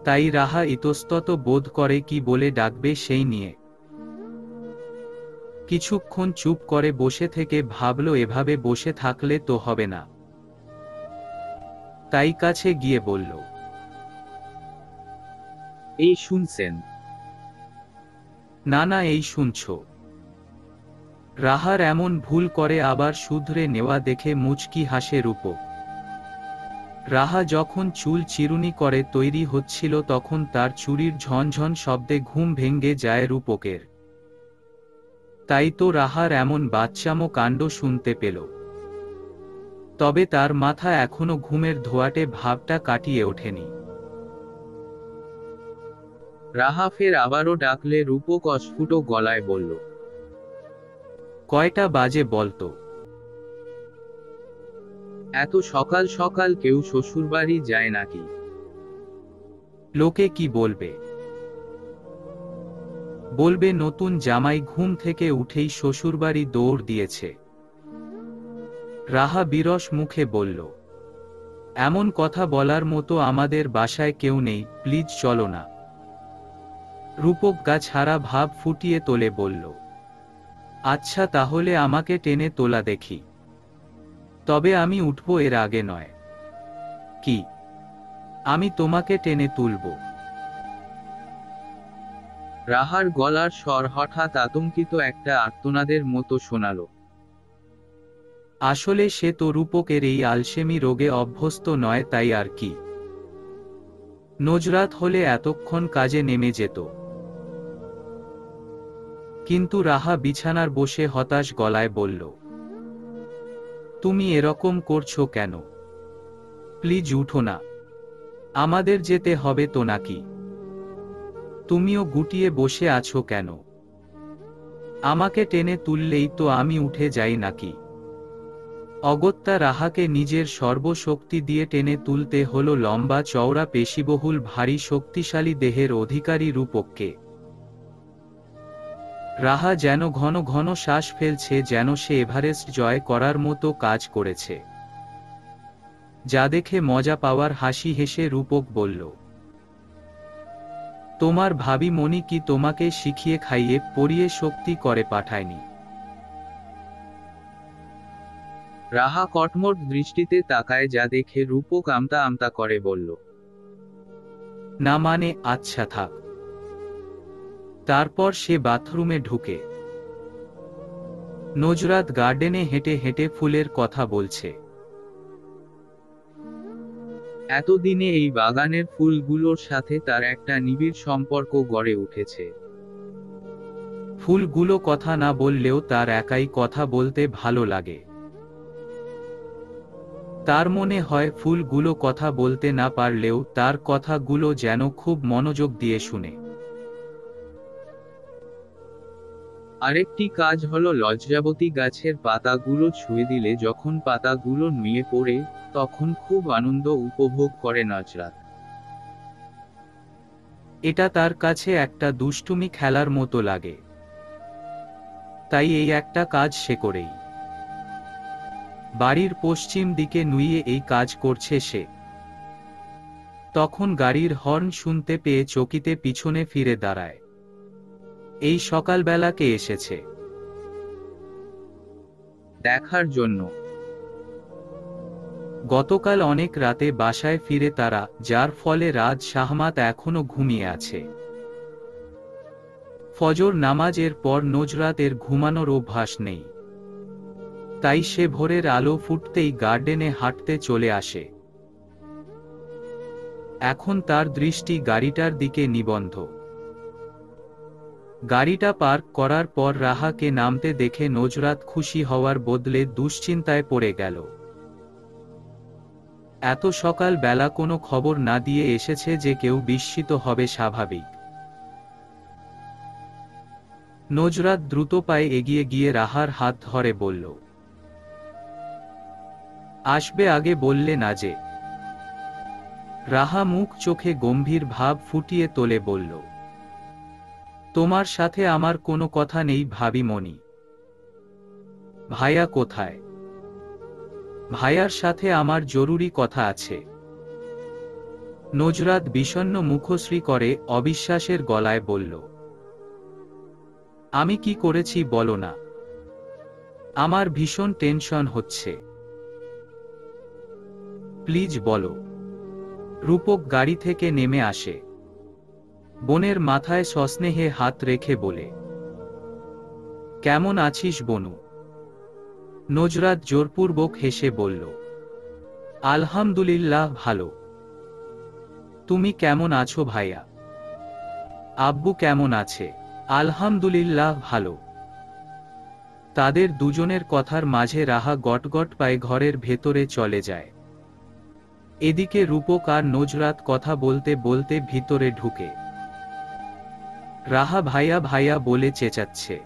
তাই রাহা ইতস্তত বোধ করে কি বলে ডাকবে সেই নিয়ে। কিছুক্ষণ চুপ করে বসে থেকে ভাবল এভাবে বসে থাকলে তো হবে না, তাই কাছে গিয়ে বলল, এই শুনছেন? না না, এই শুনছ। রাহার এমন ভুল করে আবার শুধরে নেওয়া দেখে মুচকি হাসে রূপক। রাহা যখন চুল চিরুনি করে তৈরি হচ্ছিল তখন তার চুরির ঝনঝন শব্দে ঘুম ভেঙে যায় রূপকের। তাই তো রাহার এমন বাচ্চামো কাণ্ড শুনতে পেল। তবে তার মাথা এখনো ঘুমের ধোঁয়াটে ভাবটা কাটিয়ে ওঠেনি। রাহা ফের আবারও ডাকলে রূপক অস্ফুট গলায় বলল, কয়টা বাজে বলতো? এত সকাল সকাল কেউ শ্বশুরবাড়ি যায় নাকি? লোকে কি বলবে? বলবে নতুন জামাই ঘুম থেকে উঠেই শ্বশুরবাড়ি দৌড় দিয়েছে। রাহা বিরস মুখে বলল, এমন কথা বলার মতো আমাদের বাসায় কেউ নেই, প্লিজ চলো না। রূপক গা ছাড়া ভাব ফুটিয়ে তোলে বলল, আচ্ছা তাহলে আমাকে টেনে তোলা দেখি। তবে আমি উঠব এর আগে নয়। কি? আমি তোমাকে টেনে তুলব? রাহার গলার স্বর হঠাৎ আতঙ্কিত একটা আর্তনাদের মতো শোনালো। আসলে সে তো রূপকের এই আলসেমি রোগে অভ্যস্ত নয়, তাই আর কি। নজরাত হলে এতক্ষণ কাজে নেমে যেত। কিন্তু রাহা বিছানার বসে হতাশ গলায় বলল, তুমি এরকম করছো কেন? প্লিজ উঠো না, আমাদের যেতে হবে তো নাকি? তুমিও গুটিয়ে বসে আছো কেন? আমাকে টেনে তুললেই তো আমি উঠে যাই নাকি? অগত্যা রাহাকে নিজের সর্বশক্তি দিয়ে টেনে তুলতে হলো লম্বা চওড়া পেশিবহুল ভারী শক্তিশালী দেহের অধিকারী রূপককে। রাহা যেন ঘন ঘন শ্বাস ফেলছে, যেন সে এভারেস্ট জয় করার মতো কাজ করেছে। যা দেখে মজা পাওয়ার হাসি হেসে রূপক বলল, তোমার ভাবি মনি কি তোমাকে শিখিয়ে খাইয়ে পরিয়ে শক্তি করে পাঠায়নি? রাহা কটমট দৃষ্টিতে তাকায়, যা দেখে রূপক আমতা আমতা করে বলল, না মানে আচ্ছা থাক। তারপর সে বাথরুমে ঢুকে নজরাত গার্ডেনে হেঁটে হেঁটে ফুলের কথা বলছে। এতদিনে এই বাগানের ফুলগুলোর সাথে তার একটা নিবিড় সম্পর্ক গড়ে উঠেছে। ফুলগুলো কথা না বললেও তার একাই কথা বলতে ভালো লাগে। তার মনে হয় ফুলগুলো কথা বলতে না পারলেও তার কথাগুলো যেন খুব মনোযোগ দিয়ে শুনে। আরেকটি কাজ হলো লজ্জাবতী গাছের পাতাগুলো ছুঁয়ে দিলে যখন পাতাগুলো নুয়ে পড়ে, তখন খুব আনন্দ উপভোগ করে নজরাত। এটা তার কাছে একটা দুষ্টুমি খেলার মতো লাগে। তাই এই একটা কাজ সে করেই। বাড়ির পশ্চিম দিকে নুয়ে এই কাজ করছে সে। তখন গাড়ির হর্ন শুনতে পেয়ে চকিতে পিছনে ফিরে দাঁড়ায়। এই সকালবেলা কে এসেছে দেখার জন্য। গতকাল অনেক রাতে বাসায় ফিরে তারা, যার ফলে রাজ শাহমাত এখনো ঘুমিয়ে আছে। ফজর নামাজের পর নজরাতের ঘুমানোর অভ্যাস নেই। তাই সে ভোরের আলো ফুটতেই গার্ডেনে হাঁটতে চলে আসে। এখন তার দৃষ্টি গাড়িটার দিকে নিবদ্ধ। গাড়িটা পার্ক করার পর রাহাকে নামতে দেখে নজরাত খুশি হওয়ার বদলে দুশ্চিন্তায় পড়ে গেল। এত সকাল বেলা কোনো খবর না দিয়ে এসেছে যে কেউ বিস্মিত হবে স্বাভাবিক। নজরাত দ্রুত পায়ে এগিয়ে গিয়ে রাহার হাত ধরে বলল, আসবে আগে বললে না যে? রাহা মুখ চোখে গম্ভীর ভাব ফুটিয়ে তোলে বলল, তোমার সাথে আমার কোনো কথা নেই ভাবিমণি। ভাইয়া কোথায়? ভাইয়ার সাথে আমার জরুরি কথা আছে। নজরাত বিষণ্ণ মুখশ্রী করে অবিশ্বাসের গলায় বলল, আমি কি করেছি বলো না? আমার ভীষণ টেনশন হচ্ছে। প্লিজ বলো। রূপক গাড়ি থেকে নেমে আসে। বোনের মাথায় সস্নেহে হাত রেখে বলে, কেমন আছিস বনু? নজরাত জোরপূর্বক হেসে বলল, আলহামদুলিল্লাহ ভালো। তুমি কেমন আছো ভাইয়া? আব্বু কেমন আছে? আলহামদুলিল্লাহ ভালো। তাদের দুজনের কথার মাঝে রাহা গটগট পায়ে ঘরের ভেতরে চলে যায়। এদিকে রূপক আর নজরাত কথা বলতে বলতে ভিতরে ঢুকে। রাহা ভাইয়া ভাইয়া বলে চেঁচাচ্ছে।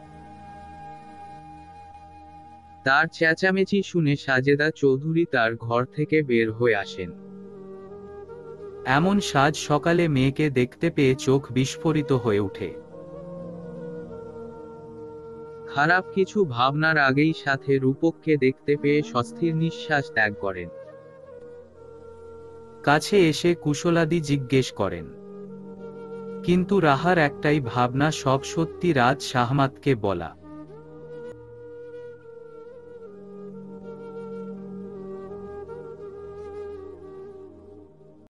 তার চেঁচামেচি শুনে সাজেদা চৌধুরী তার ঘর থেকে বের হয়ে আসেন। এমন সাজ সকালে মেয়েকে দেখতে পেয়ে চোখ বিস্ফোরিত হয়ে ওঠে। খারাপ কিছু ভাবনার আগেই সাথে রূপককে দেখতে পেয়ে স্বস্তির নিঃশ্বাস ত্যাগ করেন। কাছে এসে কুশলাদি জিজ্ঞেস করেন। কিন্তু রাহার একটাই ভাবনা, সব সত্যি রাজ শাহমাতকে বলা।